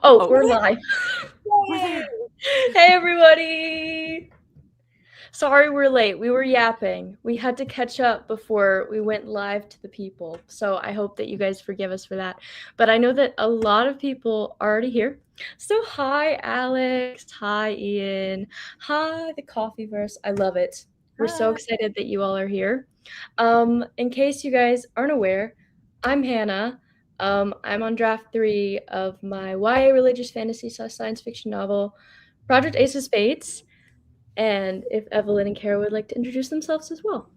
Oh, we're live. Hey, everybody. Sorry we're late. We were yapping. We had to catch up before we went live to the people. So I hope that you guys forgive us for that. But I know that a lot of people are already here. So hi, Alex. Hi, Ian. Hi, the Coffeeverse. I love it. We're so excited that you all are here. In case you guys aren't aware, I'm Hannah. I'm on draft 3 of my YA religious fantasy science fiction novel, Project Ace of Spades. And if Evelyn and Kara would like to introduce themselves as well.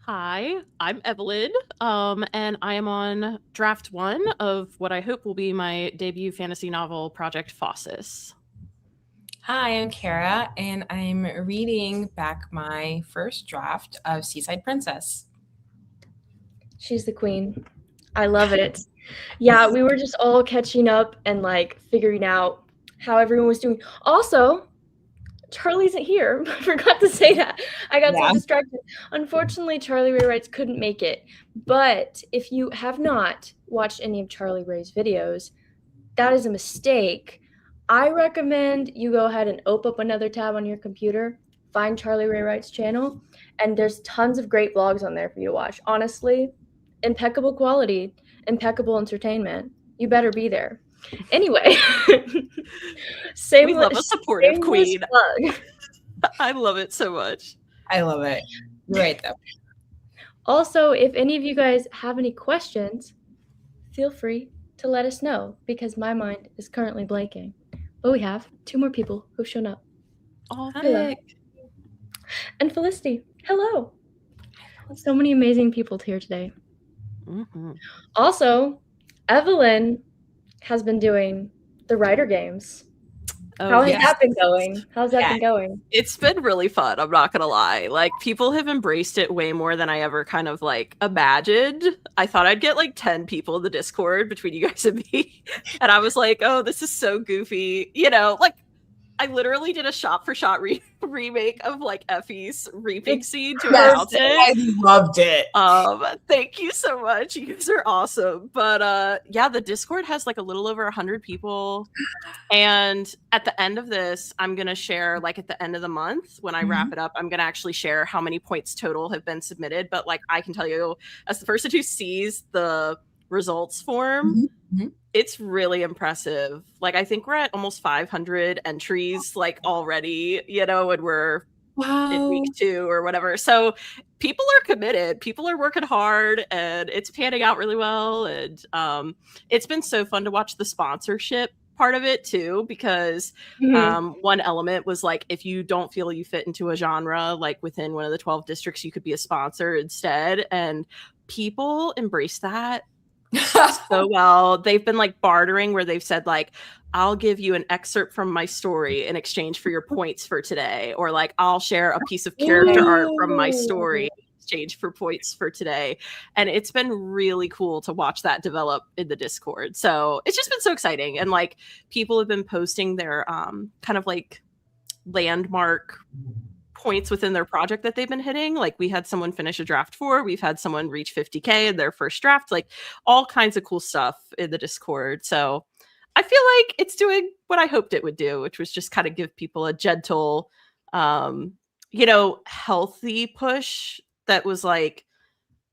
Hi, I'm Evelyn, and I am on draft 1 of what I hope will be my debut fantasy novel, Project Faucus. Hi, I'm Kara, and I'm reading back my first draft of Seaside Princess. She's the queen. I love it. Yeah, we were just all catching up and like figuring out how everyone was doing. Also, Charlie isn't here. I forgot to say that. I got so distracted. Unfortunately, Charlie Ray Wrights couldn't make it. But if you have not watched any of Charlie Ray's videos, that is a mistake. I recommend you go ahead and open up another tab on your computer, find Charlie Ray Wright's channel, and there's tons of great vlogs on there for you to watch. Honestly, impeccable quality, impeccable entertainment. You better be there. Anyway, we love a supportive queen. I love it so much. I love it. You're right, though. Also, if any of you guys have any questions, feel free to let us know, because my mind is currently blanking. But we have 2 more people who've shown up. Oh, Vic. And Felicity. Hello. So many amazing people here today. Mm-hmm. Also, Evelyn has been doing the writer games. How has that been going? How's that been going? It's been really fun. I'm not going to lie. Like, people have embraced it way more than I ever kind of like imagined. I thought I'd get like 10 people in the Discord between you guys and me. And I was like, oh, this is so goofy. You know, like I literally did a shot-for-shot remake of like Effie's reaping scene to announce it. I loved it. Thank you so much. You guys are awesome. But yeah, the Discord has like a little over 100 people. And at the end of this, I'm gonna share, like at the end of the month when I wrap it up, I'm gonna actually share how many points total have been submitted. But like I can tell you, as the person who sees the results form, it's really impressive. Like I think we're at almost 500 entries like already, you know, and we're in week 2 or whatever. So people are committed, people are working hard, and it's panning out really well. And it's been so fun to watch the sponsorship part of it too, because one element was like, if you don't feel you fit into a genre like within one of the 12 districts, you could be a sponsor instead. And people embrace that so well. They've been like bartering, where they've said like, I'll give you an excerpt from my story in exchange for your points for today, or like I'll share a piece of character art from my story in exchange for points for today. And it's been really cool to watch that develop in the Discord. So it's just been so exciting. And like people have been posting their kind of like landmark points within their project that they've been hitting. Like we had someone finish a draft 4, we've had someone reach 50k in their first draft, like all kinds of cool stuff in the Discord. So I feel like it's doing what I hoped it would do, which was just kind of give people a gentle you know, healthy push that was like,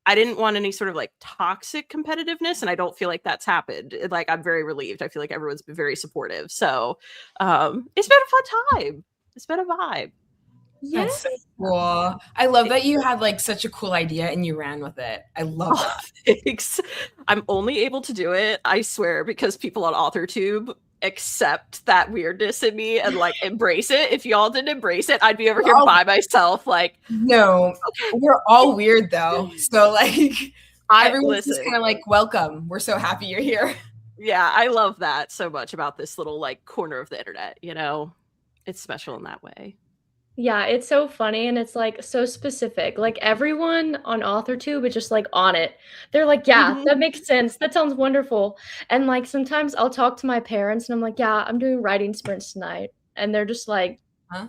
I didn't want any sort of like toxic competitiveness, and I don't feel like that's happened. Like I'm very relieved. I feel like everyone's been very supportive. So it's been a fun time. It's been a vibe. That's so cool. I love that you had like such a cool idea and you ran with it. I love that. Thanks. I'm only able to do it, I swear, because people on AuthorTube accept that weirdness in me and like embrace it. If y'all didn't embrace it, I'd be over here by myself. Like, no, we're all weird though. So like everyone's just kind of like, welcome. We're so happy you're here. Yeah, I love that so much about this little like corner of the internet, you know? It's special in that way. Yeah, it's so funny, and it's like so specific. Like everyone on AuthorTube is just like on it. They're like, yeah, that makes sense. That sounds wonderful. And like sometimes I'll talk to my parents and I'm like, yeah, I'm doing writing sprints tonight. And they're just like, huh?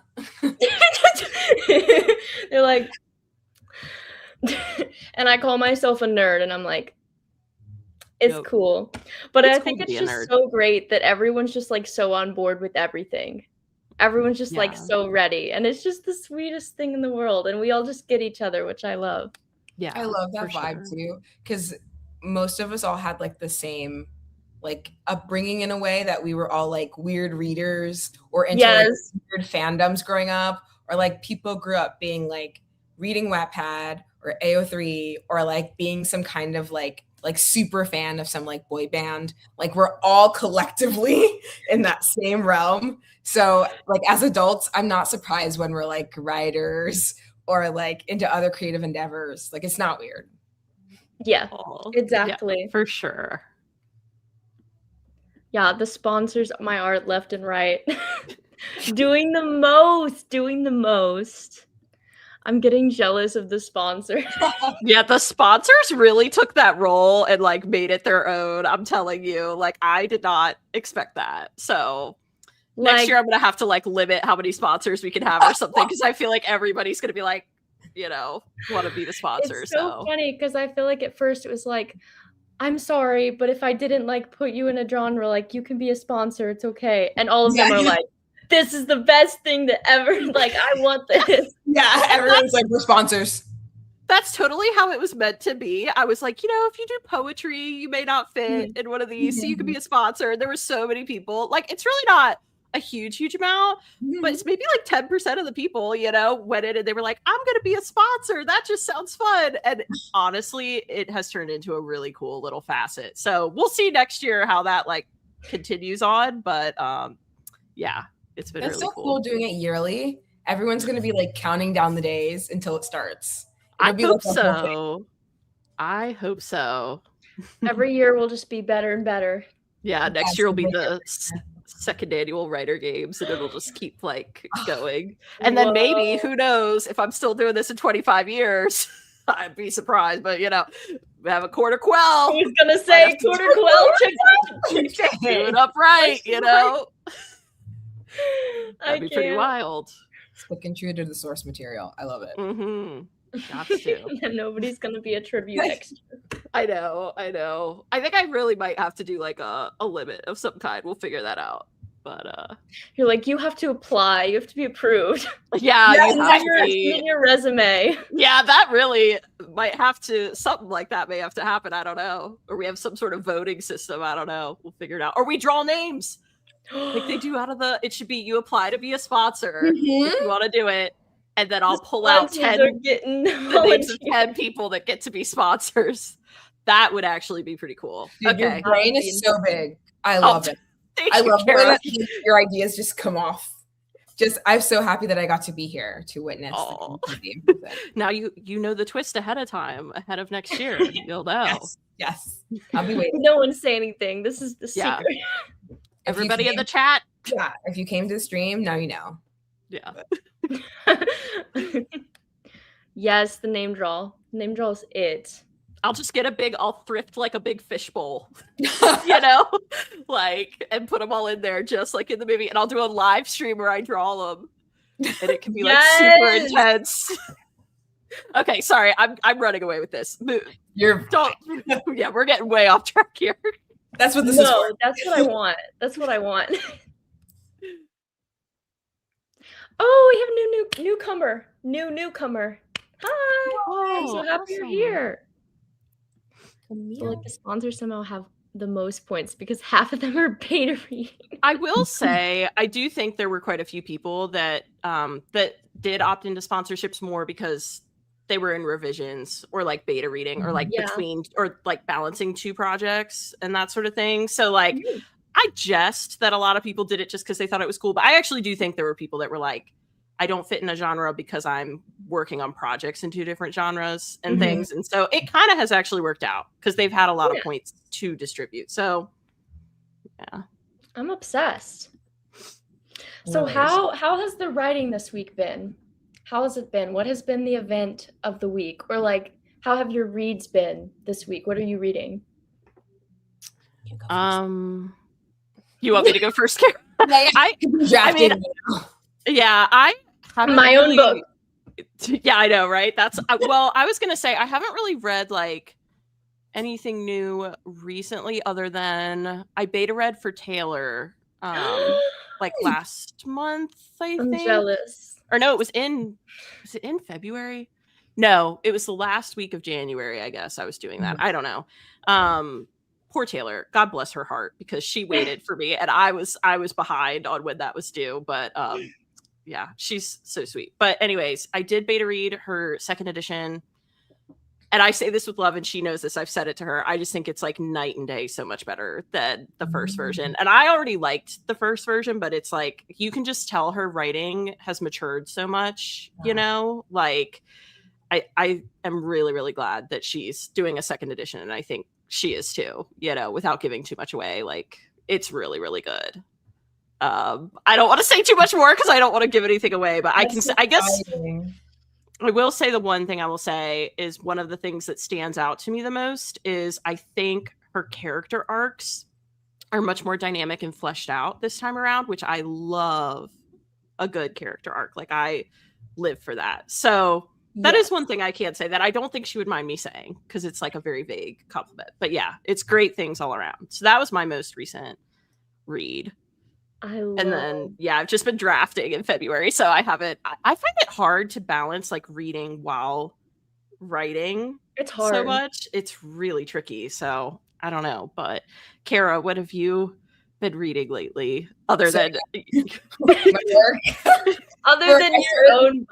They're like, and I call myself a nerd and I'm like, It's Yep. cool. But It's I cool think to it's be a just nerd. so great that everyone's just, like, so on board with everything. Everyone's just, like, Yeah. so ready, and it's just the sweetest thing in the world, and we all just get each other, which I love. Yeah. I love that for vibe sure. too, because most of us all had like the same like upbringing in a way that we were all like weird readers or into like Yes. weird fandoms growing up, or like people grew up being like reading Wattpad or AO3 or like being some kind of like super fan of some like boy band. Like we're all collectively in that same realm. So like as adults, I'm not surprised when we're like writers or like into other creative endeavors. Like it's not weird. Yeah, Oh, exactly. Yeah, for sure. Yeah, the sponsors my art left and right. Doing the most, doing the most. I'm getting jealous of the sponsor. Yeah, the sponsors really took that role and like made it their own. I'm telling you, like I did not expect that. So next Like, year I'm gonna have to like limit how many sponsors we can have or something because I feel like everybody's gonna be like, want to be the sponsor. it's so funny because I feel like at first it was like, I'm sorry, but if I didn't like put you in a genre, like you can be a sponsor, it's okay. And all of them are like, this is the best thing that ever, like I want this. Yeah, everyone's like, we're sponsors. That's totally how it was meant to be. I was like, if you do poetry, you may not fit in one of these, so you could be a sponsor. And there were so many people. Like, it's really not a huge amount, but it's maybe like 10% of the people, went in and they were like, I'm going to be a sponsor. That just sounds fun. And honestly, it has turned into a really cool little facet. So we'll see next year how that like continues on. But yeah, it's been That's really so cool doing it yearly. Everyone's going to be like counting down the days until it starts. I hope so. I hope so. Every year will just be better and better. Yeah, next year will be the second annual writer games, and it'll just keep like going. And then maybe, who knows, if I'm still doing this in 25 years, I'd be surprised. But we have a quarter quell. I was gonna say quarter quell. Do it upright, That'd be pretty wild. Sticking true to the source material. I love it. Mm-hmm. Got to. And nobody's gonna be a tribute next year. I know. I think I really might have to do like a limit of some kind. We'll figure that out. But you're like, you have to apply. You have to be approved. Yeah, you have to be in your resume. Yeah, that really might have to. Something like that may have to happen. I don't know. Or we have some sort of voting system. I don't know. We'll figure it out. Or we draw names. Like they do out of it should be you apply to be a sponsor if you want to do it. And then I'll pull out 10 the names of 10 people that get to be sponsors. That would actually be pretty cool. Dude, your brain is so big. I love it. I love the way that your ideas just come off. I'm so happy that I got to be here to witness. Now you know the twist ahead of time, ahead of next year. You'll know. Yes. I'll be waiting. No one say anything. This is the secret. Everybody in the chat. Yeah. If you came to the stream, now you know. Yeah. Yes, the name draw. Name draw is it. I'll just get I'll thrift like a big fishbowl, like, and put them all in there just like in the movie. And I'll do a live stream where I draw them, and it can be like super intense. Okay, sorry, I'm running away with this. Yeah, we're getting way off track here. That's what this is for. That's what I want. That's what I want. Oh, we have a newcomer. Newcomer. Hi. I'm so happy you're here. I feel like the sponsors somehow have the most points because half of them are beta reading. I will say, I do think there were quite a few people that did opt into sponsorships more because they were in revisions or like beta reading or like between or like balancing two projects and that sort of thing. So like I jest that a lot of people did it just because they thought it was cool, but I actually do think there were people that were like, I don't fit in a genre because I'm working on projects in two different genres and things. And so it kind of has actually worked out because they've had a lot of points to distribute. So yeah. I'm obsessed. So how has the writing this week been? How has it been? What has been the event of the week? Or like, how have your reads been this week? What are you reading? You want me to go first, Karen? I have my own book. Yeah, I know, right? That's I was gonna say I haven't really read like anything new recently other than I beta read for Taylor like last month, I I'm think. jealous. Or no, was it in February? No, it was the last week of January, I guess. I was doing that. I don't know. Poor Taylor. God bless her heart, because she waited for me and I was behind on when that was due, but yeah, she's so sweet. But anyways, I did beta read her second edition. And I say this with love, and she knows this. I've said it to her. I just think it's like night and day so much better than the first version. And I already liked the first version, but it's like you can just tell her writing has matured so much, you know? Like I am really, really glad that she's doing a second edition, and I think she is too, you know, without giving too much away. Like it's really, really good. I don't want to say too much more because I don't want to give anything away, but I can say, I guess I will say the one thing I will say is one of the things that stands out to me the most is I think her character arcs are much more dynamic and fleshed out this time around, which I love a good character arc. Like I live for that. So that is one thing I can't say that I don't think she would mind me saying, because it's like a very vague compliment. But yeah, it's great things all around. So that was my most recent read. And then yeah, I've just been drafting in February, so I haven't. I find it hard to balance like reading while writing. It's hard so much. It's really tricky. So I don't know. But Kara, what have you been reading lately, other than my work? Other than your own.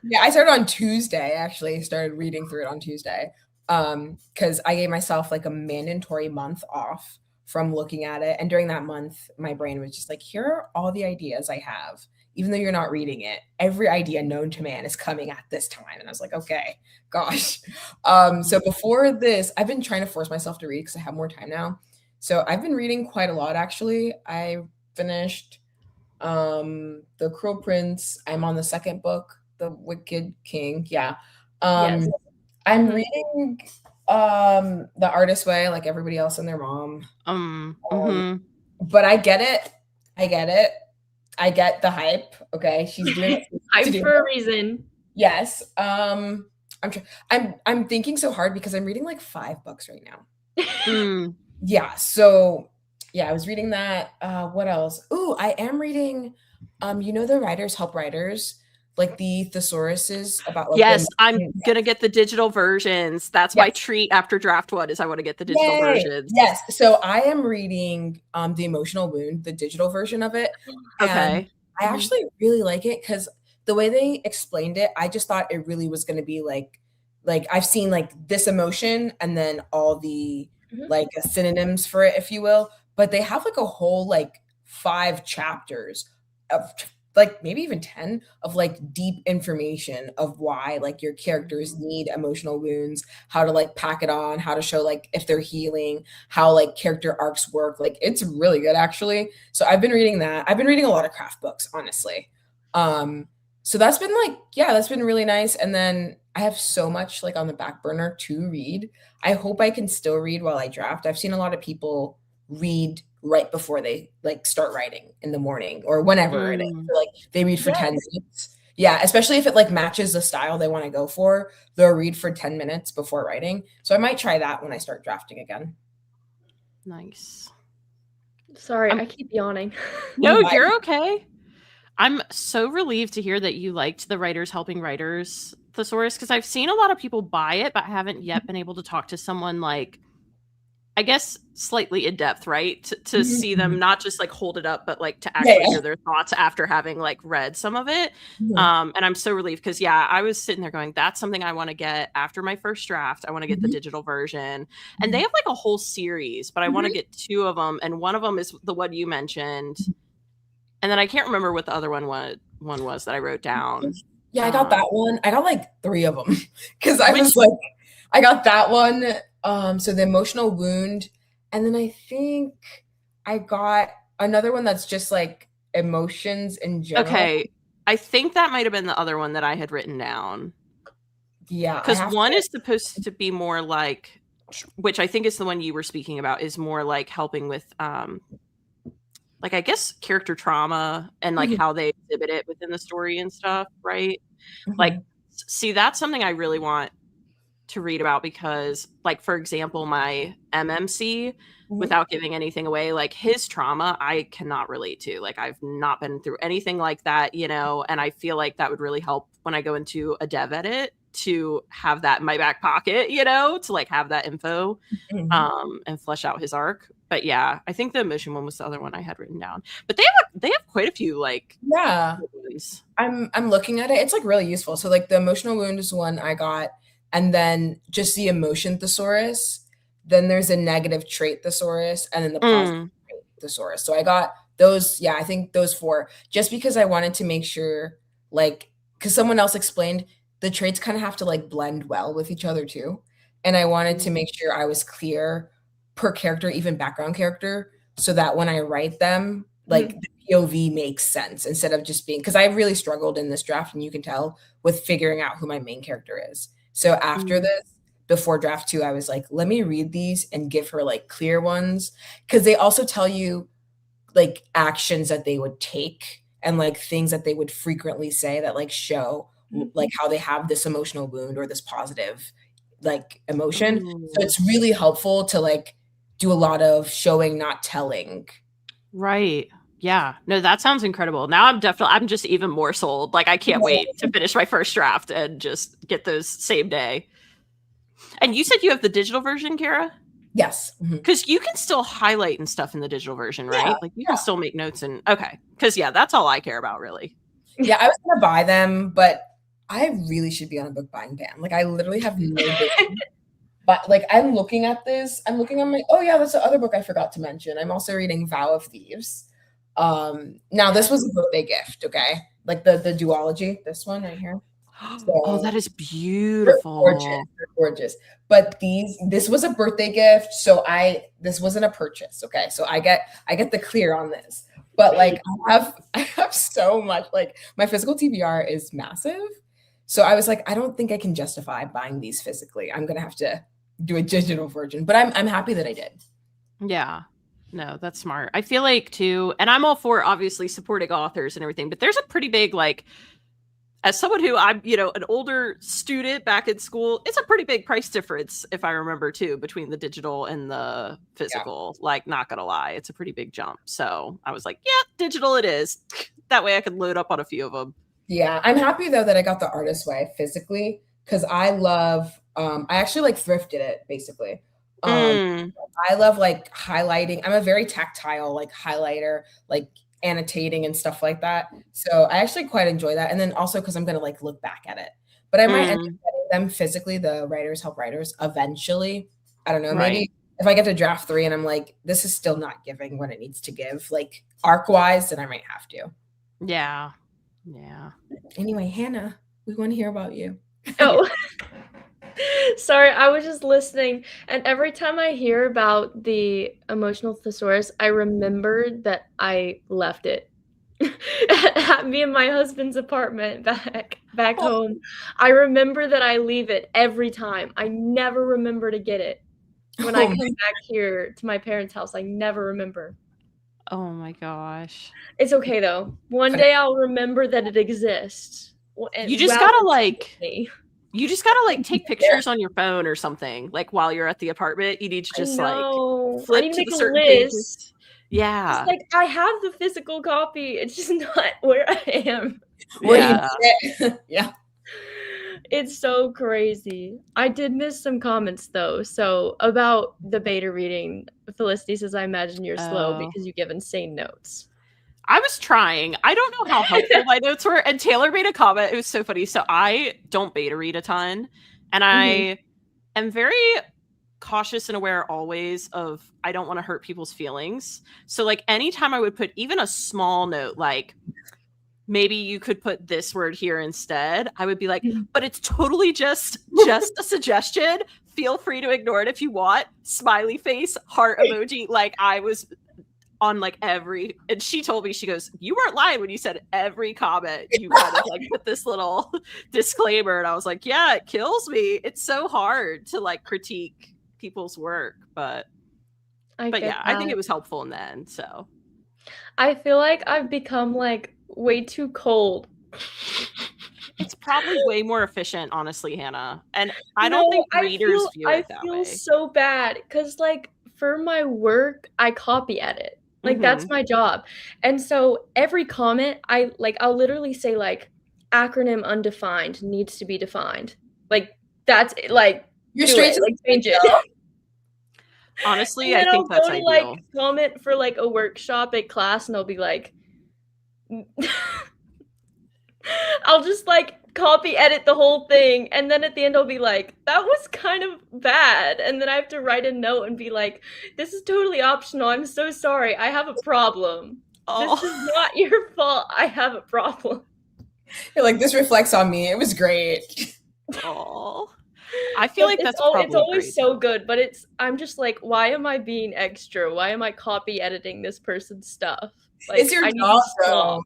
Yeah, I started on Tuesday. Actually, started reading through it on Tuesday. Because I gave myself like a mandatory month off from looking at it. And during that month, my brain was just like, here are all the ideas I have. Even though you're not reading it, every idea known to man is coming at this time. And I was like, okay, gosh. So before this, I've been trying to force myself to read because I have more time now. So I've been reading quite a lot, actually. I finished The Cruel Prince. I'm on the second book, The Wicked King. Yeah. Yes. I'm reading The Artist's Way, like everybody else and their mom. But I get it. I get the hype. Okay, she's doing hype for a reason. Yes. I'm thinking so hard because I'm reading like 5 books right now. Yeah. So yeah, I was reading that. What else? Ooh, I am reading. You know, the Writers Help Writers, like the thesauruses about. Like, yes, I'm gonna get the digital versions. That's my treat after draft one. Is I want to get the digital versions. Yes. So I am reading The Emotional Wound, the digital version of it. Okay. I actually really like it because the way they explained it, I just thought it really was going to be like I've seen like this emotion and then all the like synonyms for it, if you will. But they have like a whole like 5 chapters of like maybe even 10 of like deep information of why like your characters need emotional wounds, how to like pack it on, how to show like if they're healing, how like character arcs work. Like it's really good actually. So I've been reading that. I've been reading a lot of craft books, honestly. So that's been like, yeah, that's been really nice. And then I have so much like on the back burner to read. I hope I can still read while I draft. I've seen a lot of people read right before they like start writing in the morning or whenever it is. So, like they read for 10 minutes. Yeah, especially if it like matches the style they want to go for, they'll read for 10 minutes before writing. So I might try that when I start drafting again. Nice. Sorry, I keep yawning. No, you're okay. I'm so relieved to hear that you liked the Writers Helping Writers thesaurus, because I've seen a lot of people buy it, but haven't yet been able to talk to someone like, I guess, slightly in depth, right? To see them not just like hold it up, but like to actually hear their thoughts after having like read some of it. And I'm so relieved because yeah, I was sitting there going, that's something I want to get after my first draft. I want to get the digital version. And they have like a whole series, but I want to get 2 of them. And one of them is the one you mentioned. And then I can't remember what the other one was that I wrote down. Yeah, I got that one. I got like 3 of them because I was like, I got that one. So the emotional wound, and then I think I got another one that's just like emotions in general. Okay, I think that might have been the other one that I had written down. Yeah, because one is supposed to be more like, which I think is the one you were speaking about, is more like helping with like I guess character trauma and like how they exhibit it within the story and stuff, right? Like, see, that's something I really want to read about because, like, for example, my MMC, without giving anything away, like his trauma, I cannot relate to. Like, I've not been through anything like that, you know, and I feel like that would really help when I go into a dev edit to have that in my back pocket, you know, to like have that info and flesh out his arc. But yeah, I think the emotion one was the other one I had written down. But they have quite a few like ones. I'm looking at it. It's like really useful. So like the emotional wound is one I got, and then just the emotion thesaurus. Then there's a negative trait thesaurus, and then the positive trait thesaurus. So I got those. Yeah, I think those 4, just because I wanted to make sure, like, because someone else explained the traits kind of have to like blend well with each other too. And I wanted to make sure I was clear per character, even background character, so that when I write them, like the POV makes sense instead of just being, because I really struggled in this draft, and you can tell, with figuring out who my main character is. So after this, before draft 2, I was like, let me read these and give her like clear ones, because they also tell you like actions that they would take and like things that they would frequently say that like show like how they have this emotional wound or this positive like emotion. So it's really helpful to like do a lot of showing, not telling. Right. Yeah. No, that sounds incredible. Now I'm just even more sold. Like I can't wait to finish my first draft and just get those same day. And you said you have the digital version, Kara? Yes. Because you can still highlight and stuff in the digital version, right? Yeah, like you can still make notes and okay. Because yeah, that's all I care about really. Yeah, I was gonna buy them, but I really should be on a book buying ban. Like I literally have no vision. But like I'm looking at this, I'm looking at my, oh yeah, that's the other book I forgot to mention. I'm also reading Vow of Thieves. Now this was a birthday gift, okay? Like the duology, this one right here. So, oh, that is beautiful. They're gorgeous. But this was a birthday gift, so this wasn't a purchase, okay? So I get the clear on this. But like I have so much, like my physical TBR is massive. So I was like, I don't think I can justify buying these physically. I'm gonna have to do a digital version. But I'm happy that I did. Yeah. No, that's smart. I feel like too, and I'm all for obviously supporting authors and everything, but there's a pretty big like, as someone who I'm, you know, an older student back in school, it's a pretty big price difference, if I remember too, between the digital and the physical. Yeah. Like, not gonna lie, it's a pretty big jump. So I was like, yeah, digital it is. That way I could load up on a few of them. Yeah, I'm happy though that I got the Artist Way physically, because I love, I actually like thrifted it basically. I love like highlighting. I'm a very tactile like highlighter, like annotating and stuff like that. So I actually quite enjoy that. And then also because I'm going to like look back at it, but I might end up getting them physically, the Writers Help Writers, eventually. I don't know, maybe if I get to draft 3 and I'm like, this is still not giving what it needs to give, like arc wise, then I might have to. Yeah. Yeah. Anyway, Hannah, we want to hear about you. Oh, sorry. I was just listening. And every time I hear about the emotional thesaurus, I remember that I left it at me and my husband's apartment back home. I remember that I leave it every time. I never remember to get it. When I come back here to my parents' house, I never remember. Oh my gosh. It's okay though. One day I'll remember that it exists. You just gotta like take pictures on your phone or something. Like while you're at the apartment, you need to just like flip to the certain pages. Yeah. It's like I have the physical copy. It's just not where I am. Yeah. Yeah. It's so crazy. I did miss some comments though. So about the beta reading, Felicity says, I imagine you're slow because you give insane notes. I was trying. I don't know how helpful my notes were. And Taylor made a comment. It was so funny. So I don't beta read a ton. And I am very cautious and aware always of I don't want to hurt people's feelings. So like anytime I would put even a small note, like maybe you could put this word here instead, I would be like, but it's totally just a suggestion. Feel free to ignore it if you want. Smiley face, heart emoji. Like I was on like every, and she told me, she goes, you weren't lying when you said every comment you kind of like put this little disclaimer. And I was like, yeah, it kills me. It's so hard to like critique people's work, but yeah, I think it was helpful in the end. So I feel like I've become like way too cold. It's probably way more efficient, honestly, Hannah. And I don't think readers view it that way. I feel so bad because, like, for my work, I copy edit. Like, that's my job. And so every comment, I'll literally say, like, acronym undefined needs to be defined. Like, that's it. Like, You're do straight it. to Like, change it. Honestly, And I then think I'll that's go to, ideal. like, comment for, like, a workshop at class, and I'll be like, I'll just, like, copy edit the whole thing, and then at the end I'll be like, that was kind of bad, and then I have to write a note and be like, this is totally optional, I'm so sorry, I have a problem. This is not your fault, I have a problem. You're like, this reflects on me. It was great. Oh, I feel like that's it's always great, so good, but I'm just like, why am I being extra? Why am I copy editing this person's stuff? Like, it's your job, though.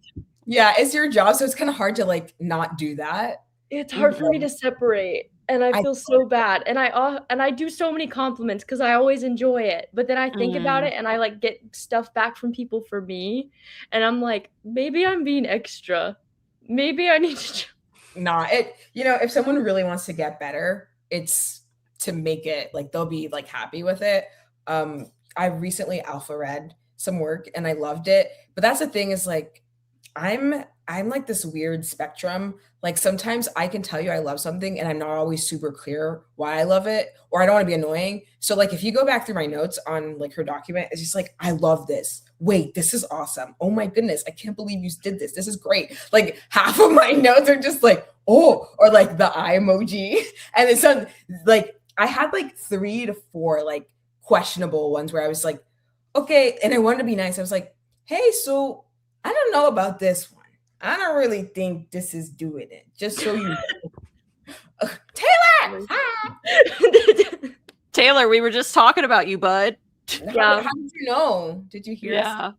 Yeah, it's your job, so it's kind of hard to like not do that. It's hard for me to separate, and I feel so bad. And I do so many compliments because I always enjoy it. But then I think about it, and I like get stuff back from people for me, and I'm like, maybe I'm being extra. Maybe I need to. Nah, if someone really wants to get better, it's to make it like they'll be like happy with it. I recently alpha read some work and I loved it, but that's the thing is like I'm like this weird spectrum. Like sometimes I can tell you I love something and I'm not always super clear why I love it, or I don't want to be annoying. So like if you go back through my notes on like her document, it's just like, I love this. Wait, this is awesome. Oh my goodness, I can't believe you did this. This is great. Like half of my notes are just like, oh, or like the eye emoji. And then some like I had like 3 to 4 like questionable ones where I was like, okay, and I wanted to be nice. I was like, hey, so I don't know about this one. I don't really think this is doing it. Just so you know. Taylor! Taylor, we were just talking about you, bud. Yeah. How did you know? Did you hear us?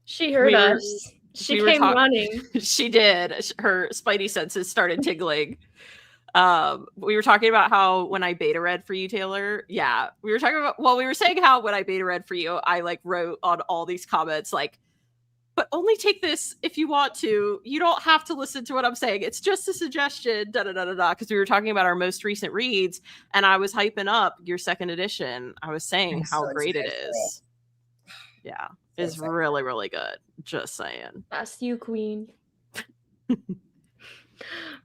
She heard us. She came running. She did. Her spidey senses started tingling. We were talking about how when I beta read for you, Taylor. Yeah, we were saying how when I beta read for you, I like wrote on all these comments like, but only take this if you want to. You don't have to listen to what I'm saying. It's just a suggestion. Da da da da da. Because we were talking about our most recent reads, and I was hyping up your second edition. I was saying how great it is. Yeah, it's really, really good. Just saying. That's you, queen.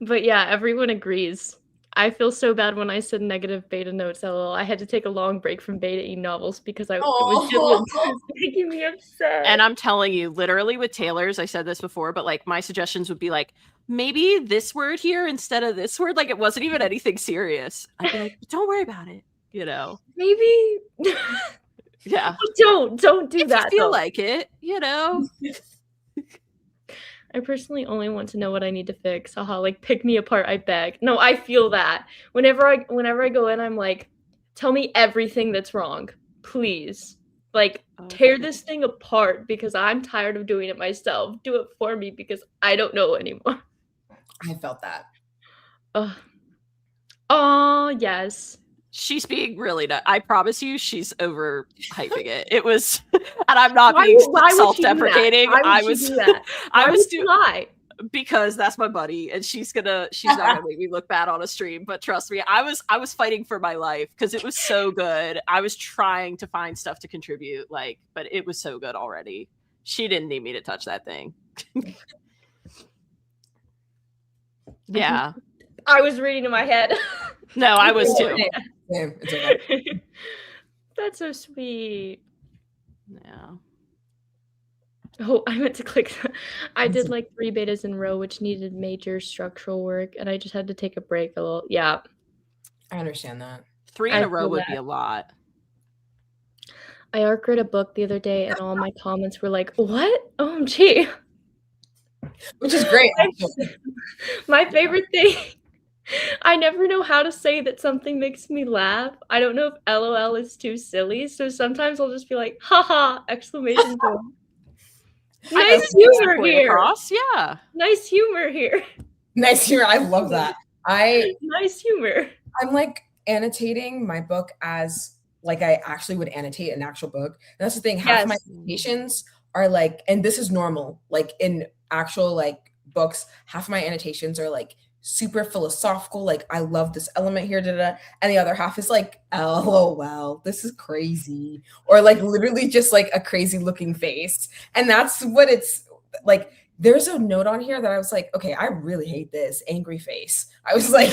But yeah, everyone agrees. I feel so bad when I said negative beta notes. LOL. I had to take a long break from beta e-novels because it was making me upset. And I'm telling you, literally with Taylor's, I said this before, but like my suggestions would be like, maybe this word here instead of this word. Like it wasn't even anything serious. I'd be like, don't worry about it. You know, maybe. Yeah. Don't do if that. You feel like it, you know. I personally only want to know what I need to fix. Haha, like pick me apart, I beg. No, I feel that. Whenever I go in, I'm like, tell me everything that's wrong. Please. Like, tear this thing apart because I'm tired of doing it myself. Do it for me because I don't know anymore. I felt that. Oh, yes. She's being really nuts. I promise you, she's overhyping it. It was, and I'm not being self-deprecating. I was doing lie because that's my buddy, and she's not gonna make me look bad on a stream. But trust me, I was fighting for my life because it was so good. I was trying to find stuff to contribute, but it was so good already. She didn't need me to touch that thing. Yeah, I was reading in my head. No, I was too. Yeah, it's okay. That's so sweet. Yeah. Oh, I meant to click that. I did like 3 betas in a row, which needed major structural work, and I just had to take a break a little. Yeah. I understand that. 3 in a row would be a lot. I arc read a book the other day, and all my comments were like, what? OMG. Which is great. My favorite thing. I never know how to say that something makes me laugh. I don't know if LOL is too silly, so sometimes I'll just be like, haha, exclamation point. Nice humor here. Yeah. Nice humor here. Nice humor. I love that. Nice humor. I'm like annotating my book as like I actually would annotate an actual book. And that's the thing. Half of my annotations are like, and this is normal, like in actual like books, half of my annotations are like super philosophical, like I love this element here, da, da, da. And the other half is like, oh well, this is crazy, or like literally just like a crazy looking face. And that's what it's like. There's a note on here that I was like, okay, I really hate this angry face. I was like,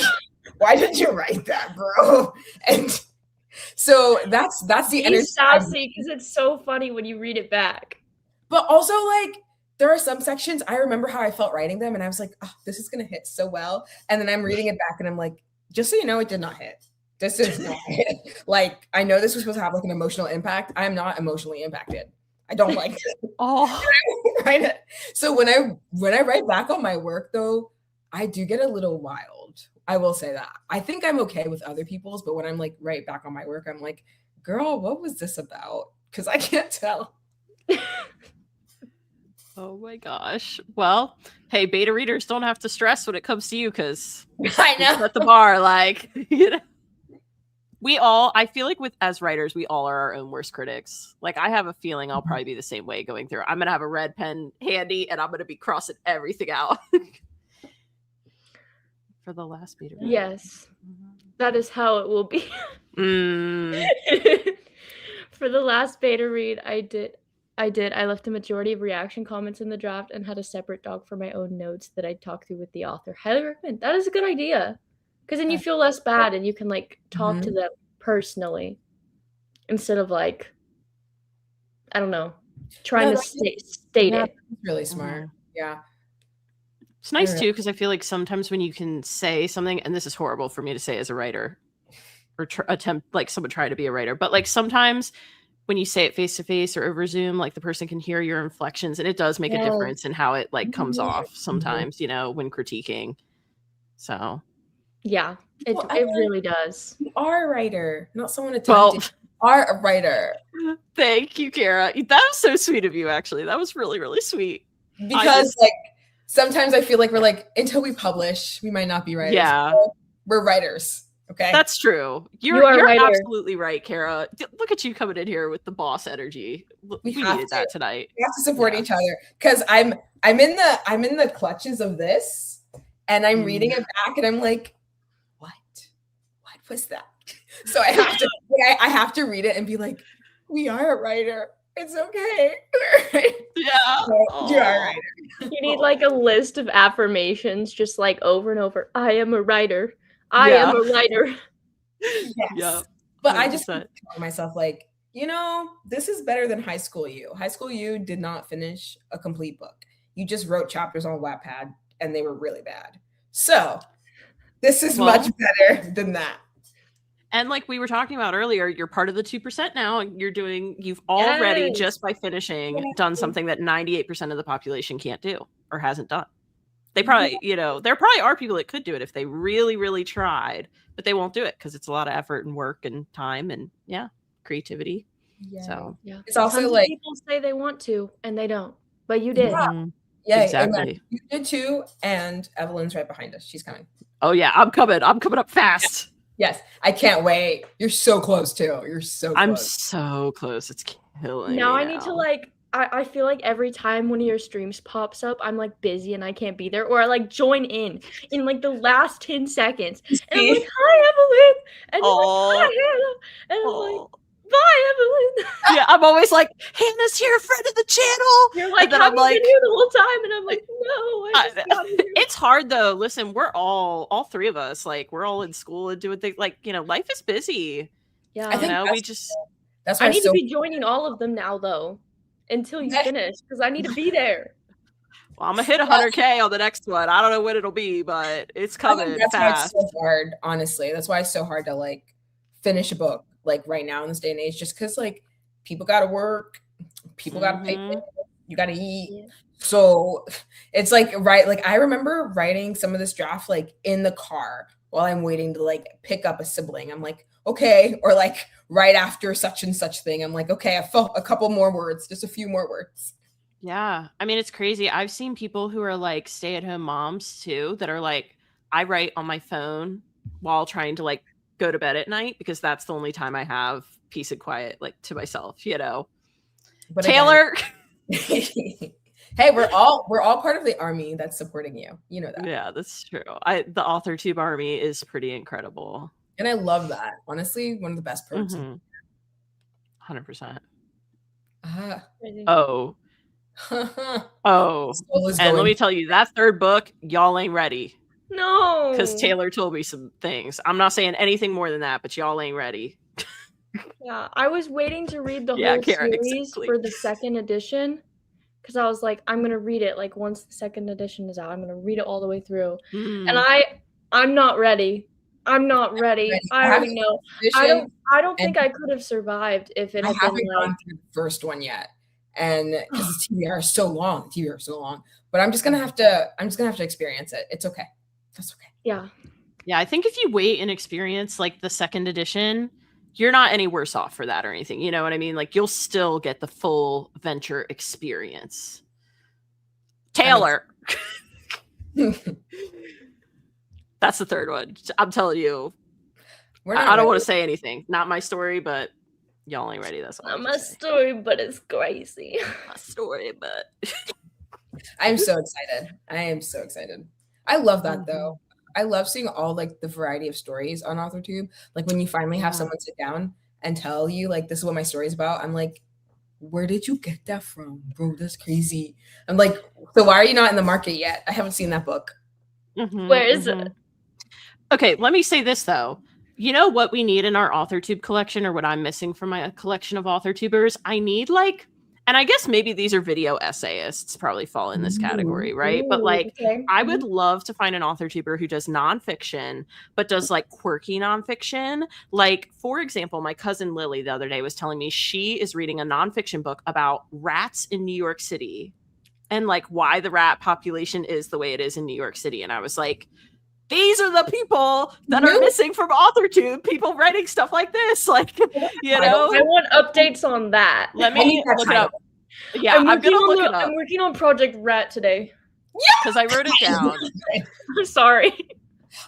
why did you write that, bro? And so that's the energy. He's sassy because it's so funny when you read it back. But also, like, there are some sections I remember how I felt writing them, and I was like, oh, this is gonna hit so well. And then I'm reading it back, and I'm like, just so you know, it did not hit. This is not hit. Like, I know this was supposed to have like an emotional impact. I am not emotionally impacted. I don't like it. Oh, Right. So when I write back on my work, though, I do get a little wild. I will say that. I think I'm okay with other people's, but when I'm like right back on my work, I'm like, girl, what was this about? Because I can't tell. oh my gosh. Well, hey, beta readers don't have to stress when it comes to you because I know. at the bar, like, you know. I feel like as writers, we all are our own worst critics. Like, I have a feeling I'll probably be the same way going through. I'm going to have a red pen handy and I'm going to be crossing everything out. For the last beta read. Yes, that is how it will be. For the last beta read, I left a majority of reaction comments in the draft and had a separate doc for my own notes that I talked through with the author. Highly recommend. That is a good idea. Because then you feel less bad and you can like talk to them personally instead of like, I don't know, trying to state it. That's really smart. Yeah. It's nice too, because I feel like sometimes when you can say something, and this is horrible for me to say as a writer or attempt like someone try to be a writer, but like sometimes when you say it face to face or over Zoom, like the person can hear your inflections and it does make a difference in how it like comes off sometimes, you know, when critiquing. So yeah, it really does. You are a writer, not someone attempting. You are a writer. Thank you, Kara. That was so sweet of you, actually. That was really, really sweet. Because like sometimes I feel like we're like, until we publish, we might not be writers. Yeah. We're writers. Okay. That's true. You're absolutely right, Kara. Look at you coming in here with the boss energy. We needed that tonight. We have to support each other. Because I'm in the clutches of this and I'm reading it back and I'm like, what was that? So I have to read it and be like, we are a writer. It's okay. Yeah. So, you are a writer. You need like a list of affirmations, just like over and over. I am a writer. I am a writer. Yes. Yeah. But 100%. I just tell myself, like, you know, this is better than high school you. High school you did not finish a complete book. You just wrote chapters on Wattpad and they were really bad. So this is much better than that. And like we were talking about earlier, you're part of the 2% now. You've already, just by finishing, done something that 98% of the population can't do or hasn't done. They probably, you know, there probably are people that could do it if they really, really tried, but they won't do it because it's a lot of effort and work and time and creativity. Yeah. So it's also like people say they want to and they don't, but you did. Yeah, exactly. You did too. And Evelyn's right behind us. She's coming. Oh yeah, I'm coming up fast. Yes, I can't wait. You're so close too. You're so close. I'm so close. It's killing me. I need to like, I feel like every time one of your streams pops up, I'm like busy and I can't be there, or I like join in like the last 10 seconds. And I'm like, hi, Evelyn. And you're like, hi, Hannah. And I'm like, bye, Evelyn. Yeah, I'm always like, Hannah's here, friend of the channel. You're like, I've been here the whole time. And I'm like, no, I just got here. It's hard though. Listen, we're all three of us, like we're all in school and doing things, like, you know, life is busy. Yeah. I think that's why I need to be joining all of them now though, until you finish, because I need to be there. Well, I'm gonna hit 100K on the next one. I don't know when it'll be, but it's coming. That's why it's so hard, honestly. That's why it's so hard to like finish a book like right now in this day and age, just because like people gotta work, people gotta pay, you gotta eat. Yeah. So it's like, like I remember writing some of this draft like in the car while I'm waiting to like pick up a sibling. I'm like, okay, or like right after such and such thing, I'm like, okay, I felt a couple more words, just a few more words. Yeah. I mean, it's crazy. I've seen people who are like stay-at-home moms too, that are like, I write on my phone while trying to like go to bed at night because that's the only time I have peace and quiet, like to myself, you know. But Taylor. Hey, we're all part of the army that's supporting you. You know that. Yeah, that's true. The AuthorTube army is pretty incredible. And I love that. Honestly, one of the best perks. 100%. Oh. And let me tell you, that third book, y'all ain't ready. No. Because Taylor told me some things. I'm not saying anything more than that, but y'all ain't ready. Yeah, I was waiting to read the whole series for the second edition. Because I was like, I'm going to read it. Like, once the second edition is out, I'm going to read it all the way through. And I'm not ready. I'm not ready. I already know. I don't think I could have survived if it had been like, gone through the first one yet. And because the TBR is so long. But I'm just gonna have to experience it. It's okay. That's okay. Yeah. Yeah, I think if you wait and experience like the second edition, you're not any worse off for that or anything. You know what I mean? Like, you'll still get the full Venture experience. Taylor. That's the third one. I'm telling you. I don't want to say anything. Not my story, but y'all ain't ready. That's all. Not my story, but it's crazy. My story, but I'm so excited. I am so excited. I love that though. I love seeing all like the variety of stories on AuthorTube. Like when you finally have someone sit down and tell you like, this is what my story is about. I'm like, where did you get that from, bro? That's crazy. I'm like, so why are you not in the market yet? I haven't seen that book. Where is it? Okay, let me say this though. You know what we need in our AuthorTube collection, or what I'm missing from my collection of AuthorTubers? I need like, and I guess maybe these are video essayists probably fall in this category, right? But like, I would love to find an AuthorTuber who does nonfiction, but does like quirky nonfiction. Like, for example, my cousin Lily the other day was telling me she is reading a nonfiction book about rats in New York City and like why the rat population is the way it is in New York City. And I was like, these are the people that are missing from AuthorTube. People writing stuff like this, like, you know. I want updates on that. Let me look it up. Yeah, I'm gonna look it up. I'm working on Project Rat today. Because I wrote it down. I'm sorry.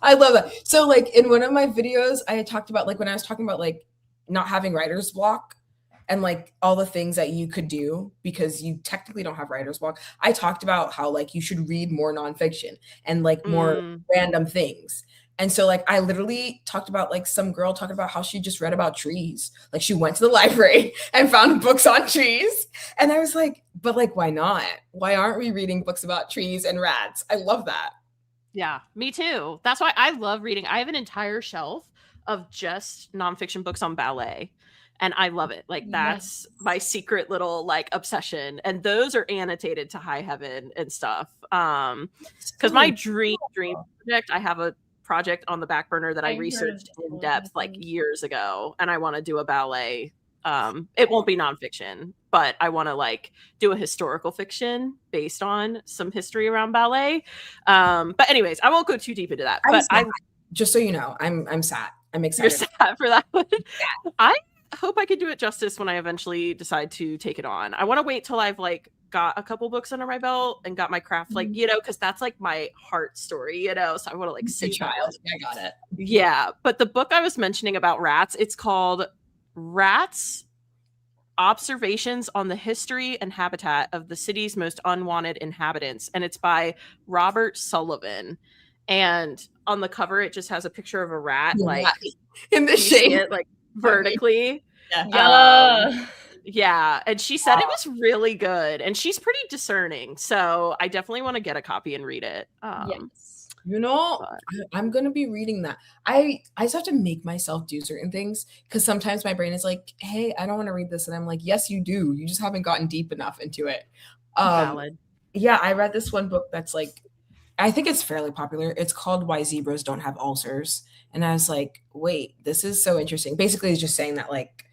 I love that. So, like in one of my videos, I had talked about like when I was talking about like not having writer's block and like all the things that you could do because you technically don't have writer's block. I talked about how like you should read more nonfiction and like more random things. And so like I literally talked about like some girl talking about how she just read about trees. Like she went to the library and found books on trees. And I was like, but like, why not? Why aren't we reading books about trees and rats? I love that. Yeah, me too. That's why I love reading. I have an entire shelf of just nonfiction books on ballet. And I love it. Like that's my secret little like obsession. And those are annotated to high heaven and stuff. Because my dream project, I have a project on the back burner that I researched in depth like years ago. And I want to do a ballet. It won't be nonfiction, but I want to like do a historical fiction based on some history around ballet. But anyways, I won't go too deep into that. But I just so you know, I'm sad. I'm excited. You're sad for that one. I hope I could do it justice when I eventually decide to take it on. I want to wait till I've like got a couple books under my belt and got my craft, like, you know, because that's like my heart story, you know, so I want to like see child. I got it. Yeah. But the book I was mentioning about rats, it's called Rats: Observations on the History and Habitat of the City's Most Unwanted Inhabitants. And it's by Robert Sullivan. And on the cover, it just has a picture of a rat, like in the shade, like vertically. Yeah. And she said it was really good. And she's pretty discerning. So I definitely want to get a copy and read it. Yes. You know, I'm going to be reading that. I just have to make myself do certain things because sometimes my brain is like, hey, I don't want to read this. And I'm like, yes, you do. You just haven't gotten deep enough into it. Valid. Yeah, I read this one book that's like, I think it's fairly popular. It's called Why Zebras Don't Have Ulcers. And I was like, wait, this is so interesting. Basically, it's just saying that like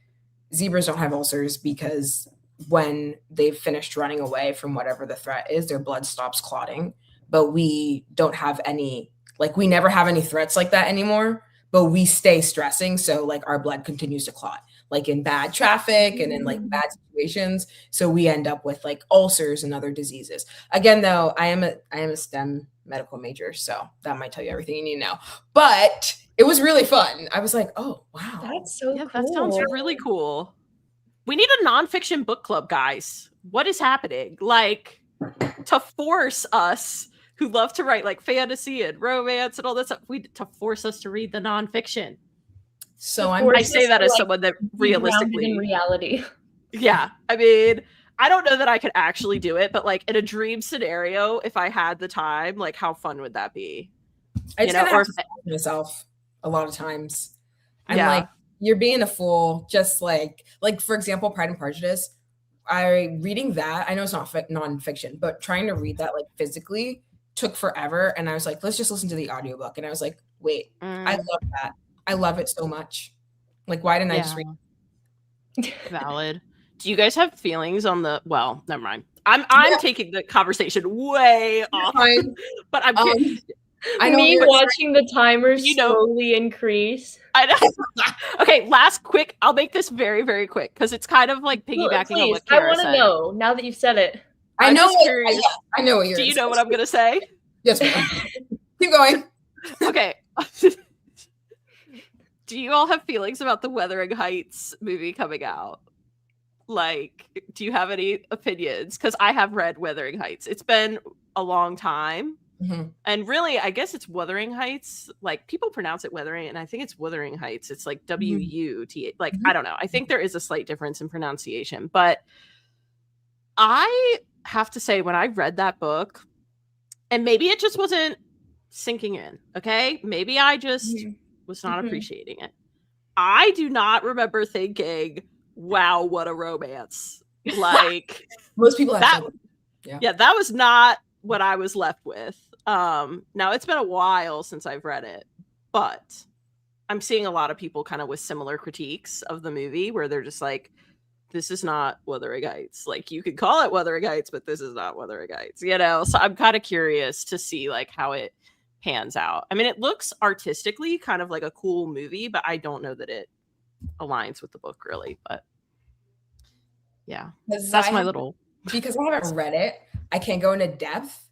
zebras don't have ulcers because when they've finished running away from whatever the threat is, their blood stops clotting. But we don't have any, like we never have any threats like that anymore, but we stay stressing. So like our blood continues to clot, like in bad traffic and in like bad situations. So we end up with like ulcers and other diseases. Again, though, I am a STEM medical major, so that might tell you everything you need to know. But it was really fun. I was like, oh, wow. That's so cool. That sounds really cool. We need a nonfiction book club, guys. What is happening? Like, to force us who love to write like fantasy and romance and all that stuff, to force us to read the nonfiction. So I say that as someone that realistically in reality. Yeah. I mean, I don't know that I could actually do it, but like in a dream scenario, if I had the time, like how fun would that be? I just have to stop myself a lot of times. I'm like, you're being a fool. Just like for example, Pride and Prejudice. Reading that, I know it's not nonfiction, but trying to read that like physically took forever. And I was like, let's just listen to the audiobook. And I was like, wait, I love that. I love it so much. Like, why didn't I just read it? Valid. Do you guys have feelings on the? Well, never mind. I'm taking the conversation way off, but I'm. I know me watching the timers slowly increase. I know. Okay, last quick. I'll make this very, very quick because it's kind of like piggybacking on what Kara said. I want to know now that you've said it. I know what you're. Do you know what I'm gonna say? Yes, ma'am. Keep going. Okay. Do you all have feelings about the Wuthering Heights movie coming out? Like, do you have any opinions? Because I have read Wuthering Heights. It's been a long time. Mm-hmm. And really, I guess it's Wuthering Heights. Like, people pronounce it Wuthering, and I think it's Wuthering Heights. It's like W-U-T. Like, I don't know. I think there is a slight difference in pronunciation. But I have to say, when I read that book, and maybe it just wasn't sinking in, okay? Maybe I just was not appreciating it. I do not remember thinking, wow, what a romance. Like, most people have that. Yeah, that was not what I was left with. Now it's been a while since I've read it, but I'm seeing a lot of people kind of with similar critiques of the movie where they're just like, this is not Wuthering Heights. Like, you could call it Wuthering Heights, but this is not Wuthering Heights, you know? So I'm kind of curious to see like how it pans out. I mean, it looks artistically kind of like a cool movie, but I don't know that it aligns with the book really. But yeah, that's my little. Because I haven't read it, I can't go into depth,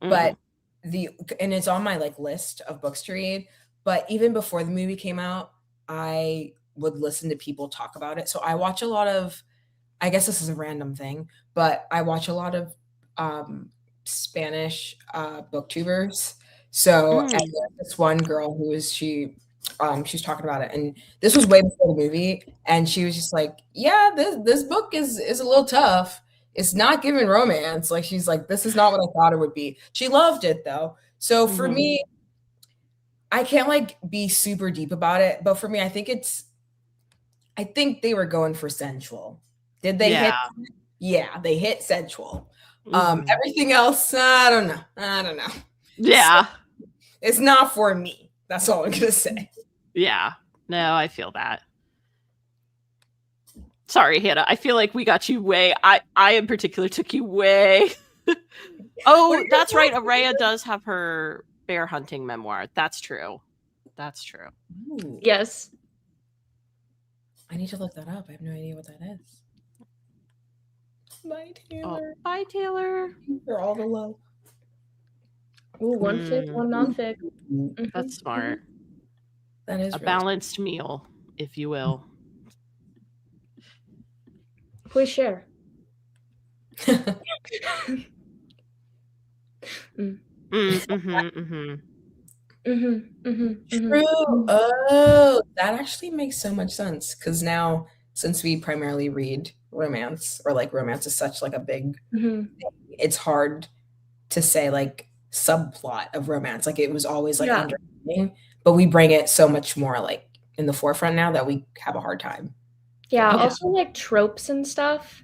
but and it's on my like list of books to read. But even before the movie came out, I would listen to people talk about it. So I watch a lot of, I guess this is a random thing, but I watch a lot of Spanish booktubers. So this one girl who was she was talking about it, and this was way before the movie, and she was just like, yeah, this book is a little tough. It's not giving romance. Like, she's like, this is not what I thought it would be. She loved it though. So for me, I can't like be super deep about it, but for me, I think they were going for sensual. Did they hit? Yeah, they hit sensual. Everything else, I don't know. Yeah. So, it's not for me. That's all I'm gonna say. Yeah. No, I feel that. Sorry, Hannah. I feel like we got you way. I in particular took you way. Oh, that's right. Araya does have her bear hunting memoir. That's true. That's true. Ooh. Yes. I need to look that up. I have no idea what that is. Bye, Taylor. Oh, bye, Taylor. For all the love. Ooh, one fic, one non-fic. That's smart. That is a balanced meal, if you will. Please share. True. Oh, that actually makes so much sense, because now, since we primarily read romance, or like romance is such like a big thing, it's hard to say like subplot of romance. Like, it was always like understanding, but we bring it so much more like in the forefront now that we have a hard time. Yeah, also like tropes and stuff.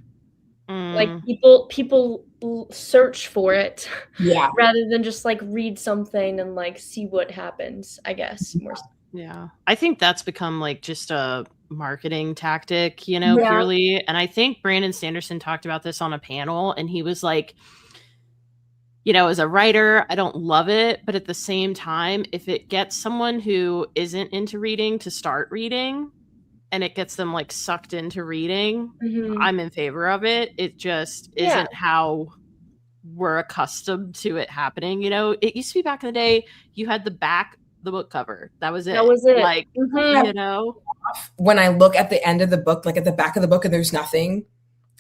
Like people search for it, rather than just like read something and like see what happens, I guess. Yeah, I think that's become like just a marketing tactic, you know, purely. And I think Brandon Sanderson talked about this on a panel, and he was like, you know, as a writer, I don't love it, but at the same time, if it gets someone who isn't into reading to start reading, and it gets them like sucked into reading, I'm in favor of it. It just isn't how we're accustomed to it happening. You know, it used to be back in the day, you had the book cover. That was it. Like, you know, when I look at the end of the book, like at the back of the book, and there's nothing,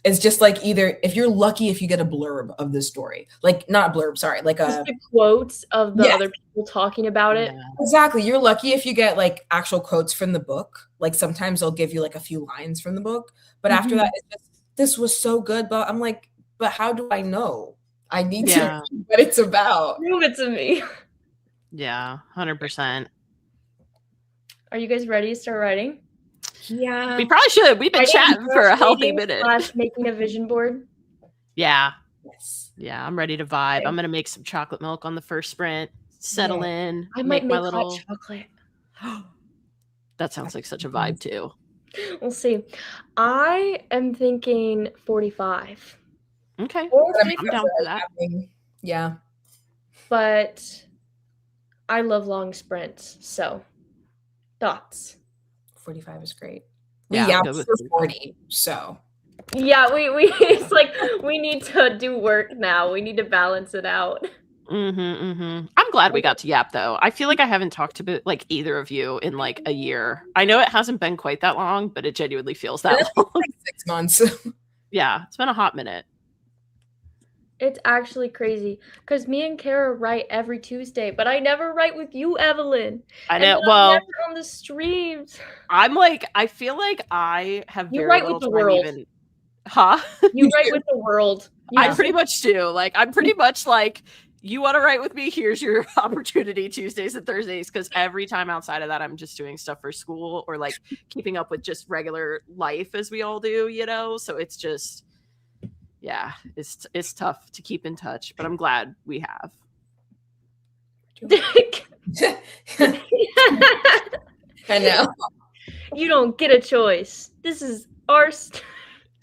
It's just like either if you're lucky if you get a blurb of the story. Like not blurb, sorry, like Just a the quotes of the yeah, other people talking about it. Yeah. exactly. You're lucky if you get like actual quotes from the book. Like sometimes they'll give you like a few lines from the book, but after that, it's just this was so good. But I'm like, but how do I know? I need to Yeah. know what it's about. Prove it to me. Yeah, 100%. Are you guys ready to start writing? Yeah. We probably should. We've been Writing chatting for a healthy / minute. making a vision board. Yeah. Yes. Yeah, I'm ready to vibe. Okay. I'm gonna make some chocolate milk on the first sprint, settle in, I might make my little hot chocolate. That sounds like such a vibe too. We'll see. I am thinking 45. Okay. Or I'm 50, down for that. Yeah. but I love long sprints. So, thoughts? 45 is great. Yeah, Yeah, I'm good with for 45. 40. So Yeah, we it's like we need to do work now. We need to balance it out. I'm glad we got to yap though. I feel like I haven't talked to like either of you in like a year. I know it hasn't been quite that long, but it genuinely feels that long. like 6 months. Yeah, it's been a hot minute. It's actually crazy because me and Kara write every Tuesday, but I never write with you, Evelyn. I And know. then I'm Well, never on the streams. I'm like, I feel like I have You very write little with the time world. even. Huh? You write with the world. I pretty much do. Like, I'm pretty much like, you want to write with me? Here's your opportunity Tuesdays and Thursdays. Because every time outside of that, I'm just doing stuff for school or like keeping up with just regular life as we all do, you know? So it's just, yeah, it's tough to keep in touch, but I'm glad we have. I know. You don't get a choice. This is our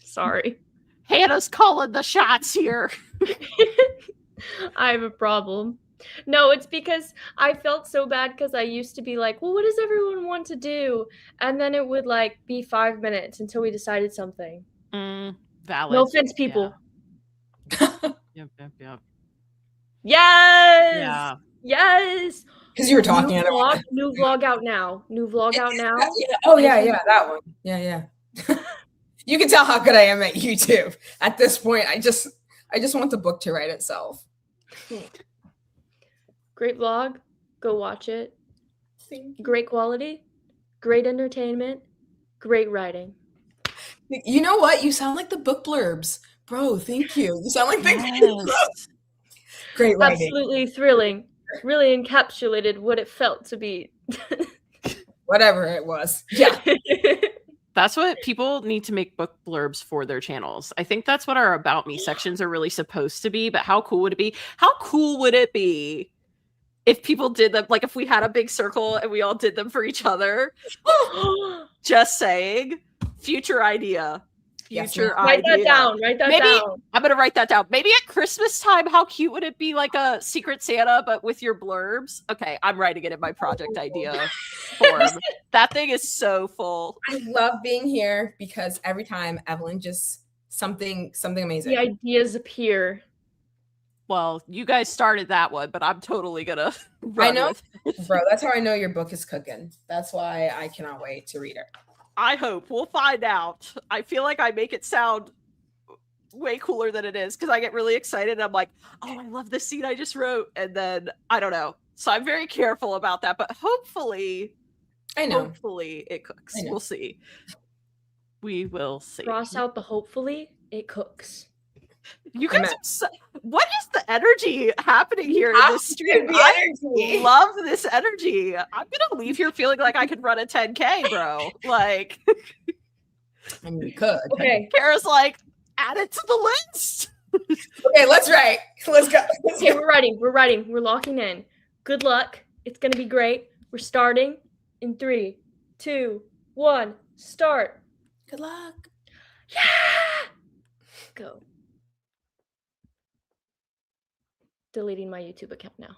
sorry. Hannah's calling the shots here. I have a problem. No, it's because I felt so bad because I used to be like, well, what does everyone want to do? And then it would like be 5 minutes until we decided something. Valid. No offense, people. Yep. Yes. Yeah. Yes. Because you were talking. New vlog out now. New vlog out now. Yeah. Oh yeah, that one. Yeah. You can tell how good I am at YouTube. At this point, I just want the book to write itself. Great vlog. Go watch it. Great quality. Great entertainment. Great writing. You know what? You sound like the book blurbs. Bro, thank you. You sound like the great writing. Absolutely thrilling. Really encapsulated what it felt to be. Whatever it was. Yeah. That's what people need to make book blurbs for their channels. I think that's what our About Me sections are really supposed to be, but how cool would it be? How cool would it be if people did them, like if we had a big circle and we all did them for each other? Just saying. Future idea. Future idea. Write that down. Maybe I'm gonna write that down. Maybe at Christmas time, how cute would it be, like a Secret Santa, but with your blurbs? Okay, I'm writing it in my project idea form. That thing is so full. I love being here because every time Evelyn just something amazing. The ideas appear. Well, you guys started that one, but I'm totally gonna I know, bro. That's how I know your book is cooking. That's why I cannot wait to read it. I hope. We'll find out. I feel like I make it sound way cooler than it is because I get really excited and I'm like, oh, I love this scene I just wrote. And then I don't know. So I'm very careful about that. But hopefully, hopefully it cooks. We'll see. We will see. Cross out the hopefully, it cooks. You guys what is the energy happening here in this stream? I love this energy. I'm gonna leave here feeling like I could run a 10K, bro. Like, I mean, you could. Okay. Kara's like, add it to the list. Okay, let's write. Let's go. Okay, we're writing. We're locking in. Good luck. It's gonna be great. We're starting in 3, 2, 1. Start. Good luck. Yeah. Go. Deleting my YouTube account now.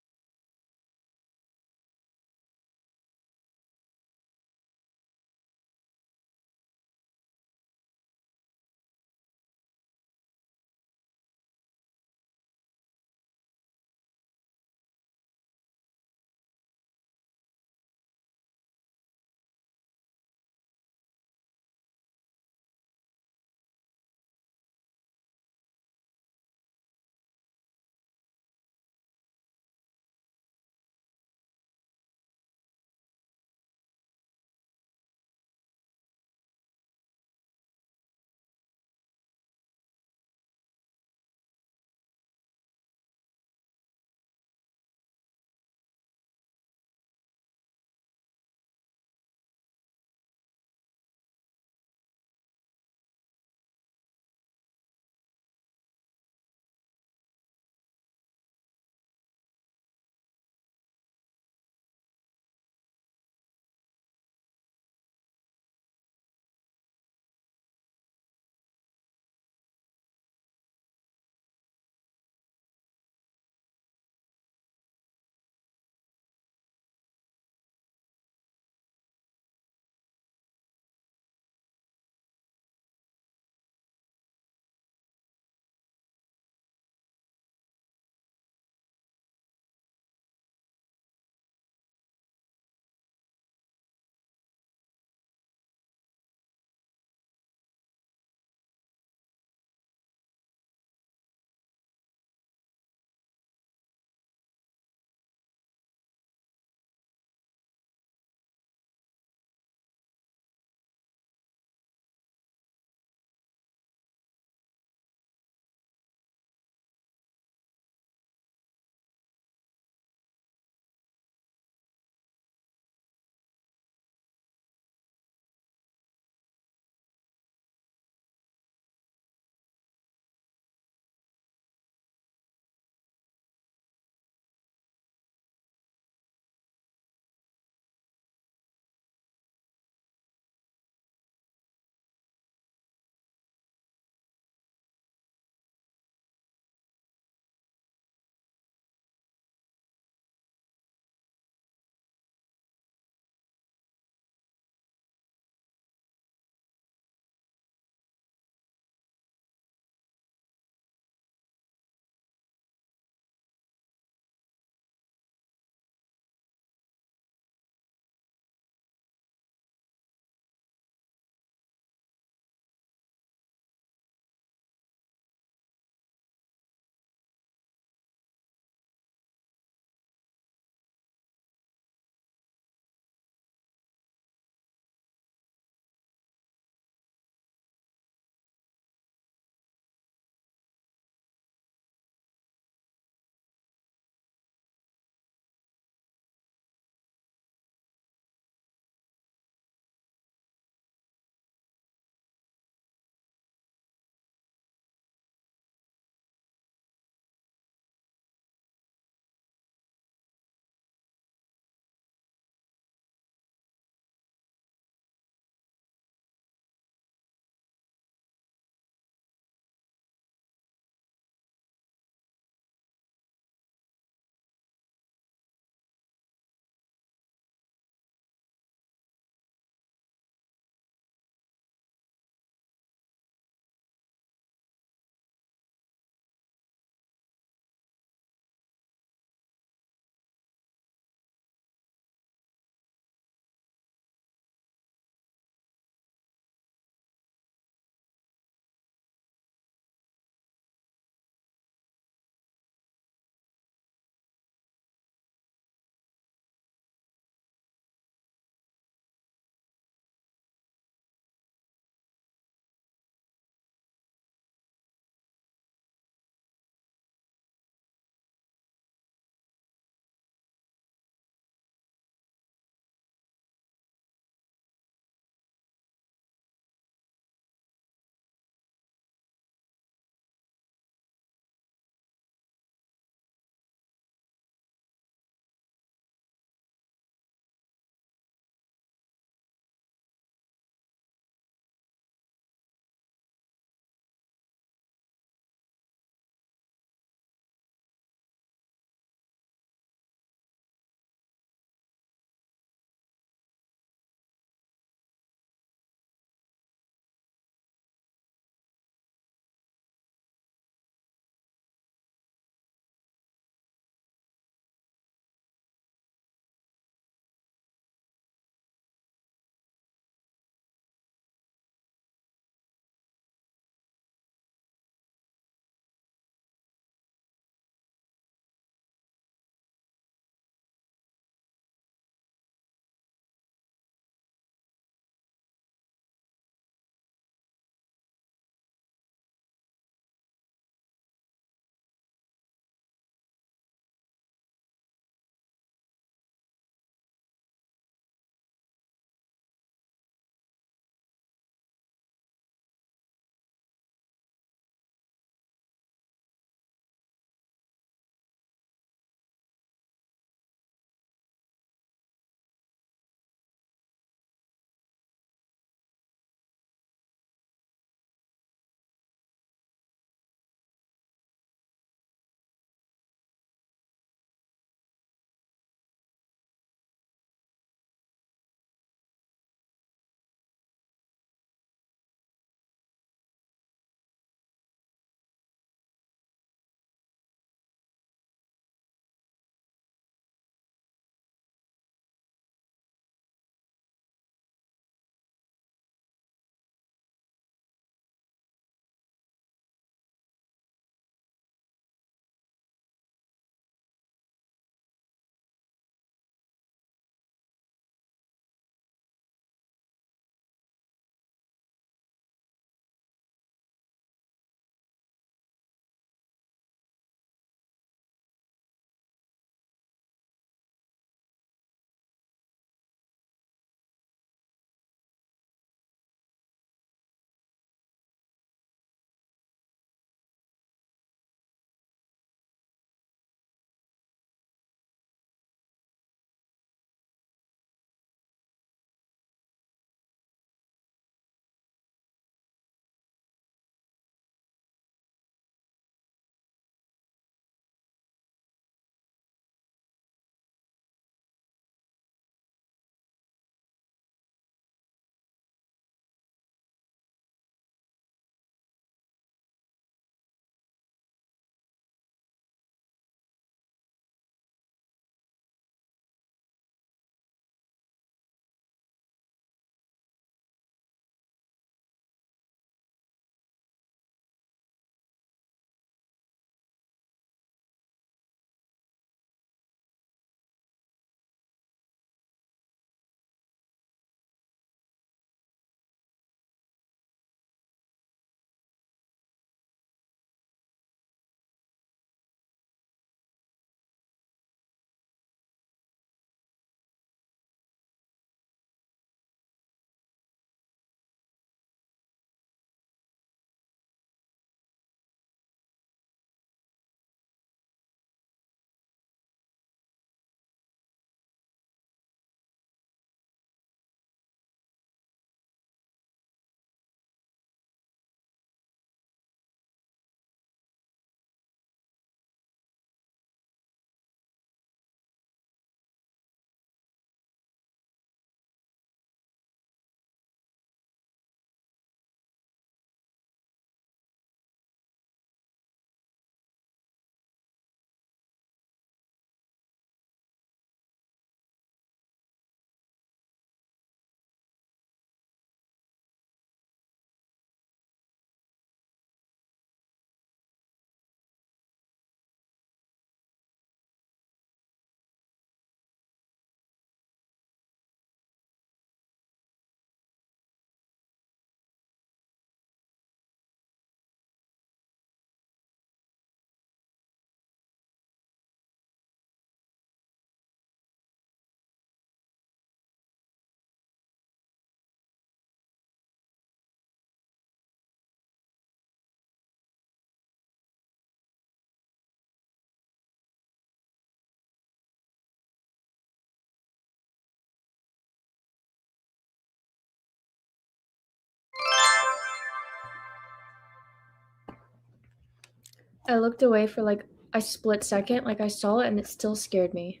I looked away for like a split second, like I saw it, and it still scared me.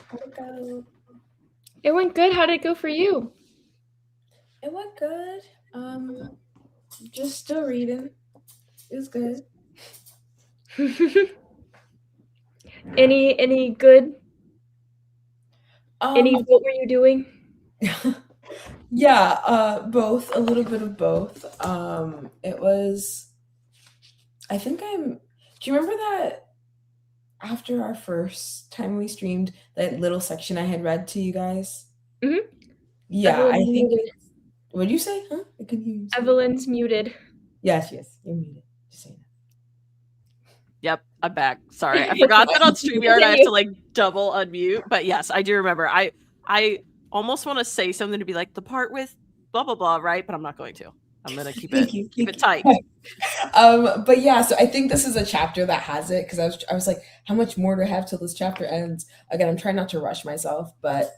How'd it go? It went good. How did it go for you? It went good. Just still reading. It was good. Any good? What were you doing? Yeah, both, a little bit of both. It was, I think do you remember that after our first time we streamed, that little section I had read to you guys? Mhm. Yeah, I Evelyn's think muted. what'd you say? Huh? I couldn't hear you say. Evelyn's muted. Yes, you're muted. Just saying that. Yep, I'm back. Sorry, I forgot that on StreamYard I have to like double unmute. But yes, I do remember. I almost want to say something to be like the part with blah blah blah, right? But I'm not going to. I'm gonna keep it tight. But yeah, so I think this is a chapter that has it, because I was like, how much more do I have till this chapter ends? Again, I'm trying not to rush myself, but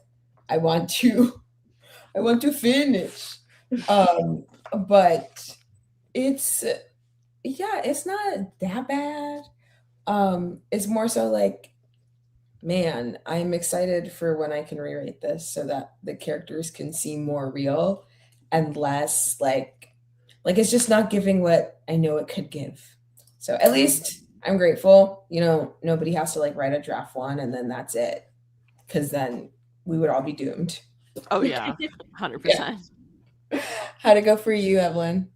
I want to finish. But it's it's not that bad. It's more so like, man, I'm excited for when I can rewrite this so that the characters can seem more real and less like it's just not giving what I know it could give. So at least I'm grateful. Nobody has to like write a draft one and then that's it. Cause then we would all be doomed. Oh yeah, 100%. How'd it go for you, Evelyn?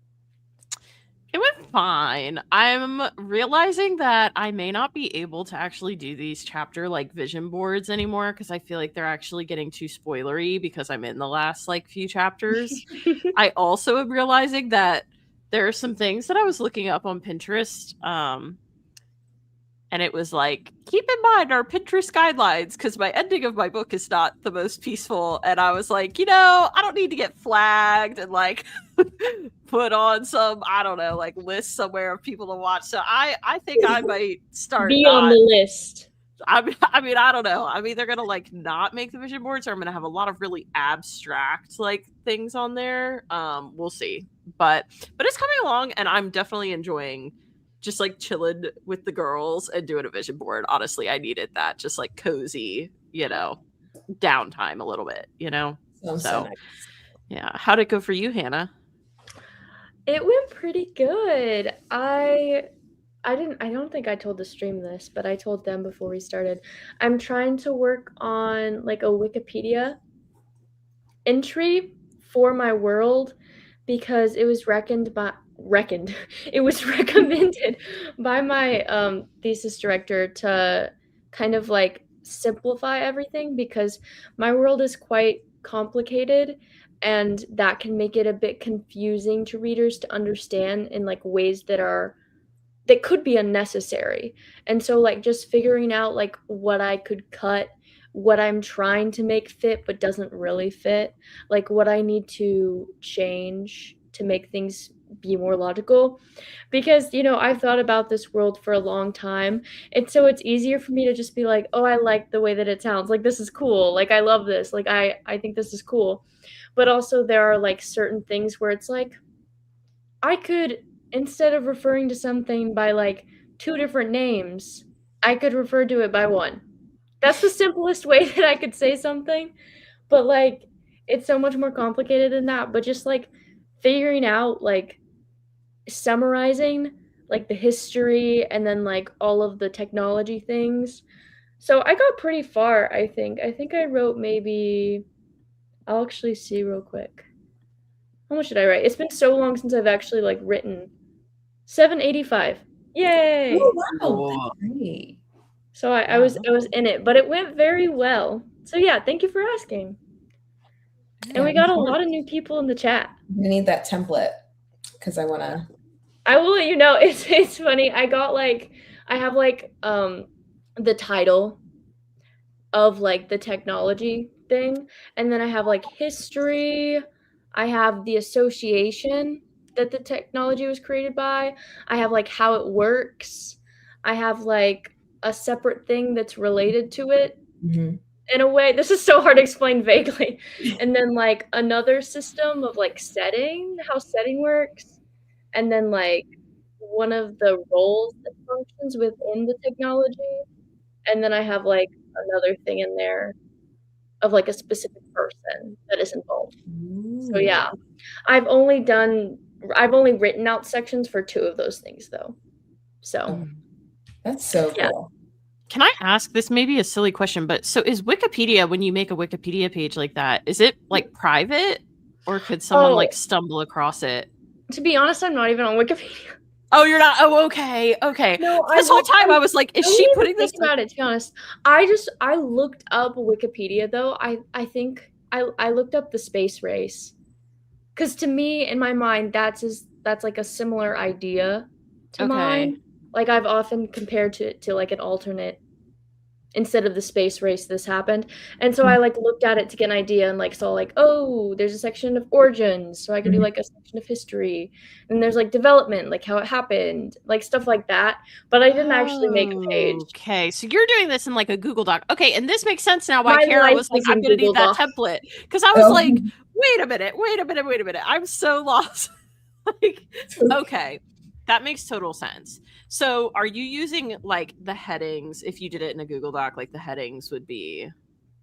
It went fine. I'm realizing that I may not be able to actually do these chapter like vision boards anymore because I feel like they're actually getting too spoilery because I'm in the last like few chapters. I also am realizing that there are some things that I was looking up on Pinterest. And it was like, keep in mind our Pinterest guidelines because my ending of my book is not the most peaceful. And I was like, I don't need to get flagged and like put on some, I don't know, like list somewhere of people to watch. So I think I might start Be on the list. I mean, I don't know. I'm either gonna like not make the vision boards, or I'm gonna have a lot of really abstract like things on there. We'll see. But it's coming along, and I'm definitely enjoying just like chilling with the girls and doing a vision board. Honestly, I needed that, just like cozy, downtime a little bit. So nice. Yeah. How'd it go for you, Hannah? It went pretty good. I don't think I told the stream this, but I told them before we started. I'm trying to work on like a Wikipedia entry for my world because it was it was recommended by my thesis director to kind of like simplify everything because my world is quite complicated and that can make it a bit confusing to readers to understand in like ways that could be unnecessary. And so like just figuring out like what I could cut, what I'm trying to make fit but doesn't really fit, like what I need to change to make things be more logical. Because, I've thought about this world for a long time. And so it's easier for me to just be like, "Oh, I like the way that it sounds. Like this is cool. Like I love this. Like I think this is cool." But also there are like certain things where it's like I could, instead of referring to something by like two different names, I could refer to it by one. That's the simplest way that I could say something, but like it's so much more complicated than that. But just like figuring out, like summarizing like the history and then like all of the technology things. So I got pretty far, I think. I think I wrote maybe, I'll actually see real quick. How much did I write? It's been so long since I've actually like written. 785. Yay! Oh wow, that's great. So I was in it, but it went very well. So yeah, thank you for asking. And we got a lot of new people in the chat. I need that template because I want to. I will let you know. It's funny. I have like the title of like the technology thing, and then I have like history. I have the association that the technology was created by. I have like how it works. I have like a separate thing that's related to it. Mm-hmm. in a way. This is so hard to explain vaguely. And then like another system of like how setting works, and then like one of the roles that functions within the technology, and then I have like another thing in there of like a specific person that is involved. So yeah, I've only written out sections for 2 of those things though. So That's so yeah. cool. Can I ask, this may be a silly question, but so is Wikipedia, when you make a Wikipedia page like that, is it like private, or could someone like stumble across it? To be honest, I'm not even on Wikipedia. Oh, you're not? Oh, okay. Okay. No, this whole time I was like, is she putting this about it, to be honest? I looked up Wikipedia though. I think I looked up the space race. Cause to me, in my mind, that's like a similar idea to mine. Like I've often compared it to like an alternate instead of the space race this happened. And so I like looked at it to get an idea and like saw like, oh, there's a section of origins, so I can do like a section of history. And there's like development, like how it happened, like stuff like that. But I didn't actually make a page. Okay, so you're doing this in like a Google Doc. Okay, and this makes sense now why Kara was like, I'm gonna need that template. Because I was like, wait a minute. I'm so lost. Like, okay. That makes total sense. So are you using like the headings? If you did it in a Google Doc, like the headings would be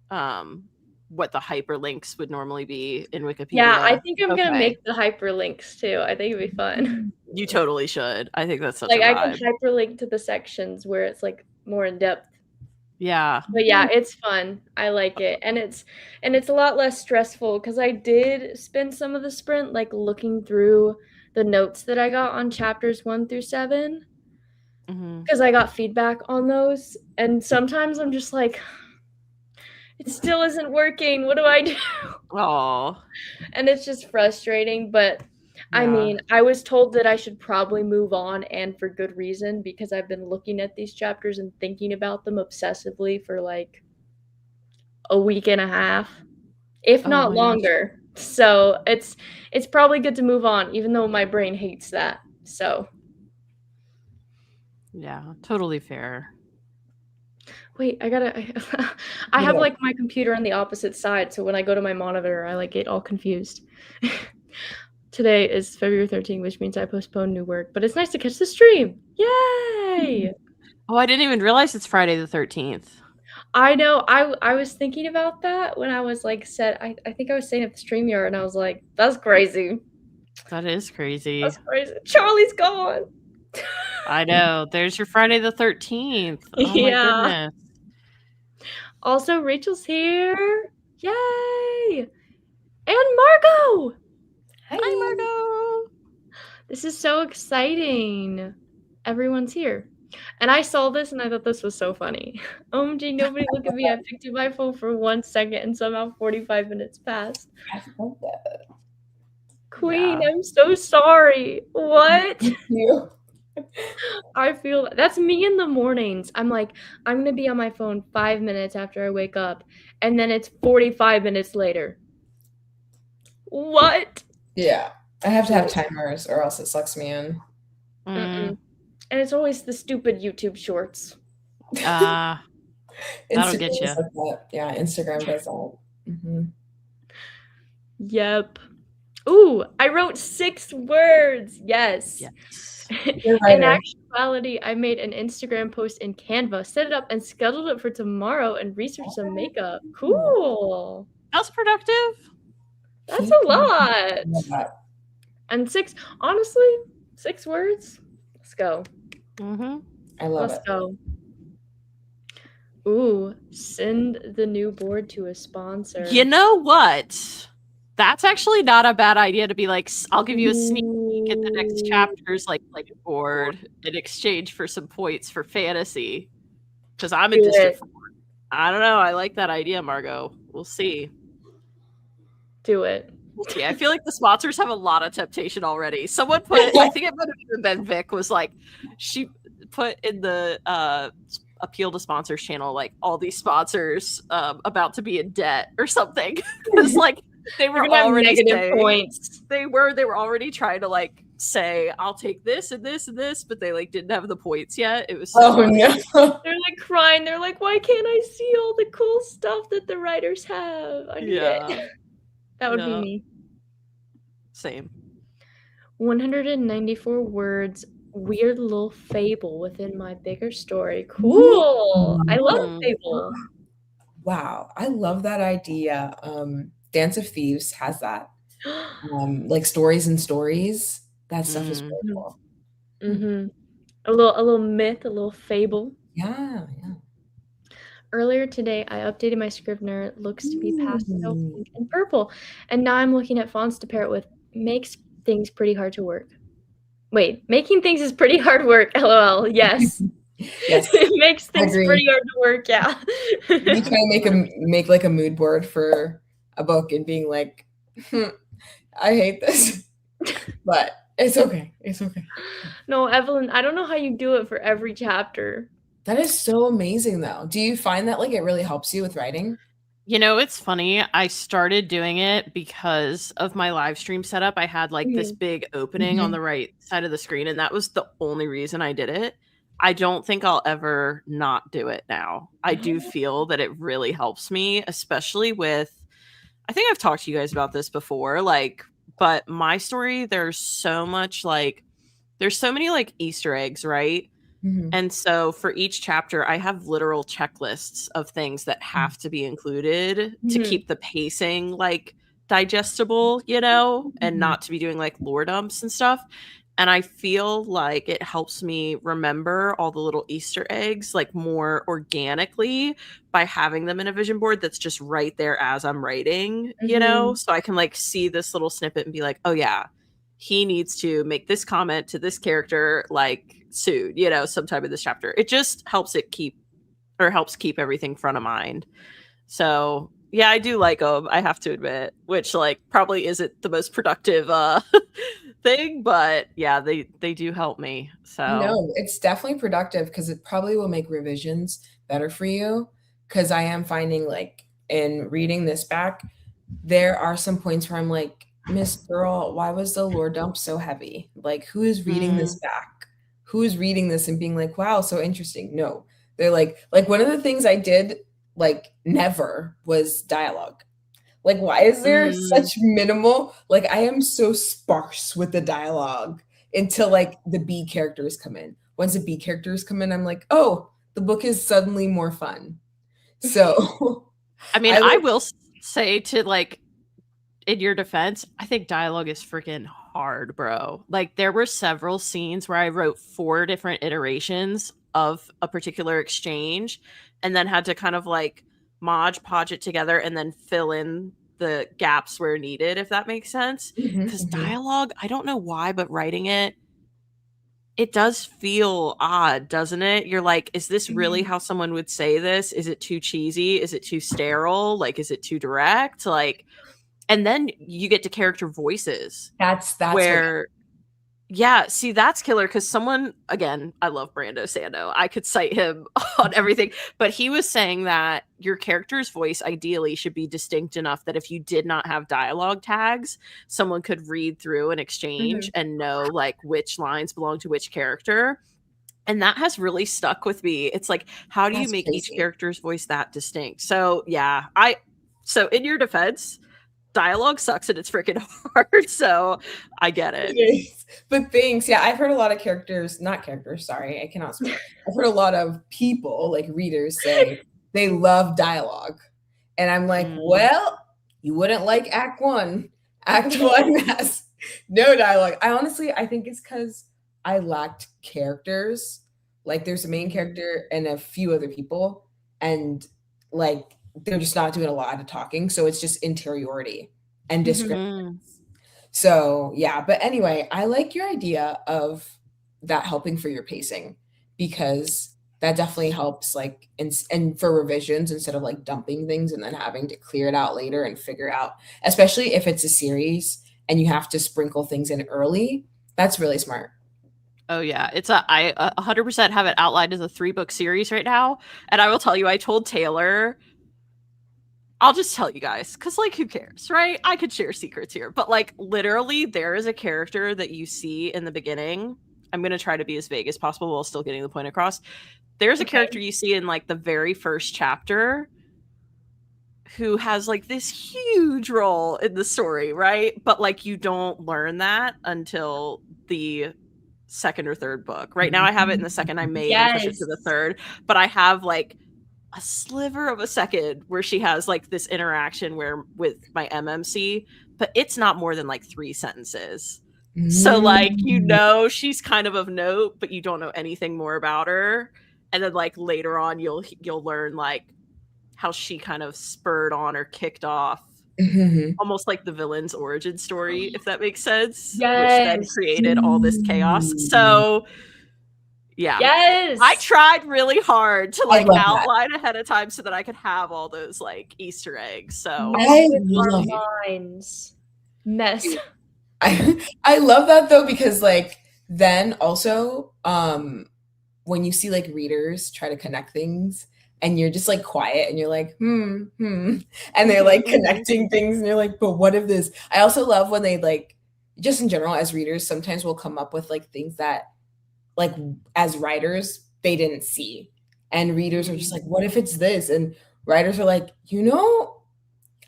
what the hyperlinks would normally be in Wikipedia? Yeah, I think I'm gonna make the hyperlinks too. I think it'd be fun. You totally should. I think that's such like a vibe. I can hyperlink to the sections where it's like more in depth. Yeah. But yeah, it's fun. I like it. And it's a lot less stressful because I did spend some of the sprint like looking through the notes that I got on chapters 1 through 7. Because I got feedback on those. And sometimes I'm just like, it still isn't working. What do I do? Oh. And it's just frustrating. But I mean, I was told that I should probably move on, and for good reason, because I've been looking at these chapters and thinking about them obsessively for like a week and a half, if not longer. So it's probably good to move on, even though my brain hates that. So yeah, totally fair. Wait, I have like my computer on the opposite side, so when I go to my monitor, I like get all confused. Today is February 13th, which means I postponed new work, but it's nice to catch the stream. Yay! Oh, I didn't even realize it's Friday the 13th. I know. I was thinking about that when I was like I think I was staying at the StreamYard, and I was like, that's crazy. That is crazy. That's crazy. Charlie's gone. I know. There's your Friday the 13th. Oh my goodness. Also, Rachel's here. Yay! And Margot! Hi, Margot! This is so exciting. Everyone's here. And I saw this and I thought this was so funny. OMG, nobody look at me. I picked up my phone for 1 second and somehow 45 minutes passed. I love that. Queen, I'm so sorry. What? Thank you. I feel that's me in the mornings. I'm like, I'm going to be on my phone 5 minutes after I wake up, and then it's 45 minutes later. What? Yeah. I have to have timers or else it sucks me in. And it's always the stupid YouTube shorts. That'll get you. Like that. Yeah, Instagram does that. Mm-hmm. Yep. Ooh, I wrote 6 words. Yes. In actuality, I made an Instagram post in Canva, set it up, and scheduled it for tomorrow and researched some makeup. Cool. That's productive. That's a lot. And 6, honestly, 6 words. Let's go. I love it. Let's go. Ooh, send the new board to a sponsor. You know what? That's actually not a bad idea to be like, I'll give you a sneak peek at the next chapters, like a board in exchange for some points for fantasy. Because I'm in District 4. I don't know. I like that idea, Margot. We'll see. Do it. Yeah, I feel like the sponsors have a lot of temptation already. Someone put, I think it might have even been Vic, was like, she put in the appeal to sponsors channel, like all these sponsors about to be in debt or something. It's like, They were You're gonna have already negative saying, points. they were already trying to like say, I'll take this and this and this, but they like didn't have the points yet. It was so Oh funny. no. They're like crying. They're like, why can't I see all the cool stuff that the writers have? I need it. That would be me. Same. 194 words, weird little fable within my bigger story. Cool. I love a fable. Wow, I love that idea. Dance of Thieves has that. Like stories and stories. That stuff is really cool. Mm-hmm. A little myth, a little fable. Yeah. Earlier today, I updated my Scrivener. It looks to be pastel pink and purple. And now I'm looking at fonts to pair it with. Makes things pretty hard to work. Wait, making things is pretty hard work. LOL. Yes. Yes. It makes things pretty hard to work. Yeah. You try to make like a mood board for a book and being like, I hate this, but it's okay. It's okay. No, Evelyn, I don't know how you do it for every chapter. That is so amazing, though. Do you find that like it really helps you with writing? You know, it's funny. I started doing it because of my live stream setup. I had like this big opening on the right side of the screen, and that was the only reason I did it. I don't think I'll ever not do it now. I do feel that it really helps me, especially with, I think I've talked to you guys about this before, like, but my story, there's so much like, there's so many like Easter eggs, right? And so for each chapter, I have literal checklists of things that have to be included to keep the pacing like digestible, you know, and not to be doing like lore dumps and stuff. And I feel like it helps me remember all the little Easter eggs like more organically by having them in a vision board that's just right there as I'm writing, you know, so I can like see this little snippet and be like, oh yeah, he needs to make this comment to this character like soon, you know, sometime in this chapter. It just helps keep everything front of mind. So yeah, I do like them, I have to admit, which like probably isn't the most productive thing, but yeah, they do help me. So no, it's definitely productive because it probably will make revisions better for you. Because I am finding like in reading this back, there are some points where I'm like, Miss Girl, why was the lore dump so heavy? Like, who is reading this back? Who is reading this and being like, wow, so interesting? No, they're like one of the things I did like never was dialogue. Like, why is there such minimal? Like, I am so sparse with the dialogue until like the B characters come in. Once the B characters come in, I'm like, oh, the book is suddenly more fun. So, I mean, I will say to like, in your defense, I think dialogue is freaking hard, bro. Like, there were several scenes where I wrote 4 different iterations of a particular exchange and then had to kind of like Mod Podge it together and then fill in the gaps where needed, if that makes sense. Because dialogue, I don't know why, but writing it does feel odd, doesn't it? You're like, is this really how someone would say this? Is it too cheesy? Is it too sterile? Like, is it too direct? Like, and then you get to character voices. That's where yeah, see, that's killer because someone, again, I love Brando Sando. I could cite him on everything, but he was saying that your character's voice ideally should be distinct enough that if you did not have dialogue tags, someone could read through an exchange and know like which lines belong to which character. And that has really stuck with me. It's like, how do you make each character's voice that distinct? So yeah, so in your defense, dialogue sucks and it's freaking hard, so I get it. But thanks. Yeah, I've heard a lot of sorry, I cannot speak. I've heard a lot of people, like readers, say they love dialogue. And I'm like, well, you wouldn't like Act 1. Act 1 has no dialogue. I think it's because I lacked characters. Like there's a main character and a few other people, and like they're just not doing a lot of talking, so it's just interiority and descriptions. So yeah, but anyway, I like your idea of that helping for your pacing because that definitely helps like and for revisions instead of like dumping things and then having to clear it out later and figure out, especially if it's a series and you have to sprinkle things in early. That's really smart. Oh yeah, I 100% have it outlined as a 3-book series right now, and I will tell you, I told Taylor I'll just tell you guys, because, like, who cares, right? I could share secrets here. But, like, literally, there is a character that you see in the beginning. I'm going to try to be as vague as possible while still getting the point across. There's a character you see in, like, the very first chapter who has, like, this huge role in the story, right? But, like, you don't learn that until the second or third book. Right now I have it in the second. I may even push it to the third. But I have, like, a sliver of a second where she has, like, this interaction with my MMC, but it's not more than, like, 3 sentences. So, like, you know she's kind of note, but you don't know anything more about her. And then, like, later on you'll learn, like, how she kind of spurred on or kicked off almost like the villain's origin story, if that makes sense. Which then created all this chaos. So yeah. Yes. I tried really hard to, like, outline ahead of time so that I could have all those, like, Easter eggs. So I love minds mess. I love that though, because, like, then also when you see, like, readers try to connect things and you're just, like, quiet and you're like, and they're, like, connecting things and you're like, but what if this? I also love when they, like, just in general as readers, sometimes we'll come up with, like, things that, like, as writers they didn't see, and readers are just like, what if it's this? And writers are like,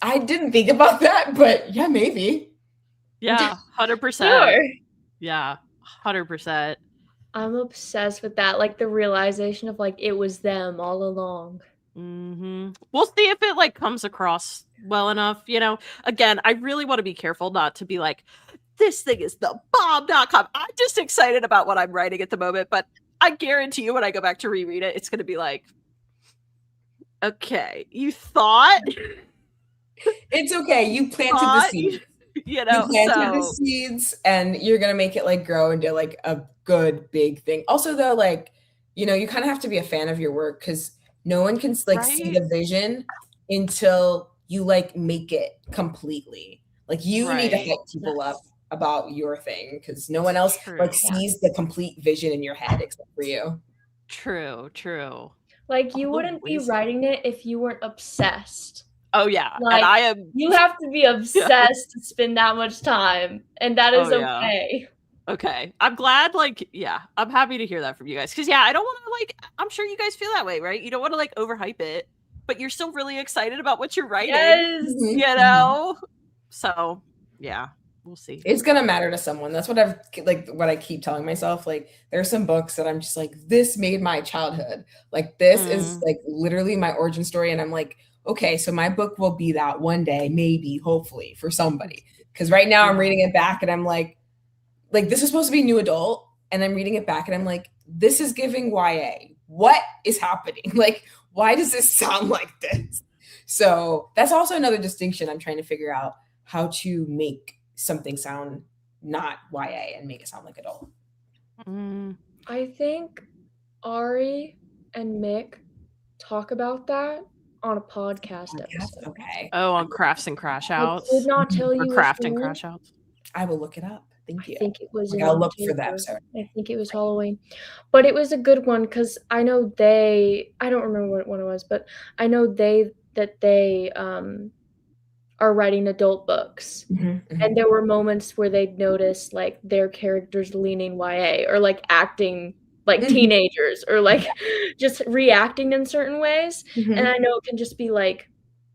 I didn't think about that, but yeah, maybe. Yeah, 100%. Sure. Yeah, 100%. I'm obsessed with that, like, the realization of, like, it was them all along. We'll see if it, like, comes across well enough, you know. Again, I really want to be careful not to be like, this thing is the bomb.com. I'm just excited about what I'm writing at the moment, but I guarantee you when I go back to reread it, it's going to be like, okay, you thought? It's okay. You planted the seed. You know, you planted the seeds, and you're going to make it, like, grow into, like, a good big thing. Also, though, like, you kind of have to be a fan of your work, because no one can, like, see the vision until you, like, make it completely. Like, you need to hype people up about your thing, because no one else like sees the complete vision in your head except for you. True. Like, you wouldn't be writing it if you weren't obsessed. Oh yeah, like, and I am. You have to be obsessed to spend that much time, and that is okay. Okay, I'm glad. Like, yeah, I'm happy to hear that from you guys, because I don't want to, like, I'm sure you guys feel that way, right? You don't want to, like, overhype it, but you're still really excited about what you're writing. Yes. You know. So yeah, we'll see. It's gonna matter to someone. That's what what I keep telling myself. Like, there's some books that I'm just like, this made my childhood. Like, this is, like, literally my origin story, and I'm like, okay, so my book will be that one day, maybe, hopefully, for somebody. Because right now I'm reading it back and I'm like, this is supposed to be new adult, and I'm reading it back and I'm like, this is giving YA. What is happening? Like, why does this sound like this? So that's also another distinction I'm trying to figure out, how to make something sound not YA and make it sound like adult. I think Ari and Mick talk about that on a podcast episode. Okay. Oh, on Crafts and Crash Outs. I did not tell you. Craft and Crash Outs. I will look it up. Thank you. I think it was. I'll look for that episode. I think it was Halloween, but it was a good one, because I know I don't remember what one it was, but I know they are writing adult books, and there were moments where they'd notice, like, their characters leaning YA, or, like, acting like teenagers, or, like, just reacting in certain ways. And I know it can just be like,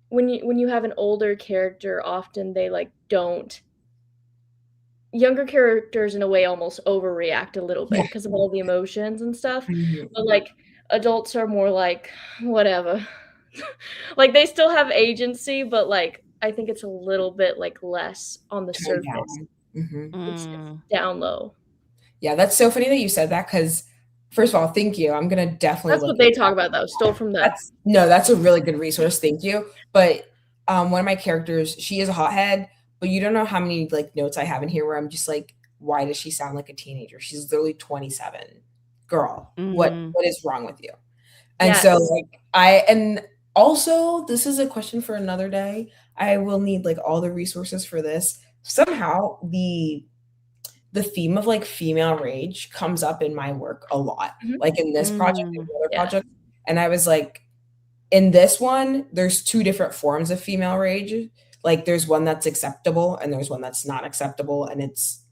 when you have an older character, often they, like, don't. Younger characters in a way almost overreact a little bit because of all the emotions and stuff. But, like, adults are more like, whatever. Like, they still have agency, but, like, I think it's a little bit, like, less on the surface. It's down low. Yeah, that's so funny that you said that, because first of all, thank you. I'm gonna definitely. That's what they talk about, though. Stole from them. That's a really good resource. Thank you. But one of my characters, she is a hothead, but you don't know how many, like, notes I have in here where I'm just like, why does she sound like a teenager? She's literally 27. Girl, what is wrong with you? And so, like, and also, this is a question for another day. I will need, like, all the resources for this. Somehow the theme of, like, female rage comes up in my work a lot, like in this project and other projects. And I was like, in this one, there's two different forms of female rage. Like there's one that's acceptable and there's one that's not acceptable, and it's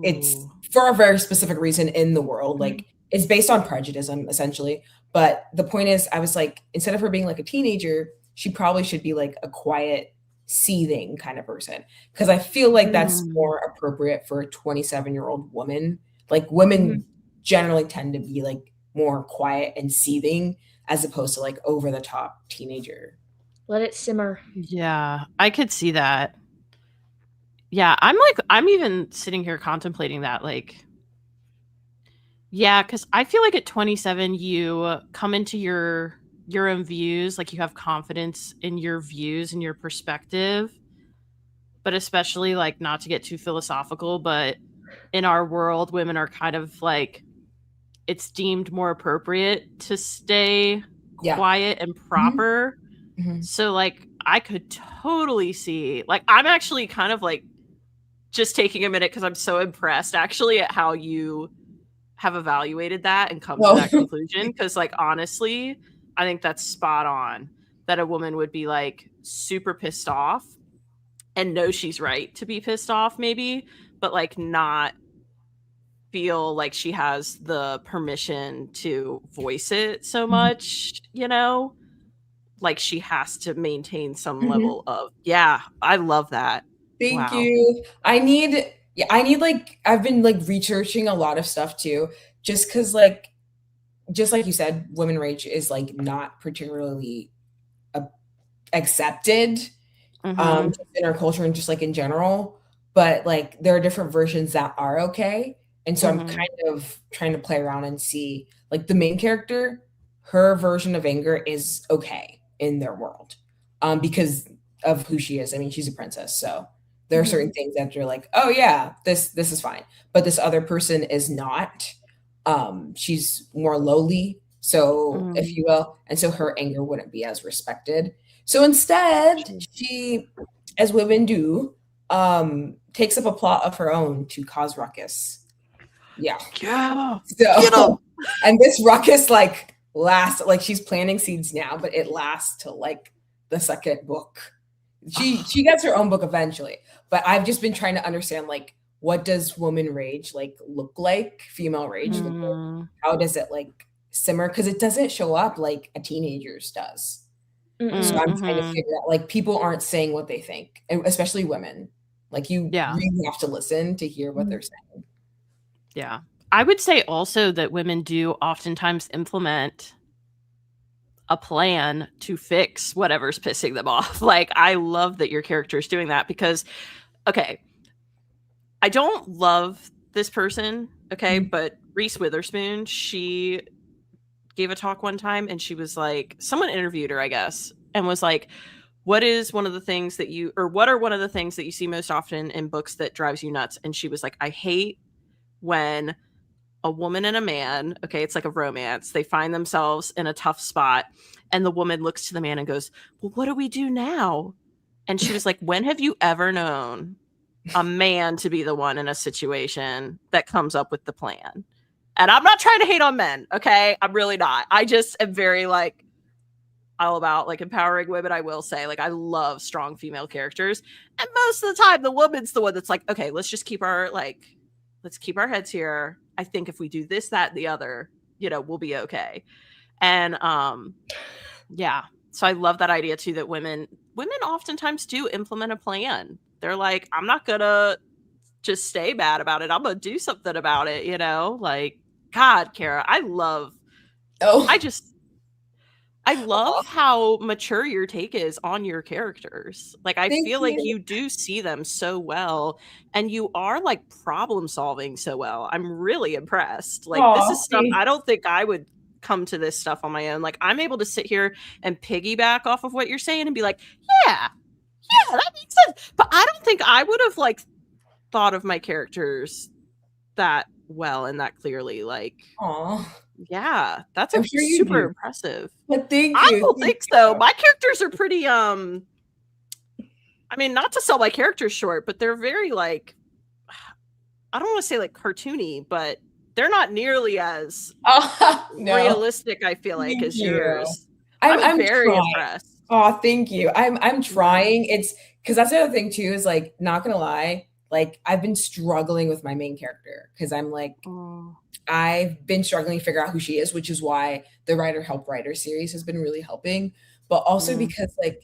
Ooh. for a very specific reason in the world. Mhm. Like it's based on prejudice, essentially. But the point is, I was like, instead of her being like a teenager, she probably should be like a quiet, seething kind of person. Because I feel like that's Mm. more appropriate for a 27-year-old woman. Like women generally tend to be like more quiet and seething as opposed to like over the top teenager. Let it simmer. Yeah, I could see that. Yeah, I'm even sitting here contemplating that, like, yeah, because I feel like at 27, you come into your own views, like you have confidence in your views and your perspective, but especially like not to get too philosophical, but in our world, women are kind of like it's deemed more appropriate to stay Yeah. quiet and proper. Mhm. So like I could totally see, like I'm actually kind of like just taking a minute because I'm so impressed actually at how you have evaluated that and come to Well, that conclusion. Because like honestly, I think that's spot on, that a woman would be like super pissed off and know she's right to be pissed off maybe, but like not feel like she has the permission to voice it so much, you know? Like she has to maintain some Mhm. level of, yeah, I love that. Thank Wow. you. I need like I've been like researching a lot of stuff too, just because like just like you said, women rage is like not particularly uh, accepted Mm-hmm. just in our culture and just like in general. But like there are different versions that are okay. And so I'm Mm-hmm. kind of trying to play around and see like the main character, her version of anger is okay in their world. Because of who she is. I mean, she's a princess, so there are certain things that you're like, oh yeah, this is fine. But this other person is not. She's more lowly, so if Mm-hmm. you will, and so her anger wouldn't be as respected. So instead, she, as women do, takes up a plot of her own to cause ruckus. Yeah. Yeah. Get So, 'em! and this ruckus like lasts, like she's planting seeds now, but it lasts till like the second book. She gets her own book eventually, but I've just been trying to understand like what does woman rage like look like, female rage look like? Mm. How does it like simmer? Because it doesn't show up like a teenager's does. So I'm trying to Mm-hmm. figure out like people aren't saying what they think, and especially women. Like you Yeah. really have to listen to hear what they're saying. Yeah. I would say also that women do oftentimes implement a plan to fix whatever's pissing them off. Like, I love that your character is doing that because, okay, I don't love this person, okay, but Reese Witherspoon, she gave a talk one time and she was like, someone interviewed her, I guess, and was like, what is one of the things that you, or what are one of the things that you see most often in books that drives you nuts? And she was like, I hate when a woman and a man, okay, it's like a romance, they find themselves in a tough spot and the woman looks to the man and goes, well, what do we do now? And she was like, when have you ever known a man to be the one in a situation that comes up with the plan? And I'm not trying to hate on men, okay? I'm really not. I just am very like all about like empowering women. I will say, like, I love strong female characters. And most of the time the woman's the one that's like, okay, let's just keep our let's keep our heads here. I think if we do this, that, and the other, you know, we'll be okay. And yeah. So I love that idea too, that women oftentimes do implement a plan. They're like, I'm not gonna just stay bad about it. I'm gonna do something about it, you know? Like, God, Kara, I love Oh, I love how mature your take is on your characters. Like, I thank feel like you. you do see them so well and you are like problem solving so well. I'm really impressed. Like, this Aw, is stuff I thanks. don't think I would come to this stuff on my own. Like, I'm able to sit here and piggyback off of what you're saying and be like, yeah, that makes sense. But I don't think I would have like thought of my characters that well and that clearly. Like, Aw, yeah, that's I'm a sure you super do. impressive. But thank I you. don't Thank think so. you. My characters are pretty I mean, not to sell my characters short, but they're very like I don't want to say like cartoony, but they're not nearly as Oh, no. realistic, I feel like, Thank as you. yours. I'm I'm very trying. impressed. Oh, thank you. I'm trying. It's because that's the other thing too, is like, not gonna lie, like I've been struggling with my main character because I'm like, Oh. I've been struggling to figure out who she is, which is why the Writer Help Writer series has been really helping. But also Mm. because like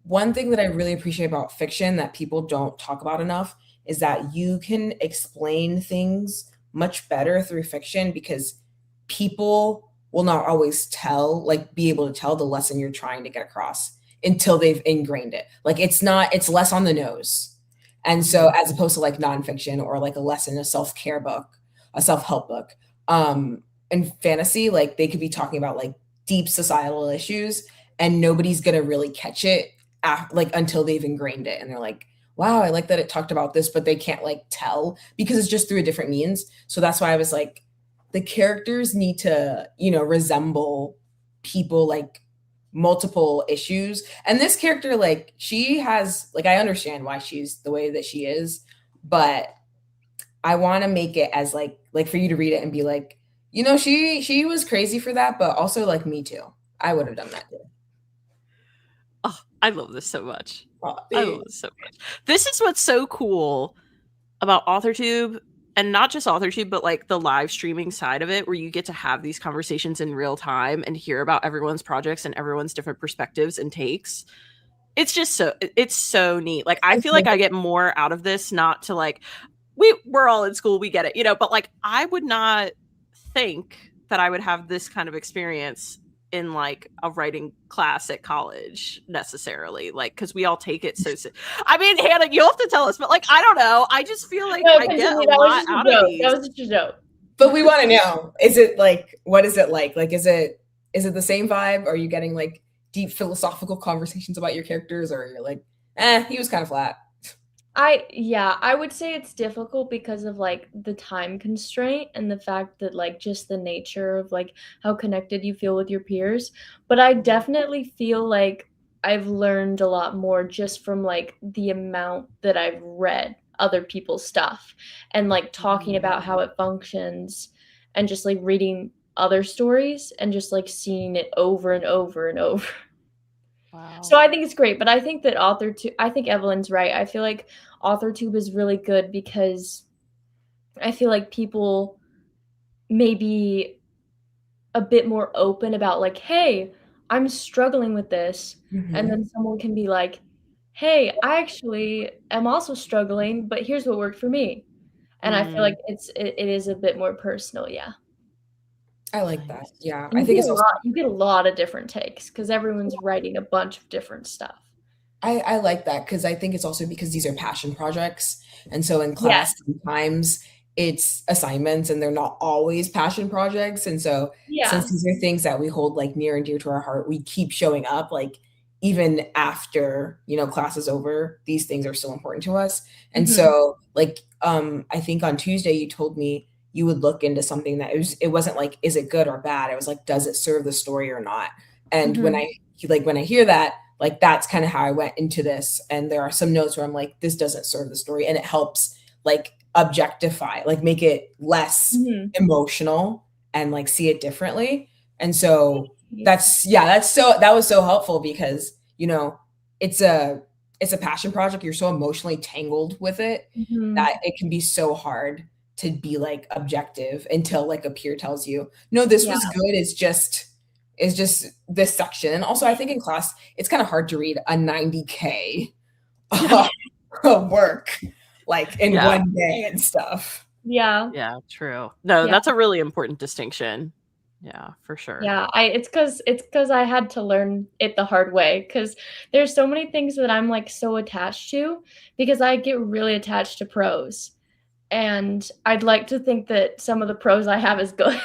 one thing that I really appreciate about fiction that people don't talk about enough is that you can explain things much better through fiction because people will not always be able to tell the lesson you're trying to get across until they've ingrained it. Like it's less on the nose. And so as opposed to like nonfiction or like a lesson, a self-care book, a self-help book, in fantasy, like they could be talking about like deep societal issues and nobody's gonna really catch it like until they've ingrained it and they're like, wow, I like that it talked about this, but they can't like tell because it's just through a different means. So that's why I was like, the characters need to, resemble people like multiple issues. And this character, like, she has, like, I understand why she's the way that she is, but I want to make it as like for you to read it and be like, she was crazy for that, but also like me too. I would have done that too. Oh, I love this so much. Oh, I love this so much. This is what's so cool about AuthorTube, and not just AuthorTube, but like the live streaming side of it, where you get to have these conversations in real time and hear about everyone's projects and everyone's different perspectives and takes. It's so neat. Like I feel like I get more out of this, not to like we're all in school, we get it, but like I would not think that I would have this kind of experience in like a writing class at college necessarily, like because we all take it so I mean, Hannah, you'll have to tell us, but like I don't know, I just feel like I get a lot out of these. That was just a joke. But we want to know, is it like, what is it like is it the same vibe? Are you getting like deep philosophical conversations about your characters, or you're like, he was kind of flat? I would say it's difficult because of like the time constraint and the fact that like just the nature of like how connected you feel with your peers. But I definitely feel like I've learned a lot more just from like the amount that I've read other people's stuff and like talking about how it functions and just like reading other stories and just like seeing it over and over and over. Wow. So I think it's great, but I think that I think Evelyn's right. I feel like AuthorTube is really good because I feel like people may be a bit more open about like, hey, I'm struggling with this. And then someone can be like, hey, I actually am also struggling, but here's what worked for me. And I feel like it is a bit more personal, yeah. I like that. Yeah. And I think it's also, you get a lot of different takes because everyone's writing a bunch of different stuff. I like that because I think it's also because these are passion projects. And so in class, sometimes it's assignments and they're not always passion projects. And so since these are things that we hold like near and dear to our heart, we keep showing up like even after, class is over, these things are still important to us. And so like, I think on Tuesday you told me you would look into something that it wasn't like, is it good or bad? It was like, does it serve the story or not? And when I hear that, like, that's kind of how I went into this. And there are some notes where I'm like, this doesn't serve the story. And it helps like objectify, like make it less emotional and like see it differently. And so that was so helpful because, it's a passion project. You're so emotionally tangled with it that it can be so hard to be like objective until like a peer tells you, no, this was good. It's just this section. And also I think in class, it's kind of hard to read a 90K work like in one day and stuff. Yeah. Yeah, true. No, that's a really important distinction. Yeah, for sure. Yeah, it's because I had to learn it the hard way because there's so many things that I'm like so attached to because I get really attached to prose. And I'd like to think that some of the prose I have is good.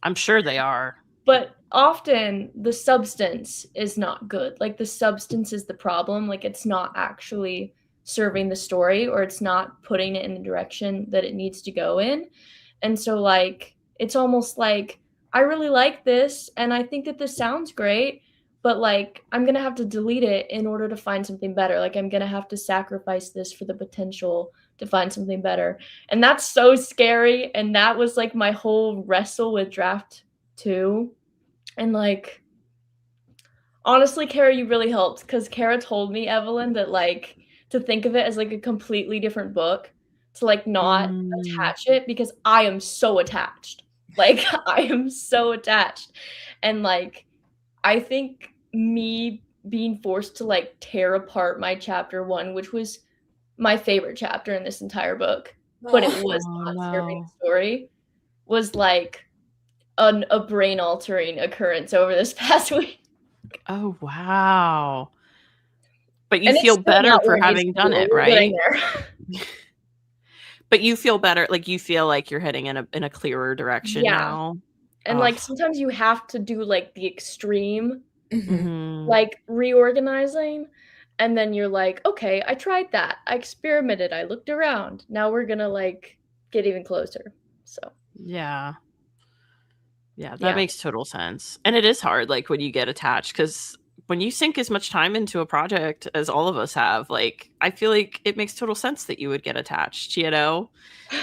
I'm sure they are. But often the substance is not good. Like the substance is the problem. Like it's not actually serving the story or it's not putting it in the direction that it needs to go in. And so like it's almost like I really like this and I think that this sounds great, but like I'm going to have to delete it in order to find something better. Like I'm going to have to sacrifice this for the potential to find something better. And that's so scary, and that was like my whole wrestle with draft 2. And like Honestly, Kara, you really helped because Kara told me, Evelyn, that like to think of it as like a completely different book, to like not attach it because I am so attached. Like I am so attached. And like I think me being forced to like tear apart my chapter 1, which was my favorite chapter in this entire book, but it was not serving the story, was like a brain altering occurrence over this past week. Oh, wow. But you And it's feel still better not for where it needs having to be, done but it, we're getting right? there. But you feel better, like you feel like you're heading in a clearer direction Yeah. now. And like sometimes you have to do like the extreme, Mhm. like reorganizing, and then you're like, okay, I tried that. I experimented. I looked around. Now we're gonna like get even closer. So Yeah. Yeah, that yeah. makes total sense. And it is hard, like when you get attached, because when you sink as much time into a project as all of us have, like I feel like it makes total sense that you would get attached, you know?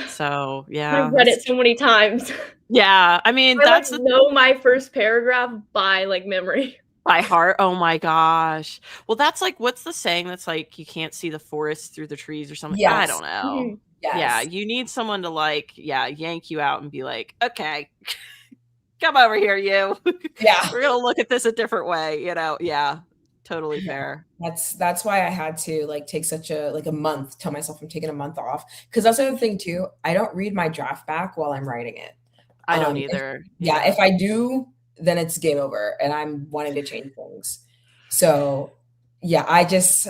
So yeah, I've read it so many times. yeah. I mean, I like that's know my first paragraph by like memory. by heart. Oh my gosh. Well, that's like what's the saying that's like you can't see the forest through the trees or something? I Yes. don't know. Yeah, Yes. you need someone to like, yeah, yank you out and be like, okay, come over here, you. Yeah. We're gonna look at this a different way, you know. Yeah, totally Yeah. fair. That's why I had to like take such a like a month, tell myself I'm taking a month off. Because that's the other thing too. I don't read my draft back while I'm writing it. I don't If, either. yeah, if I do, then it's game over and I'm wanting to change things. So yeah, I just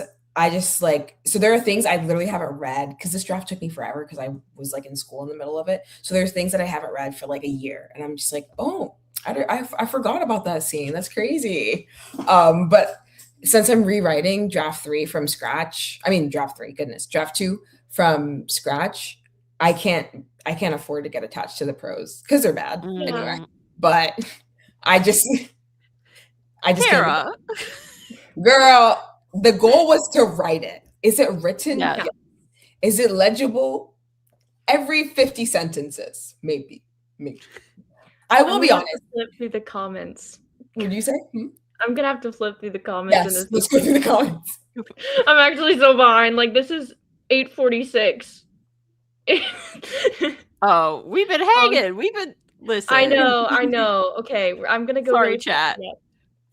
like so there are things I literally haven't read because this draft took me forever because I was like in school in the middle of it. So there's things that I haven't read for like a year, and I'm just like, oh, I forgot about that scene. That's crazy. But since I'm rewriting draft 3 from scratch, I mean draft 3, goodness, draft 2 from scratch, I can't afford to get attached to the pros because they're bad anyway. But I just can't. Kara. Girl, the goal was to write it. Is it written? Yeah. Yes. Is it legible? Every 50 sentences, maybe. I will be honest. Flip through the comments. What did you say? I'm gonna have to flip through the comments. Yes, let's go through the comments. I'm actually so behind. Like this is 8:46. Oh, we've been hanging. We've been listen. I know. Okay, I'm gonna go. Sorry, really chat.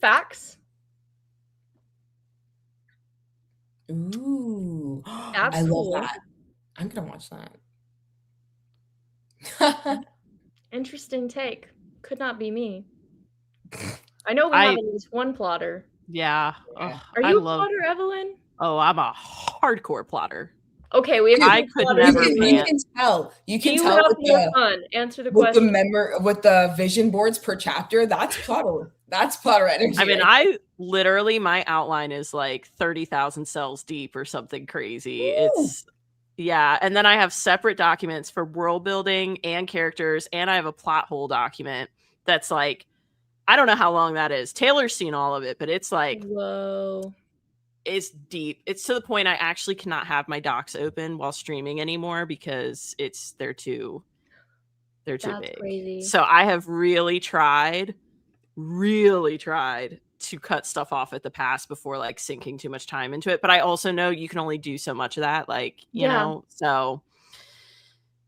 Facts. Ooh, that's I love cool. that. I'm gonna watch that. Interesting take. Could not be me. I know we have at least one plotter. Yeah. Yeah. Are you a plotter, Evelyn? Oh, I'm a hardcore plotter. Okay, we have. I could never. You can tell. You can tell with the fun. Answer the with question. with the vision boards per chapter. That's plotter. That's plotter energy. I mean, I literally my outline is like 30,000 cells deep or something crazy. Ooh. It's yeah, and then I have separate documents for world building and characters, and I have a plot hole document that's like I don't know how long that is. Taylor's seen all of it, but it's like whoa. It's deep. It's to the point I actually cannot have my docs open while streaming anymore because they're too big. Crazy. So I have really tried to cut stuff off at the pass before like sinking too much time into it. But I also know you can only do so much of that, like, you know, so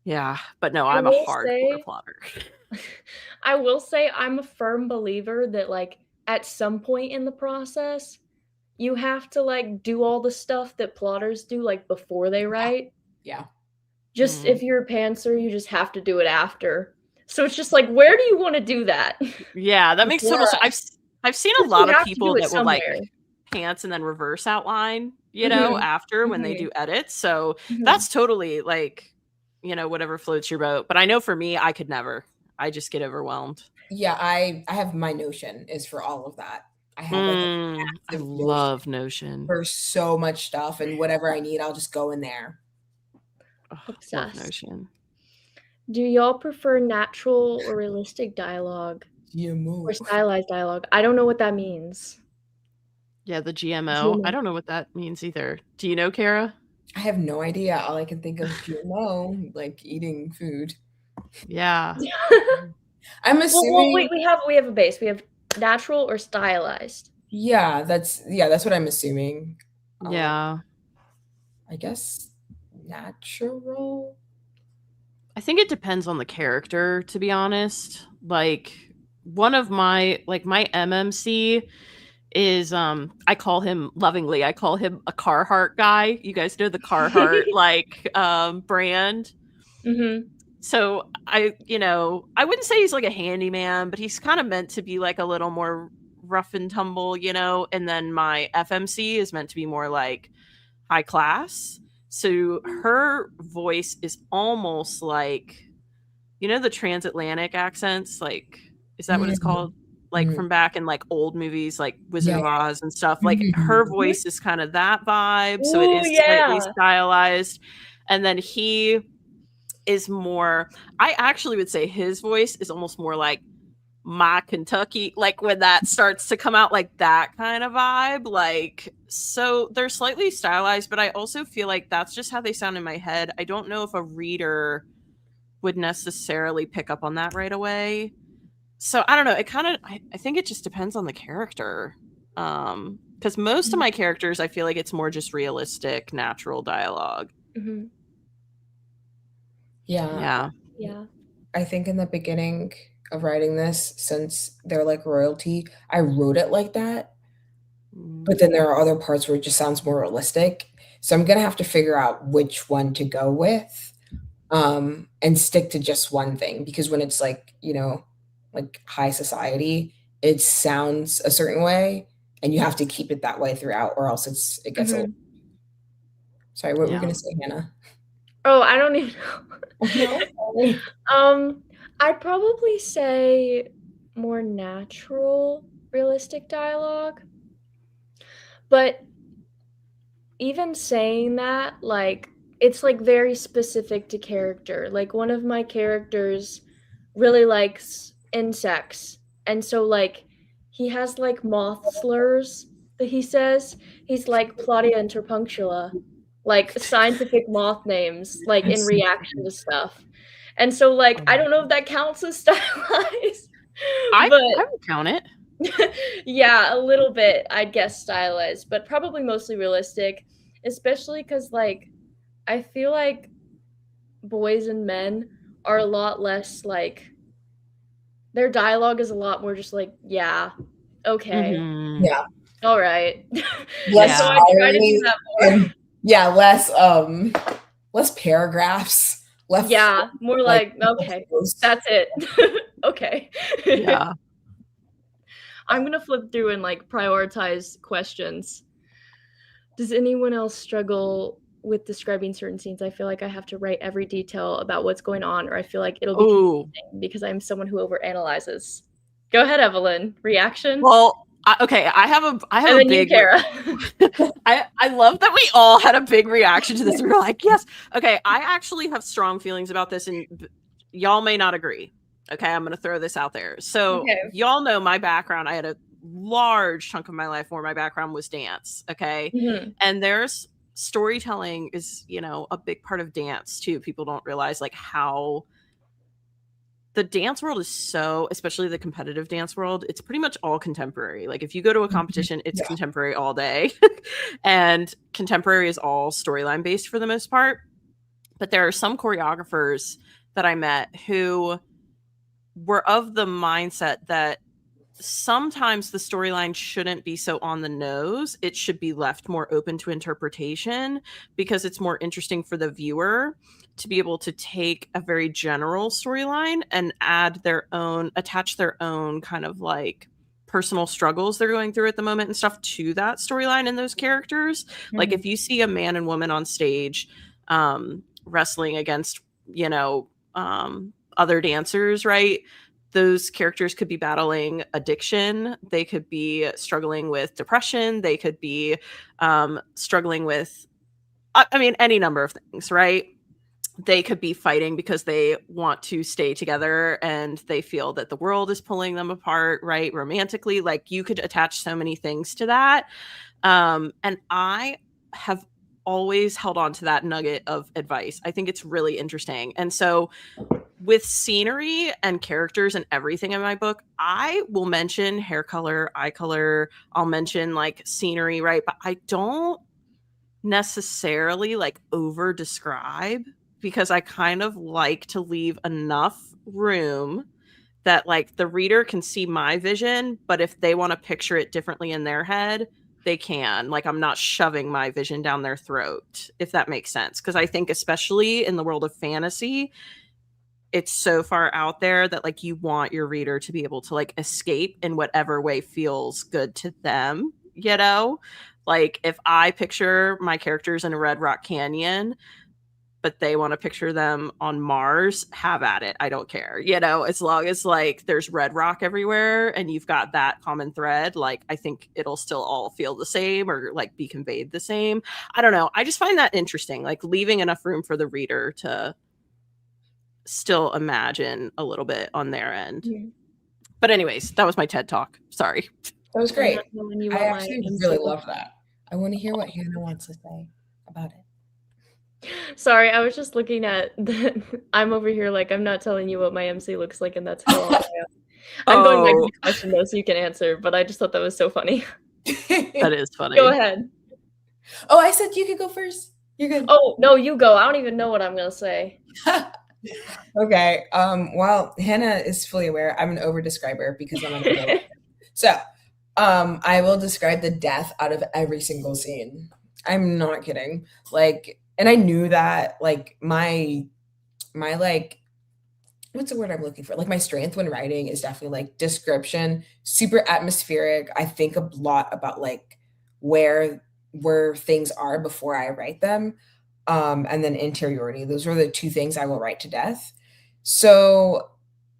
yeah. But no, I'm a hardcore plotter. I will say I'm a firm believer that like at some point in the process, you have to like do all the stuff that plotters do like before they write. Yeah. Just if you're a pantser, you just have to do it after. So it's just like, where do you want to do that? Yeah, that makes total sense. I've seen a lot of people that will like pants and then reverse outline, you know, after when they do edits. So that's totally like, you know, whatever floats your boat. But I know for me, I could never. I just get overwhelmed. Yeah, I have my Notion is for all of that. I have like I love Notion for so much stuff, and whatever I need, I'll just go in there. Love Notion. Do y'all prefer natural or realistic dialogue? GMO. Or stylized dialogue? I don't know what that means. Yeah, the GMO. I don't know what that means either. Do you know, Kara? I have no idea. All I can think of GMO, like eating food. Yeah. I'm assuming. Well, wait, we have a base. We have natural or stylized. Yeah, that's what I'm assuming. Yeah. I guess natural. I think it depends on the character, to be honest. Like one of my MMC is I call him lovingly, I call him a Carhartt guy. You guys know the Carhartt brand. Mm-hmm. So I wouldn't say he's like a handyman, but he's kind of meant to be like a little more rough and tumble, and then my FMC is meant to be more like high class. So her voice is almost like, the transatlantic accents, like, is that what it's Mm, called? Like mm, from back in like old movies like Wizard yeah. of Oz and stuff. Like her Mhm. voice is kind of that vibe, so it Ooh, is slightly yeah. stylized. And then he is more, I actually would say his voice is almost more like my Kentucky, like when that starts to come out, like that kind of vibe. Like, so they're slightly stylized, but I also feel like that's just how they sound in my head. I don't know if a reader would necessarily pick up on that right away. So I don't know. It kind of, I think it just depends on the character. Because most of my characters, I feel like it's more just realistic, natural dialogue. Mm-hmm. Yeah. Yeah. I think in the beginning of writing this, since they're like royalty, I wrote it like that. But then there are other parts where it just sounds more realistic. So I'm gonna have to figure out which one to go with, and stick to just one thing, because when it's like, like high society, it sounds a certain way, and you have to keep it that way throughout, or else it gets a little. Mm-hmm. Sorry, what were you Yeah. gonna say, Hannah? Oh, I don't even No, sorry. know. I'd probably say more natural, realistic dialogue. But even saying that, like, it's like very specific to character. Like one of my characters really likes insects. And so like he has like moth slurs that he says. He's like Plaudia interpunctula, like scientific moth names, like in That's so reaction to stuff. And so like I don't know if that counts as stylized, I but would count it. yeah, a little bit, I guess, stylized, but probably mostly realistic, especially because, like, I feel like boys and men are a lot less, like, their dialogue is a lot more just like, yeah, okay, Mm-hmm. yeah, all right. And less so Yeah. I try to do fiery, that more. and less paragraphs, less Yeah, more like like, okay, posts. that's it. Okay. Yeah. I'm gonna flip through and like prioritize questions. Does anyone else struggle with describing certain scenes? I feel like I have to write every detail about what's going on, or I feel like it'll be Oh, confusing because I'm someone who overanalyzes. Go ahead, Evelyn. Reaction? well, okay. I have And a then you, big. Kara. I love that we all had a big reaction to this. We were like, yes. Okay, I actually have strong feelings about this, and y'all may not agree. Okay, I'm gonna throw this out there. So Okay. y'all know my background. I had a large chunk of my life where my background was dance. Okay, Mhm. and there's storytelling is a big part of dance too. People don't realize like how the dance world is so, especially the competitive dance world, it's pretty much all contemporary. Like if you go to a competition, it's Yeah. contemporary all day. And contemporary is all storyline based for the most part. But there are some choreographers that I met who were of the mindset that sometimes the storyline shouldn't be so on the nose. It should be left more open to interpretation because it's more interesting for the viewer to be able to take a very general storyline and attach their own kind of like personal struggles they're going through at the moment and stuff to that storyline and those characters. Like if you see a man and woman on stage wrestling against, other dancers, right? Those characters could be battling addiction. They could be struggling with depression. They could be struggling with, I mean, any number of things, right? They could be fighting because they want to stay together and they feel that the world is pulling them apart, right? Romantically, like you could attach so many things to that. And I have always held on to that nugget of advice. I think it's really interesting. And so with scenery and characters and everything in my book, I will mention hair color, eye color, I'll mention like scenery, right? But I don't necessarily like over describe, because I kind of like to leave enough room that like the reader can see my vision, but if they want to picture it differently in their head, they can. Like, I'm not shoving my vision down their throat, if that makes sense. Because I think especially in the world of fantasy, it's so far out there that like you want your reader to be able to like escape in whatever way feels good to them, you know? Like, if I picture my characters in a Red Rock Canyon, but they want to picture them on Mars, have at it. I don't care. You know, as long as like there's red rock everywhere and you've got that common thread, like I think it'll still all feel the same or like be conveyed the same. I don't know. I just find that interesting, like leaving enough room for the reader to still imagine a little bit on their end. Yeah. But anyways, that was my TED talk. Sorry. That was great. You I actually really love that. I want to hear what Hannah wants to say about it. Sorry, I was just looking at the, I'm over here like I'm not telling you what my MC looks like, and that's how I am. I'm going back to the question though, so you can answer, but I just thought that was so funny. That is funny. Go ahead. Oh, I said you could go first. You're good. Oh, no, you go. I don't even know what I'm going to say. Okay. Well, Hannah is fully aware I'm an over-describer because I'm an So, I will describe the death out of every single scene. I'm not kidding. Like, and I knew that, like, my like, what's the word I'm looking for? Like, my strength when writing is definitely like description, super atmospheric. I think a lot about like where things are before I write them. And then interiority. Those are the two things I will write to death. So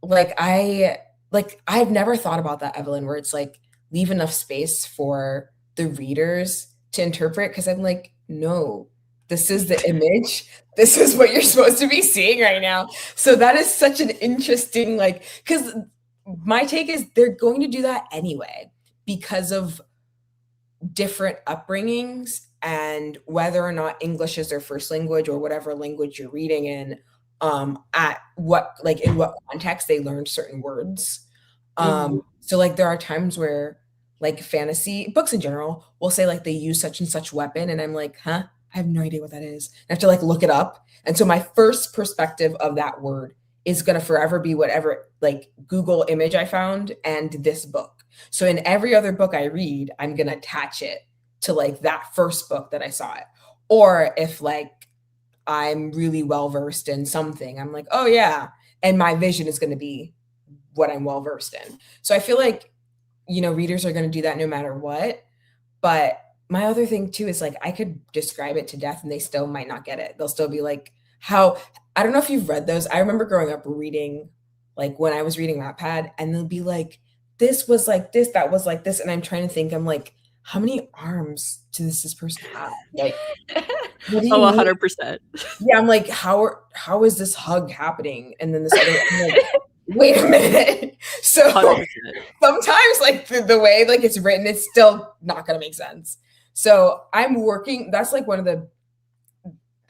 I've never thought about that, Evelyn, where it's like leave enough space for the readers to interpret. Cause I'm like, no, this is the image. This is what you're supposed to be seeing right now. So that is such an interesting, like, cause my take is they're going to do that anyway because of different upbringings and whether or not English is their first language or whatever language you're reading in, at what, like in what context they learned certain words. So like there are times where like fantasy books in general will say like they use such and such weapon and I'm like, huh? I have no idea what that is. I have to like look it up. And so my first perspective of that word is going to forever be whatever like Google image I found and this book. So in every other book I read, I'm going to attach it to like that first book that I saw it. Or if like I'm really well versed in something, I'm like, oh yeah. And my vision is going to be what I'm well versed in. So I feel like, you know, readers are going to do that no matter what. But my other thing too is like I could describe it to death and they still might not get it. They'll still be like, how, I don't know if you've read those. I remember growing up reading, like when I was reading Wattpad, and they'll be like, this was like this, that was like this. And I'm trying to think, I'm like, how many arms does this person have? Like, what do you 100%. Yeah, I'm like, how is this hug happening? And then this other, I'm like, wait a minute. So 100%. Sometimes like the way like it's written, it's still not gonna make sense. So I'm working, that's like one of the,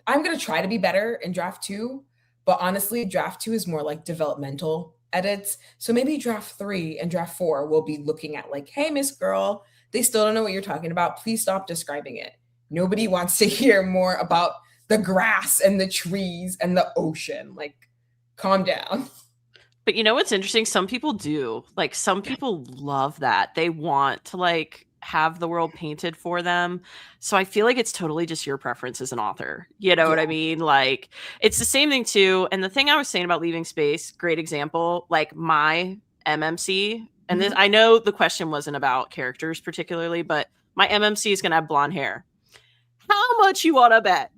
I'm gonna try to be better in draft 2, but honestly, draft 2 is more like developmental edits. So maybe draft 3 and draft 4 will be looking at like, hey, Miss Girl, they still don't know what you're talking about. Please stop describing it. Nobody wants to hear more about the grass and the trees and the ocean. Like, calm down. But you know what's interesting? Some people do. Like, some people love that. They want to like have the world painted for them. So I feel like it's totally just your preference as an author. You know what I mean? Like, it's the same thing too. And the thing I was saying about leaving space, great example, like my MMC, and this, I know the question wasn't about characters particularly, but my MMC is going to have blonde hair. How much you want to bet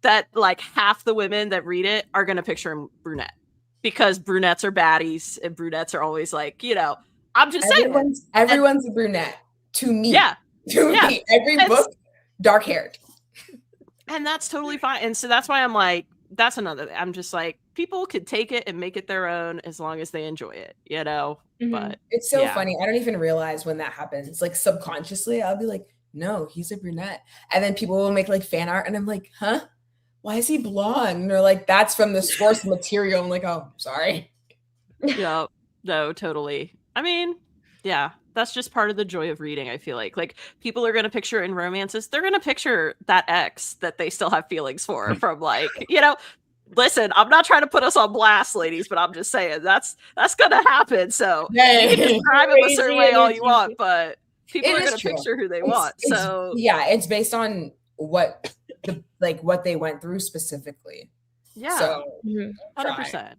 that like half the women that read it are going to picture him brunette? Because brunettes are baddies and brunettes are always like, you know, I'm just saying. Everyone's a brunette to me. Yeah. To me. Every book, dark haired. And that's totally fine. And so that's why I'm like, that's another thing. I'm just like, people could take it and make it their own as long as they enjoy it, you know? But it's so funny. I don't even realize when that happens. Like subconsciously, I'll be like, no, he's a brunette. And then people will make like fan art and I'm like, huh? why is he blonde? And they're like, that's from the source material. I'm like, oh, sorry. Yeah, no, totally. I mean, yeah, that's just part of the joy of reading, I feel like people are going to picture in romances, they're going to picture that ex that they still have feelings for from like, listen, I'm not trying to put us on blast, ladies, but I'm just saying that's going to happen. So you can describe him a certain way all you want, but people are going to picture who they want. So yeah, it's based on what they went through specifically. Yeah. So 100%.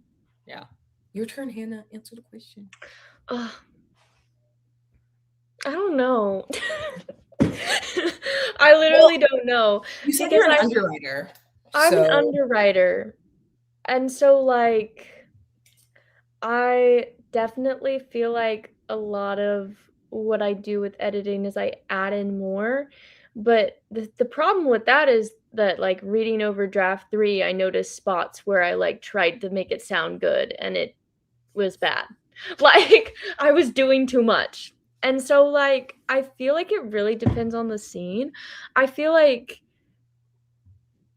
Yeah. Your turn, Hannah. Answer the question. I don't know. I literally don't know. You said you're an underwriter. I'm an underwriter. And so, like, I definitely feel like a lot of what I do with editing is I add in more. But the problem with that is that, like, reading over draft 3, I noticed spots where I, like, tried to make it sound good, and it was bad. Like, I was doing too much. And so, like, I feel like it really depends on the scene. I feel like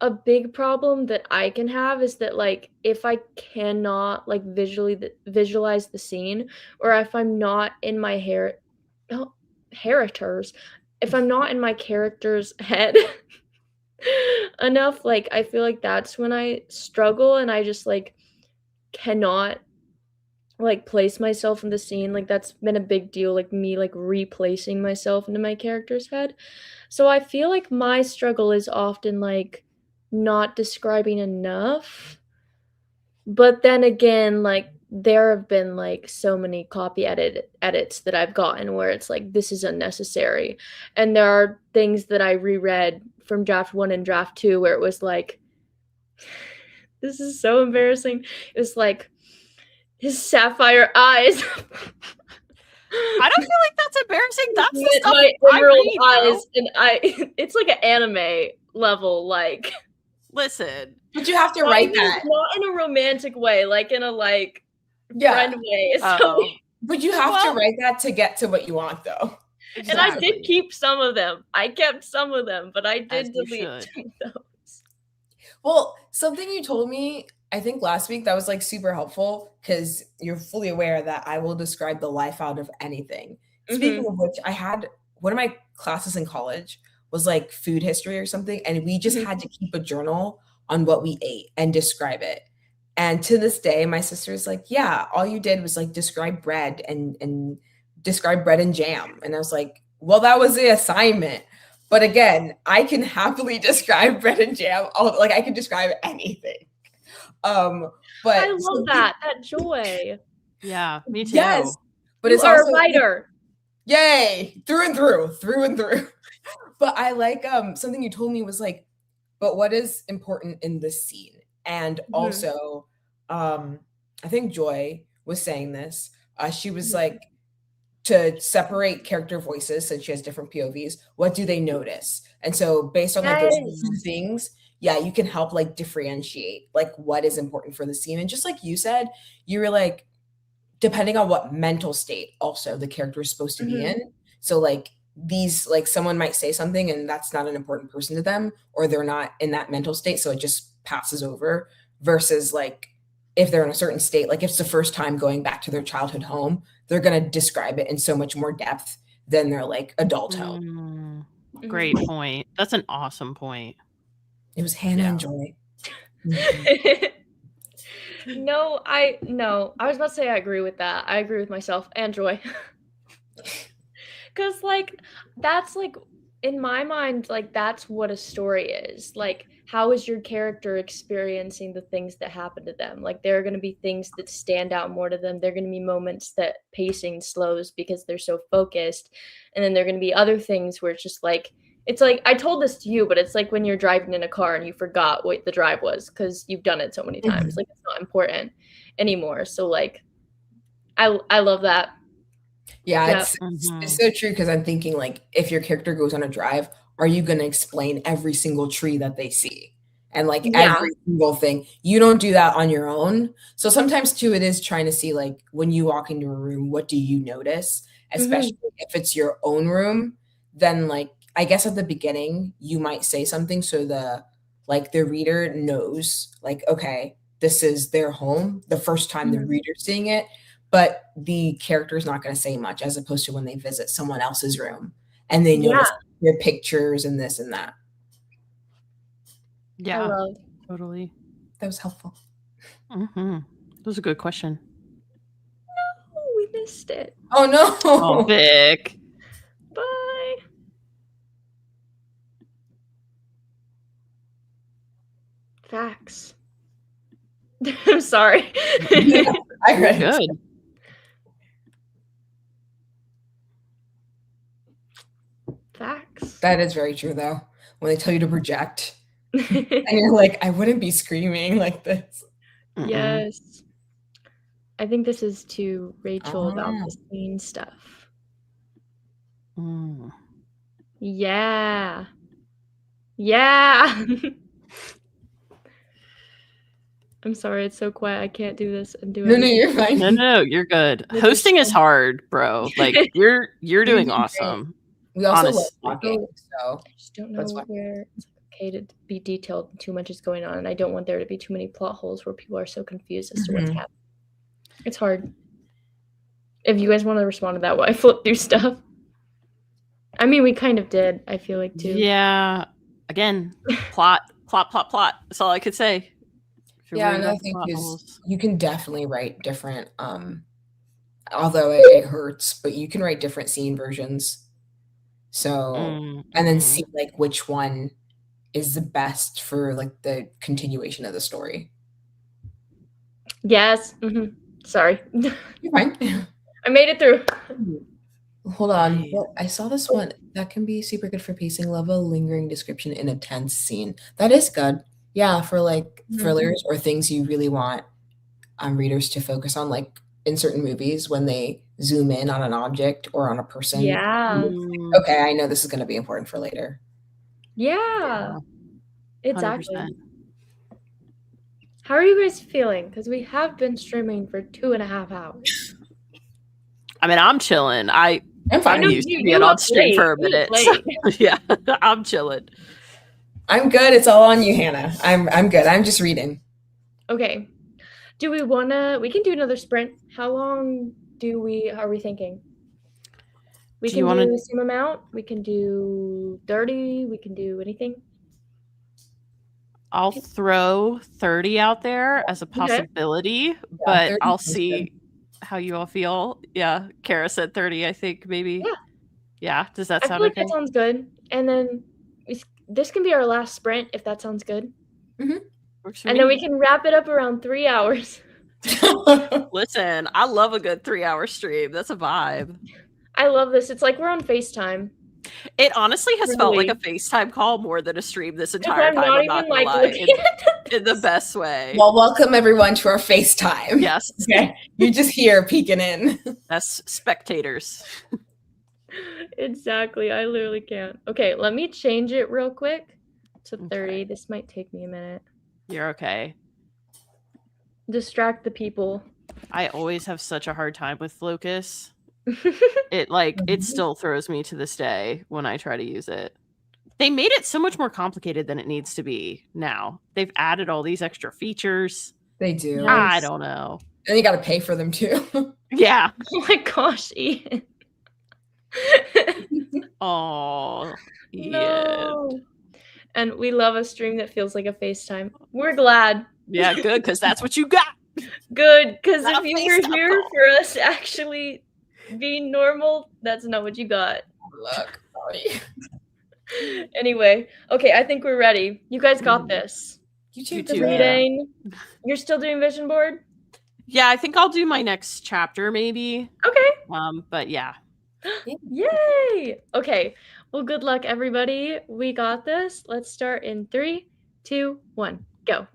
a big problem that I can have is that, like, if I cannot, like, visualize the scene, or if I'm not in my if I'm not in my character's head enough, like, I feel like that's when I struggle, and I just, like, cannot, like, place myself in the scene. Like, that's been a big deal, like, me, like, replacing myself into my character's head. So I feel like my struggle is often, like, not describing enough. But then again, like, there have been, like, so many copy edits that I've gotten where it's like, this is unnecessary. And there are things that I reread from draft 1 and draft 2 where it was like, this is so embarrassing. It was like, his sapphire eyes. I don't feel like that's embarrassing. That's the stuff my I emerald read, eyes, and it's like an anime level, like. Listen, but you have to write that not in a romantic way, like in a friend way. So, but you have to write that to get to what you want, though. Exactly. And I did keep some of them. I kept some of them, but I did delete those. Well, something you told me, I think last week, that was like super helpful because you're fully aware that I will describe the life out of anything. Speaking of which, I had one of my classes in college was like food history or something, and we just had to keep a journal on what we ate and describe it. And to this day, my sister's like, yeah, all you did was like describe bread and describe bread and jam. And I was like, well, that was the assignment. But again, I can happily describe bread and jam. Like, I can describe anything. But I love that joy. Yeah, me too. Yes, but it's also a writer. Yay, through and through. But I like something you told me was like, but what is important in this scene? And also, I think Joy was saying this. She was like, to separate character voices, since she has different POVs, what do they notice? And so based on like those things, yeah, you can help like differentiate like what is important for the scene. And just like you said, you were like, depending on what mental state also the character is supposed to be in. So like these, like someone might say something and that's not an important person to them, or they're not in that mental state, so it just passes over, versus like if they're in a certain state, like if it's the first time going back to their childhood home, they're going to describe it in so much more depth than their like adult home. Great point. That's an awesome point. It was Hannah and Joy. No, I was about to say I agree with that. I agree with myself and Joy. Because like that's like in my mind, like that's what a story is. Like, how is your character experiencing the things that happen to them? Like, there are going to be things that stand out more to them. There are going to be moments that pacing slows because they're so focused. And then there are going to be other things where it's just like, it's like, I told this to you, but it's like when you're driving in a car and you forgot what the drive was because you've done it so many times. Like, it's not important anymore. So like, I love that. Yeah, it's so true, because I'm thinking like, if your character goes on a drive, are you going to explain every single tree that they see and like every single thing? You don't do that on your own. So sometimes too, it is trying to see like when you walk into a room, what do you notice? Especially if it's your own room, then like I guess at the beginning you might say something so the like the reader knows, like, okay, this is their home the first time the reader's seeing it, but the character is not going to say much, as opposed to when they visit someone else's room and they notice their pictures and this and that. Yeah, I love. totally. That was helpful. That was a good question. No, we missed it. Oh no. Oh, Vic. Bye. Facts. I'm sorry. Yeah, I read it. Good. Facts. That is very true, though. When they tell you to project, and you're like, I wouldn't be screaming like this. Yes. I think this is to Rachel about the scene stuff. Yeah. Yeah. I'm sorry, it's so quiet. I can't do this and do it. No, you're fine. No, you're good. Hosting is hard, bro. Like you're doing awesome. We also honestly. love talking, so I just don't know where it's okay to be detailed. Too much is going on, and I don't want there to be too many plot holes where people are so confused as to what's happening. It's hard. If you guys want to respond to that while I flip through stuff. I mean, we kind of did, I feel like, too. Yeah. Again, plot. That's all I could say. Yeah, another thing is you can definitely write different, although it hurts, but you can write different scene versions. So, and then see like which one is the best for like the continuation of the story. Yes. Sorry. You're fine. I made it through. Hold on. Well, I saw this one that can be super good for pacing level, lingering description in a tense scene. That is good. Yeah, for like thrillers or things you really want readers to focus on, like in certain movies when they zoom in on an object or on a person. Yeah. Okay, I know this is going to be important for later. Yeah. Exactly. 100%. How are you guys feeling? Because we have been streaming for 2.5 hours. I mean, I'm chilling. I'm fine. used to being on stream for a minute. So, yeah, I'm chilling. I'm good. It's all on you, Hannah. I'm good. I'm just reading. Okay. Do we wanna? We can do another sprint. How long are we thinking? We can do the same amount. We can do 30. We can do anything. I'll throw 30 out there as a possibility, but I'll see how you all feel. Yeah, Kara said 30, I think, maybe. Yeah, does that sound okay? That sounds good. And then this can be our last sprint, if that sounds good. And then we can wrap it up around 3 hours. Listen, I love a good 3-hour stream. That's a vibe. I love this. It's like we're on FaceTime. It honestly has felt like a FaceTime call more than a stream this entire time. I'm not gonna lie. In the best way. Well, welcome everyone to our FaceTime. Yes. Okay. You're just here peeking in. As spectators. Exactly. I literally can't. Okay, let me change it real quick to 30. This might take me a minute. You're okay. Distract the people. I always have such a hard time with Locus. It still throws me to this day when I try to use it. They made it so much more complicated than it needs to be now. They've added all these extra features. They do. I don't know. And you got to pay for them too. Yeah. Oh my gosh, Ian. Oh, no. And we love a stream that feels like a FaceTime. We're glad. Yeah, good, because that's what you got. Good, because if you were here for us actually being normal, that's not what you got. Look, sorry. Anyway, okay, I think we're ready. You guys got this. You too. Reading. You're still doing vision board? Yeah, I think I'll do my next chapter maybe. Okay. But yeah. Yay! Okay. Well, good luck, everybody. We got this. Let's start in 3, 2, 1, go.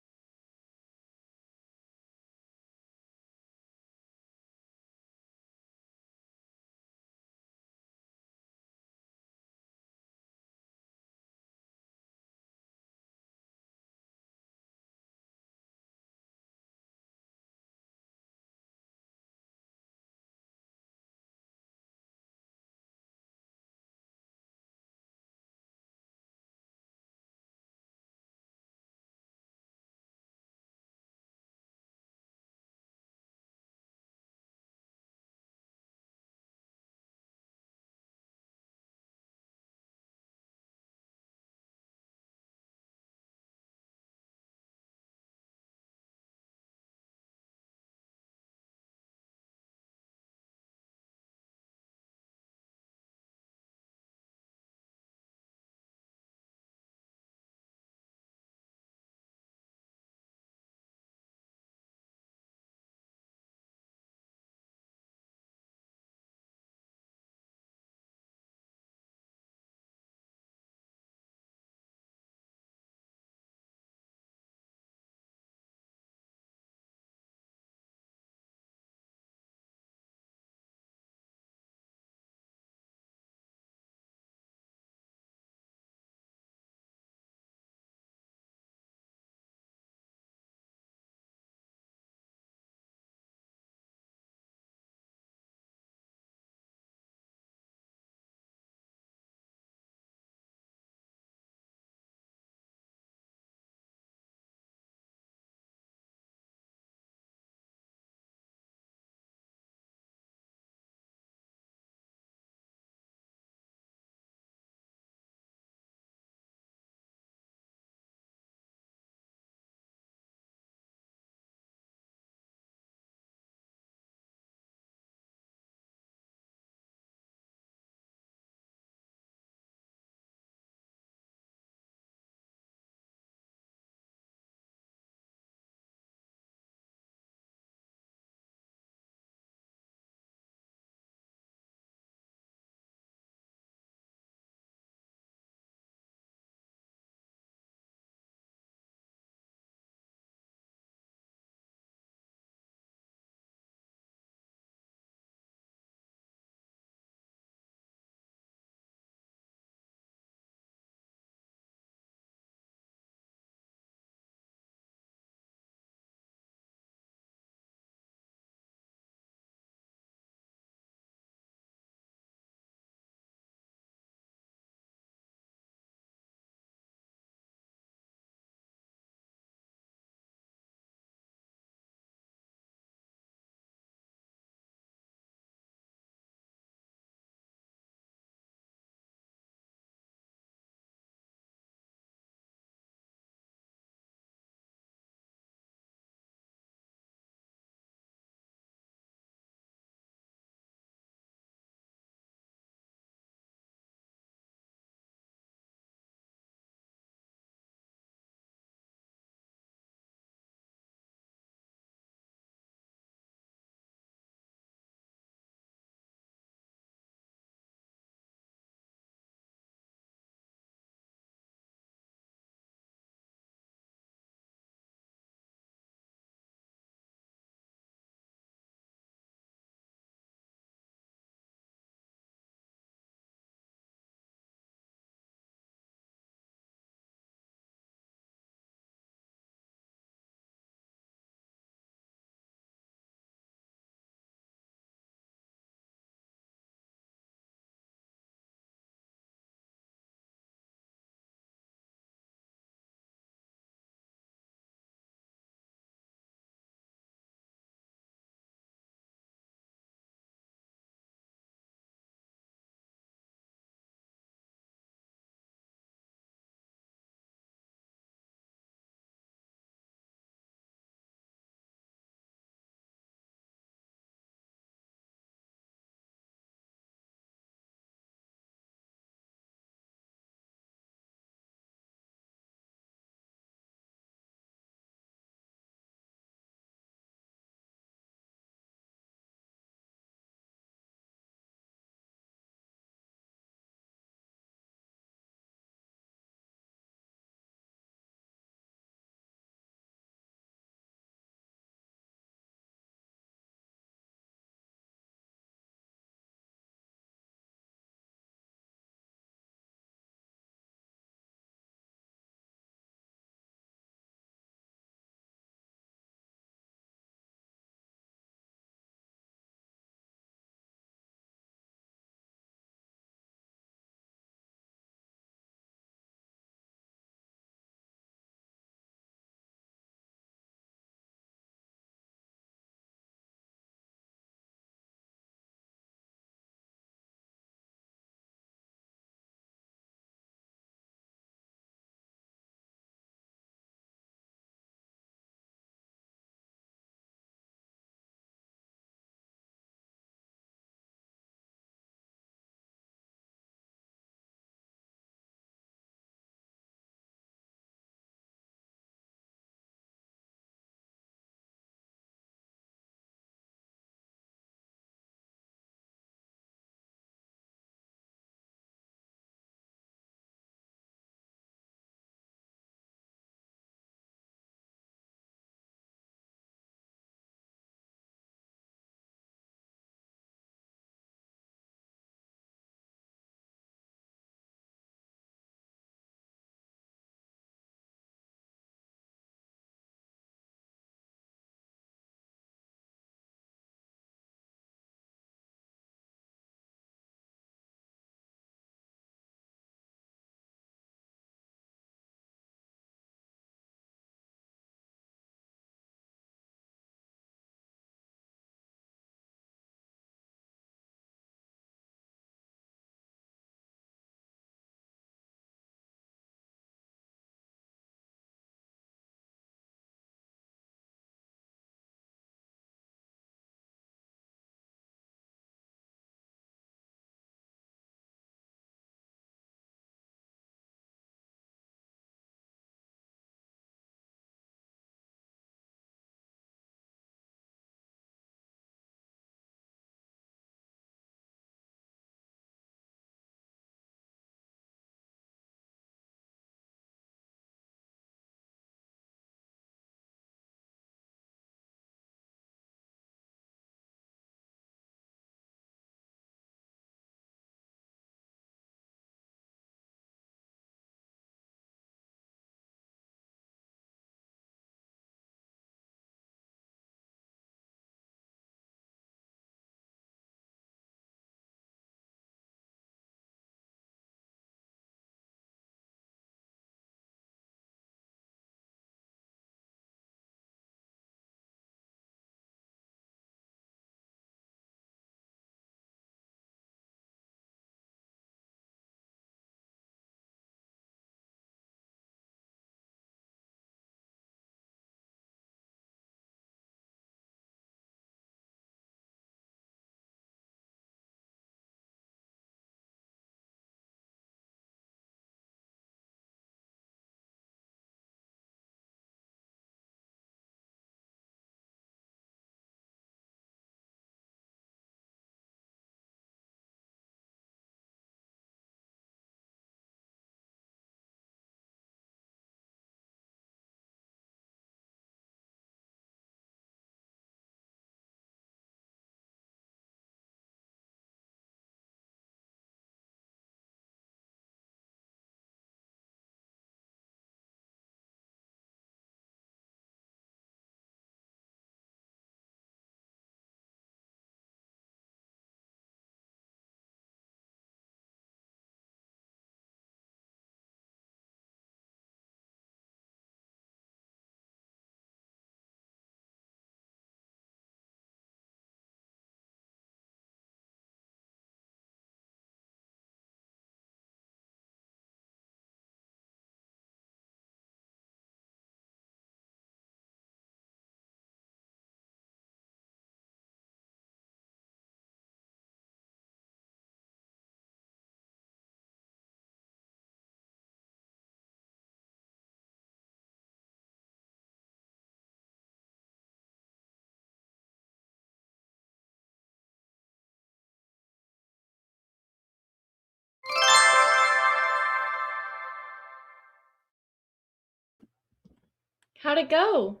How'd it go?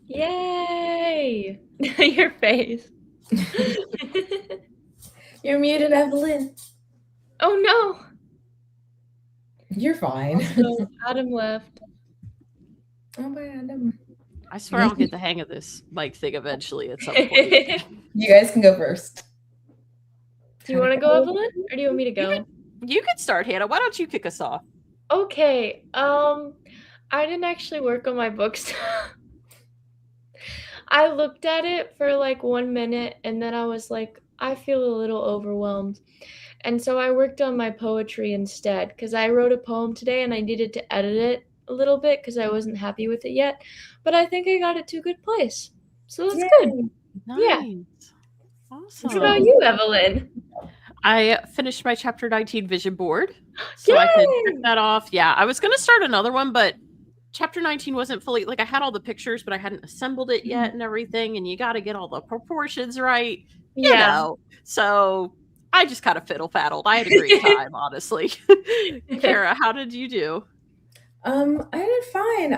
Yay! Your face. You're muted, Evelyn. Oh no! You're fine. So Adam left. Oh, bye, Adam. I swear I'll get the hang of this mic thing eventually at some point. You guys can go first. Do you want to go, Evelyn, or do you want me to go? You could start, Hannah. Why don't you kick us off? Okay. I didn't actually work on my books. I looked at it for like 1 minute and then I was like, I feel a little overwhelmed. And so I worked on my poetry instead because I wrote a poem today and I needed to edit it a little bit because I wasn't happy with it yet. But I think I got it to a good place. So that's good. Nice. Yeah. Awesome. What about you, Evelyn? I finished my chapter 19 vision board. So I could check that off. Yeah, I was going to start another one, but chapter 19 wasn't fully, like I had all the pictures, but I hadn't assembled it yet and everything. And you got to get all the proportions right. You know. So I just kind of fiddle-faddled. I had a great time, honestly. Kara, how did you do? I did fine.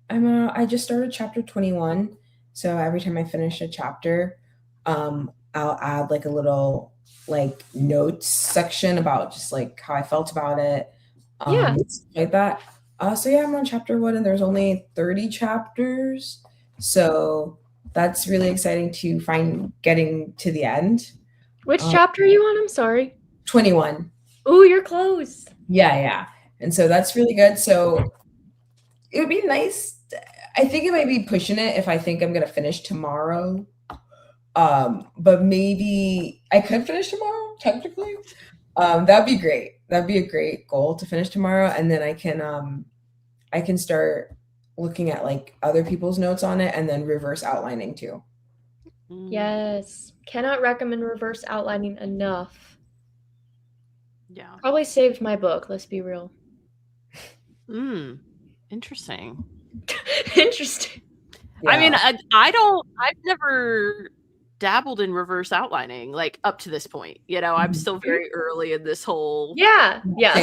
I just started chapter 21. So every time I finish a chapter, I'll add like a little like notes section about just like how I felt about it. Like that. So yeah, I'm on chapter 1 and there's only 30 chapters. So that's really exciting to find getting to the end. Which chapter are you on? I'm sorry. 21. Ooh, you're close. Yeah. And so that's really good. So it would be nice. I think it might be pushing it if I think I'm going to finish tomorrow. But maybe I could finish tomorrow, technically. That'd be great. That'd be a great goal to finish tomorrow. And then I can start looking at like other people's notes on it and then reverse outlining too. Yes. Cannot recommend reverse outlining enough. Yeah. Probably saved my book, let's be real. Interesting. Interesting. Yeah. I mean, I've never dabbled in reverse outlining like up to this point. You know, I'm still very early in this whole. Yeah.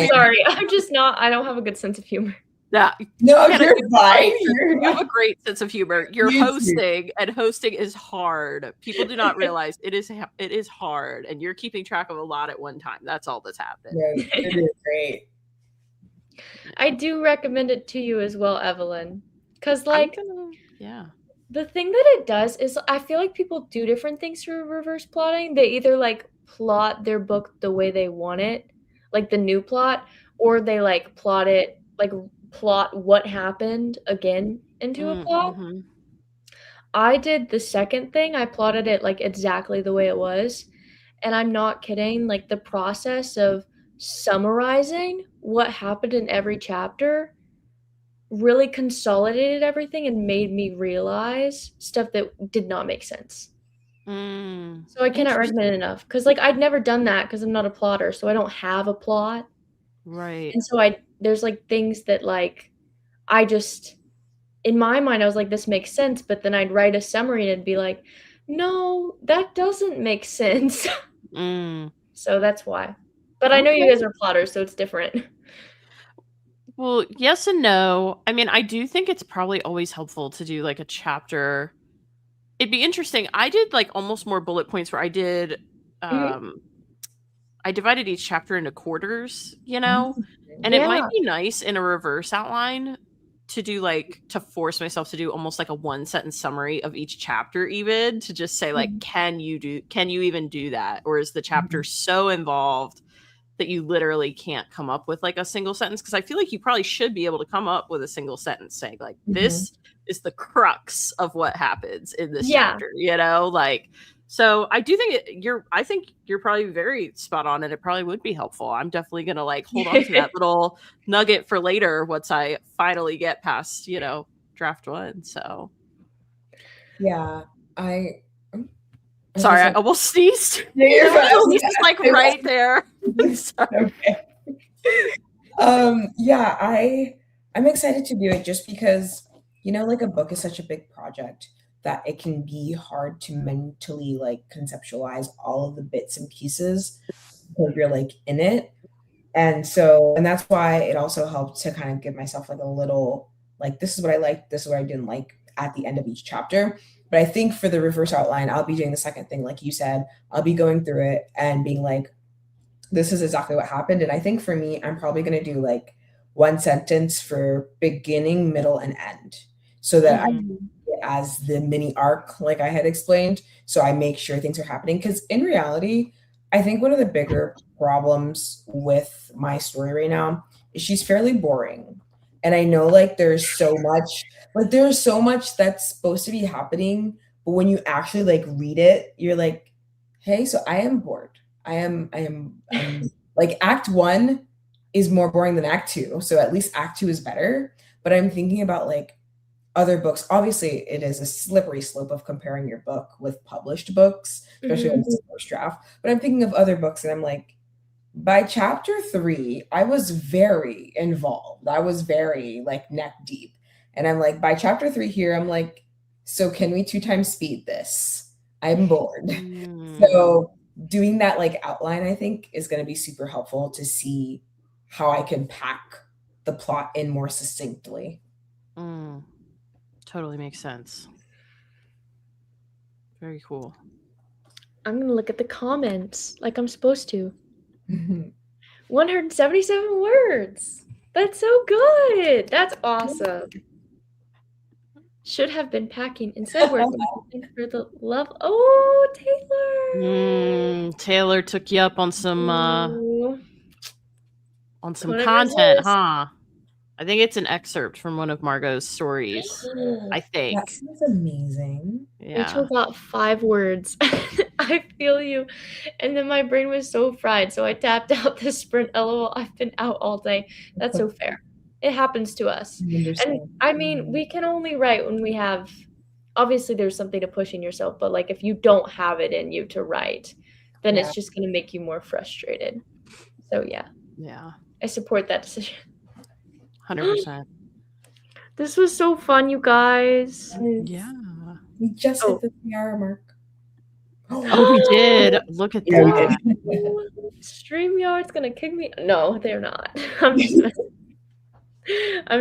Sorry. I don't have a good sense of humor. Yeah. No, you're fine. You have a great sense of humor. You're hosting, and hosting is hard. People do not realize it is hard, and you're keeping track of a lot at one time. That's all that's happening. Yeah, it is great. I do recommend it to you as well, Evelyn. Because like the thing that it does is I feel like people do different things through reverse plotting. They either like plot their book the way they want it, like the new plot, or they like plot what happened again into a plot. I did the second thing. I plotted it like exactly the way it was. And I'm not kidding. Like the process of summarizing what happened in every chapter really consolidated everything and made me realize stuff that did not make sense. So I cannot recommend it enough because like I'd never done that because I'm not a plotter, so I don't have a plot. Right. And so there's like things that like I just in my mind I was like this makes sense, but then I'd write a summary and it'd be like, no, that doesn't make sense. So that's why. But I know you guys are plotters, so it's different. Well, yes and no. I mean, I do think it's probably always helpful to do like a chapter. It'd be interesting. I did like almost more bullet points where I did I divided each chapter into quarters, you know? And it might be nice in a reverse outline to do like to force myself to do almost like a 1-sentence summary of each chapter, even to just say like can you even do that, or is the chapter so involved that you literally can't come up with like a single sentence? Because I feel like you probably should be able to come up with a single sentence saying like this is the crux of what happens in this chapter, you know? Like, so I do think I think you're probably very spot on, and it probably would be helpful. I'm definitely gonna like hold on to that little nugget for later once I finally get past, you know, draft 1. So yeah, sorry, I almost sneezed. You're fine. It's like right there. Okay. Yeah, I'm excited to do it just because, you know, like a book is such a big project that it can be hard to mentally like conceptualize all of the bits and pieces because you're like in it. And that's why it also helped to kind of give myself like a little, like, this is what I liked, this is what I didn't like at the end of each chapter. But I think for the reverse outline, I'll be doing the second thing, like you said. I'll be going through it and being like, this is exactly what happened. And I think for me, I'm probably going to do like one sentence for beginning, middle, and end, so that I as the mini arc, like I had explained. So I make sure things are happening. Because in reality, I think one of the bigger problems with my story right now is she's fairly boring. And I know like there's so much that's supposed to be happening, but when you actually like read it, you're like, hey, so I am bored. I'm like act one is more boring than act two. So at least act two is better. But I'm thinking about like other books. Obviously, it is a slippery slope of comparing your book with published books, especially when it's the first draft. But I'm thinking of other books and I'm like, by chapter 3, I was very involved. I was very like neck deep. And I'm like, by chapter 3 here, I'm like, so can we 2 times speed this? I'm bored. So doing that like outline, I think, is going to be super helpful to see how I can pack the plot in more succinctly. Totally makes sense. Very cool. I'm gonna look at the comments like I'm supposed to. 177 words. That's so good. That's awesome. Should have been packing instead. We're looking for the love. Oh, Taylor. Taylor took you up on some Put content, huh? I think it's an excerpt from one of Margot's stories. I think. That sounds amazing. Yeah. Rachel got 5 words. I feel you. And then my brain was so fried, so I tapped out the sprint. LOL, I've been out all day. That's so fair. It happens to us. And I mean, we can only write when we have, obviously there's something to push in yourself, but like if you don't have it in you to write, then it's just going to make you more frustrated. So yeah. Yeah. I support that decision. 100%. This was so fun, you guys. Yeah. We just hit the 3-hour mark. Oh, we did. Look at that. StreamYard's gonna kick me. No, they're not. I'm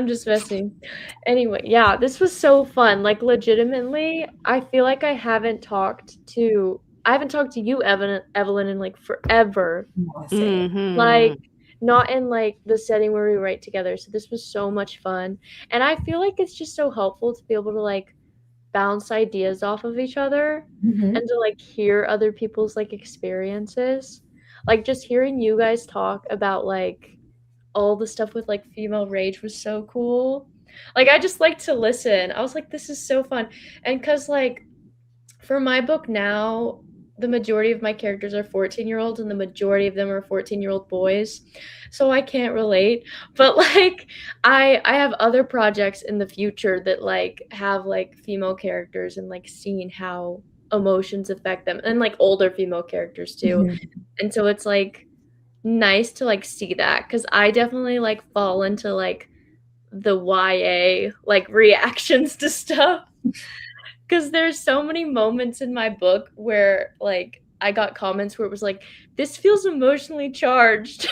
just messing. Anyway, yeah, this was so fun. Like legitimately, I feel like I haven't talked to you, Evelyn, in like forever. Like not in like the setting where we write together. So this was so much fun. And I feel like it's just so helpful to be able to like bounce ideas off of each other and to like hear other people's like experiences. Like just hearing you guys talk about like all the stuff with like female rage was so cool. Like I just like to listen. I was like, this is so fun. And cause like for my book now, the majority of my characters are 14-year-olds and the majority of them are 14-year-old boys. So I can't relate. But like I have other projects in the future that like have like female characters and like seeing how emotions affect them, and like older female characters too. And so it's like nice to like see that, because I definitely like fall into like the YA like reactions to stuff. Because there's so many moments in my book where, like, I got comments where it was like, this feels emotionally charged.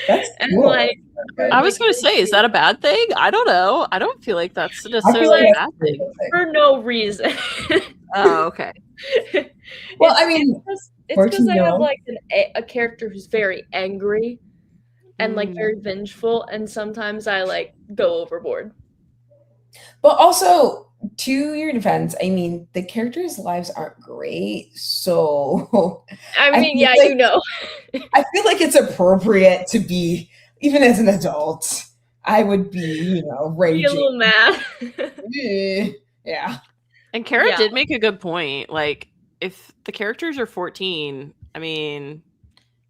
That's and cool. like, I was going to say, is that a bad thing? I don't know. I don't feel like that's necessarily a bad thing. For no reason. Oh, okay. Well, I mean, it's because I have like a character who's very angry and like very vengeful, and sometimes I like go overboard. But also, to your defense, I mean, the characters' lives aren't great, so I mean, yeah, like, you know. I feel like it's appropriate to be, even as an adult, I would be, raging. Be a little mad. Yeah. And Kara did make a good point. Like, if the characters are 14, I mean,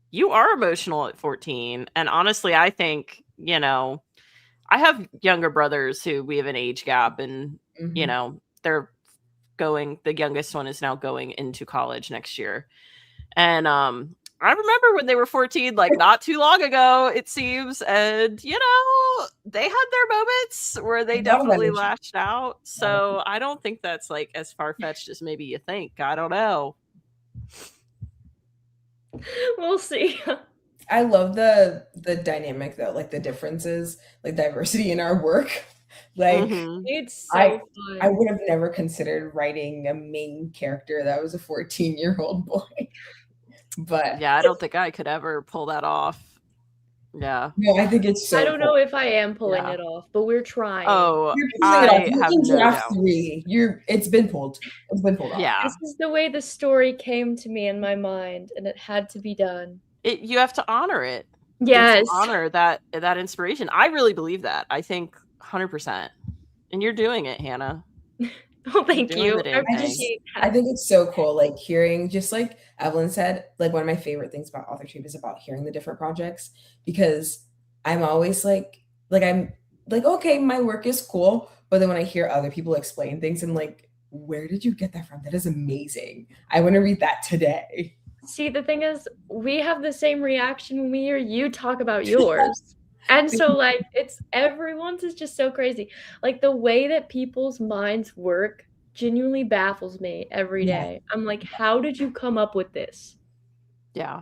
you are emotional at 14. And honestly, I think, I have younger brothers who we have an age gap, and, the youngest one is now going into college next year. And I remember when they were 14, like not too long ago, it seems. And, they had their moments where they definitely lashed out. So I don't think that's like as far-fetched as maybe you think. I don't know. We'll see. I love the dynamic though, like the differences, like diversity in our work. Like Mm-hmm. It's I so I fun. would have never considered writing a main character that was a 14-year-old boy. But Yeah, I don't think I could ever pull that off. Yeah. no, I think it's I so don't know cool. if I am pulling Yeah. it off, but we're trying. Oh, You're pulling it off. I You're have in no draft doubt. 3. It's been pulled. It's been pulled off. Yeah. This is the way the story came to me in my mind, and it had to be done. You have to honor it. You have to Yes. honor that inspiration. I really believe that. I think 100%. And you're doing it, Hannah. Oh, You're thank doing you. the I damn thing. appreciate I that. think it's so cool, like hearing, just like Evelyn said, like one of my favorite things about authorship is about hearing the different projects because I'm always like I'm like, okay, my work is cool, but then when I hear other people explain things, I'm like, where did you get that from? That is amazing. I want to read that today. See, the thing is, we have the same reaction when we hear you talk about yours. And so, like, it's everyone's is just so crazy. Like, the way that people's minds work genuinely baffles me every Yeah. day. I'm like, how did you come up with this? Yeah.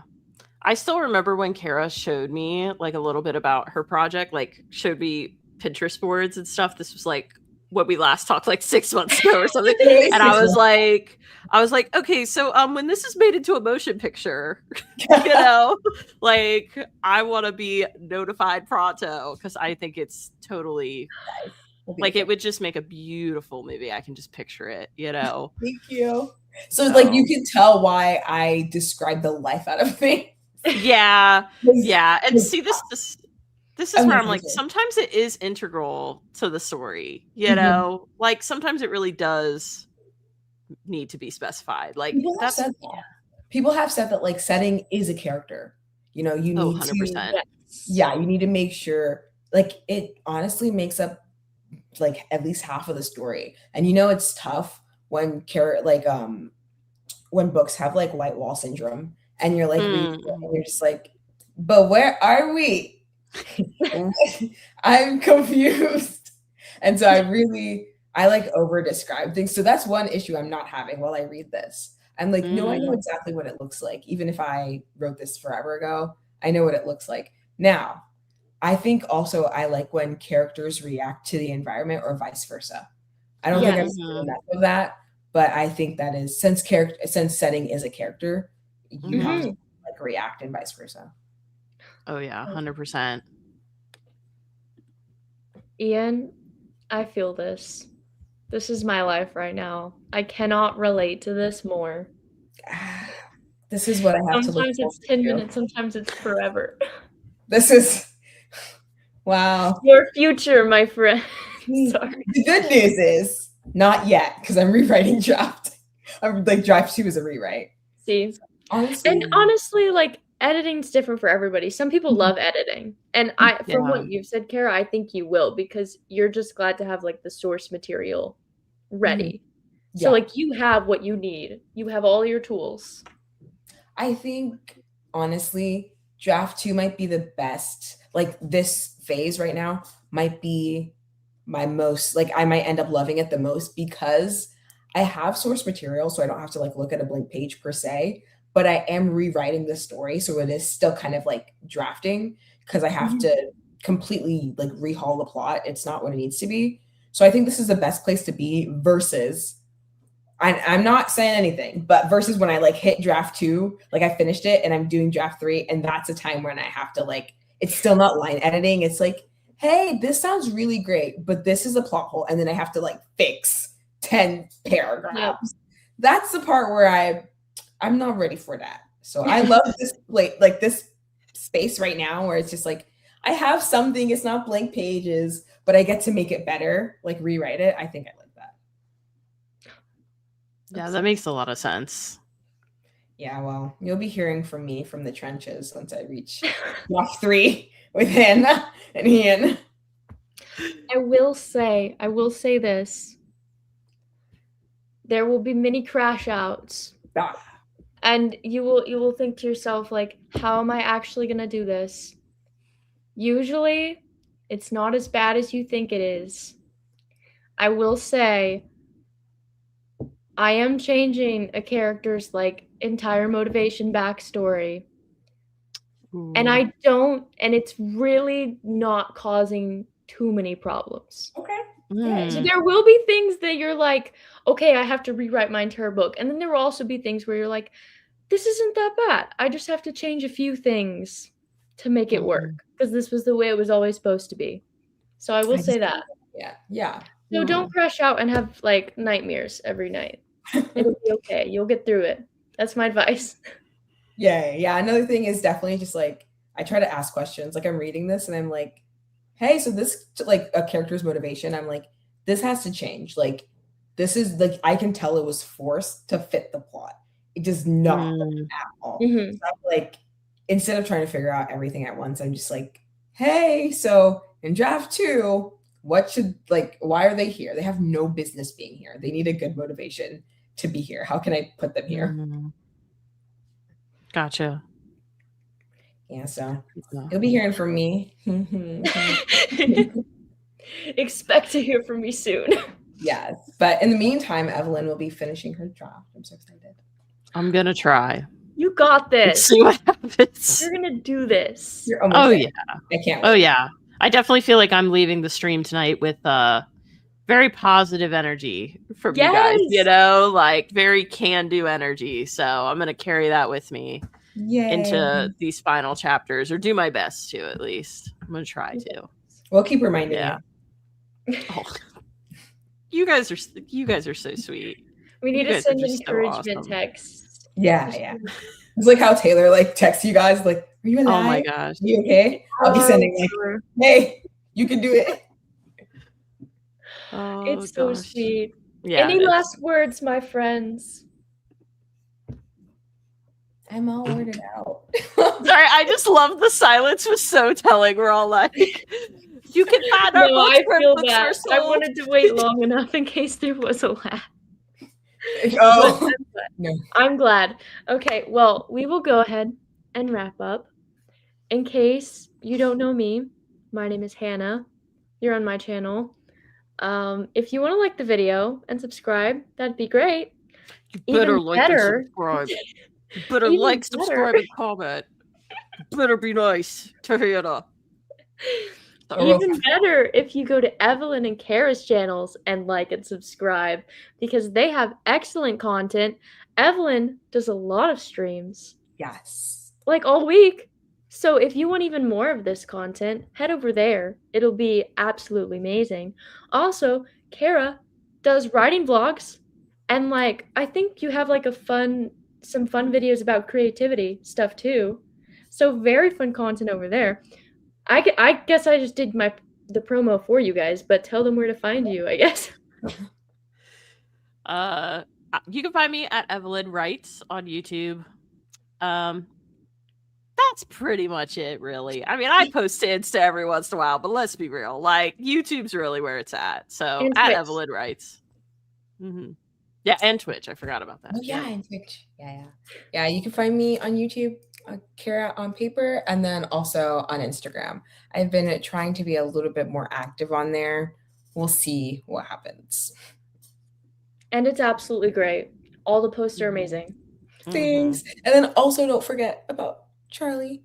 I still remember when Kara showed me like a little bit about her project, like showed me Pinterest boards and stuff. This was like what we last talked like 6 months ago or something. Literally And 6 months. I was like, okay, so when this is made into a motion picture, you know, like I want to be notified pronto because I think it's totally like it would just make a beautiful movie. I can just picture it, you know. Thank you. So like you can tell why I describe the life out of things. Yeah. Yeah. And see this is where I'm like, Amazing. sometimes it is integral to the story, you Mhm. know? Like sometimes it really does need to be specified. Like People have that's said that. People have said that like setting is a character. You know, you need to 100%. Yes. yeah, you need to make sure like it honestly makes up like at least half of the story. And you know it's tough when books have like white wall syndrome and you're like reading it and you're just like, but where are we? I'm confused. And so I like over describe things. So that's one issue I'm not having while I read this. I'm like, no, I know exactly what it looks like. Even if I wrote this forever ago, I know what it looks like. Now, I think also I like when characters react to the environment or vice versa. I don't think I've Yes. seen enough of that, but I think that is since setting is a character, you have to like react and vice versa. Oh yeah, 100%. Ian, I feel this. This is my life right now. I cannot relate to this more. This is what I have to look Sometimes forward it's 10 to. minutes, sometimes it's forever. This is wow. Your future, my friend. Sorry. The good news is not yet because I'm rewriting draft. I'm like draft 2 is a rewrite. See? Honestly, And honestly, like editing's different for everybody. Some people love editing. And from Yeah. what you've said, Kara, I think you will because you're just glad to have like the source material ready. So yeah. like you have what you need. You have all your tools. I think honestly, draft 2 might be the best. Like this phase right now might be my most like I might end up loving it the most because I have source material so I don't have to like look at a blank page per se, but I am rewriting the story so it is still kind of like drafting because I have to completely like rehaul the plot. It's not what it needs to be. So I think this is the best place to be versus I'm not saying anything, but versus when I like hit draft 2, like I finished it and I'm doing draft 3, and that's a time when I have to like, it's still not line editing. It's like, hey, this sounds really great, but this is a plot hole, and then I have to like fix 10 paragraphs. Yep. That's the part where I'm not ready for that. So I love this like this space right now where it's just like I have something, it's not blank pages, but I get to make it better, like rewrite it. I think I like that. Yeah, that makes a lot of sense. Yeah, well, you'll be hearing from me from the trenches once I reach draft 3 with Hannah and Ian. I will say this. There will be many crash outs. Ah, And you will think to yourself like, how am I actually going to do this? Usually, it's not as bad as you think it is. I will say I am changing a character's like entire motivation backstory. And I don't, and it's really not causing too many problems. Okay. So there will be things that you're like, okay, I have to rewrite my entire book. And then there will also be things where you're like, this isn't that bad. I just have to change a few things to make it work because this was the way it was always supposed to be. So I will say that. Yeah. So don't crash out and have like nightmares every night. It'll be okay. You'll get through it. That's my advice. Yeah. Another thing is definitely just like I try to ask questions. Like I'm reading this and I'm like, hey, so this like a character's motivation. I'm like, this has to change. Like this is like I can tell it was forced to fit the plot. It does not at all. Mm-hmm. So I'm like, instead of trying to figure out everything at once, I'm just like, hey, so in draft 2, what should like why are they here? They have no business being here. They need a good motivation to be here. How can I put them here? Gotcha. Yeah, so you'll be hearing from me. Expect to hear from me soon. Yes, but in the meantime, Evelyn will be finishing her draft. I'm so excited. I'm gonna try. You got this. Let's see what happens. You're gonna do this. You're almost there. Yeah. I can't wait. Oh yeah. I definitely feel like I'm leaving the stream tonight with very positive energy from you guys, you know, like very can-do energy. So I'm going to carry that with me into these final chapters, or do my best to, at least. I'm going to try to. We'll keep reminding you. Oh. You guys are so sweet. We need to send encouragement texts. Yeah. It's like how Taylor like texts you guys like, are you alive? Oh my gosh. Are you okay? I'll be sending like, hey, you can do it. Oh, it's so sweet. Yeah. Any last words, my friends? I'm all worded out. Sorry, I just love the silence was so telling. We're all like, you can find our books. I feel that. I wanted to wait long enough in case there was a laugh. Oh, I'm glad. Okay, well, we will go ahead and wrap up. In case you don't know me, my name is Hannah. You're on my channel. If you want to like the video and subscribe, that'd be great. You better like and subscribe. You better like, subscribe, and comment. Better be nice to Hannah. Even better if you go to Evelyn and Kara's channels and like and subscribe, because they have excellent content. Evelyn does a lot of streams. Yes. Like all week. So if you want even more of this content, head over there. It'll be absolutely amazing. Also, Kara does writing vlogs, and like I think you have like some fun videos about creativity stuff too. So very fun content over there. I guess I just did the promo for you guys, but tell them where to find you, I guess. You can find me at Evelyn Writes on YouTube. That's pretty much it, really. I mean, I post to Insta every once in a while, but let's be real. Like, YouTube's really where it's at. So, and at Twitch. Evelyn Writes. Mm-hmm. Yeah, and Twitch. I forgot about that. Oh, yeah, and Twitch. Yeah, you can find me on YouTube, Kara on Paper, and then also on Instagram. I've been trying to be a little bit more active on there. We'll see what happens. And it's absolutely great. All the posts are amazing. Thanks. And then also don't forget about Charlie.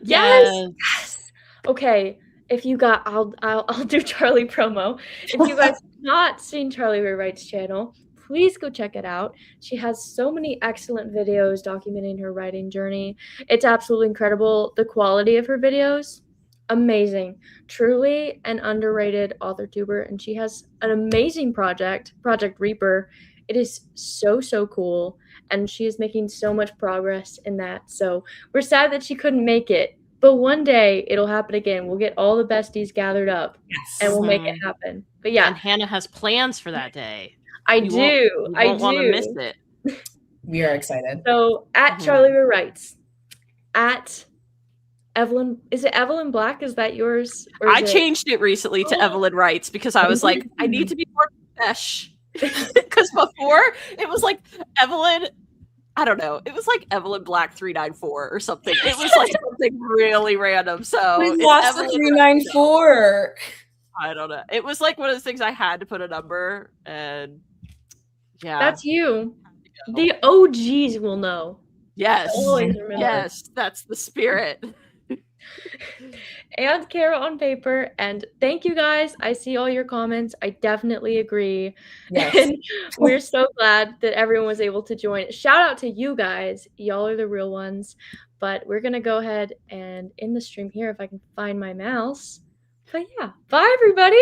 Yes. Okay. If you got, I'll do Charlie promo. If you guys have not seen Charlie Rewrite's channel, please go check it out. She has so many excellent videos documenting her writing journey. It's absolutely incredible. The quality of her videos, amazing. Truly an underrated author tuber, and she has an amazing project, Project Reaper. It is so cool, and she is making so much progress in that. So we're sad that she couldn't make it, but one day it'll happen again. We'll get all the besties gathered up, and we'll make it happen. But yeah, and Hannah has plans for that day. I do. You won't want to miss it. We are excited. So at Charlie Writes, at Evelyn, is it Evelyn Black? Is that yours? I changed it recently to Evelyn Writes because I was like, I need to be more fresh. Because before it was like Evelyn, I don't know, it was like Evelyn Black 394 or something. It was like something really random. So we lost the 394. I don't know. It was like one of those things I had to put a number, and yeah, that's you. The OGs will know. Yes. Always remember. Yes, that's the spirit. And Kara on paper. And thank you guys. I see all your comments. I definitely agree. Yes. And we're so glad that everyone was able to join. Shout out to you guys. Y'all are the real ones. But we're going to go ahead and end the stream here if I can find my mouse. But yeah, bye everybody.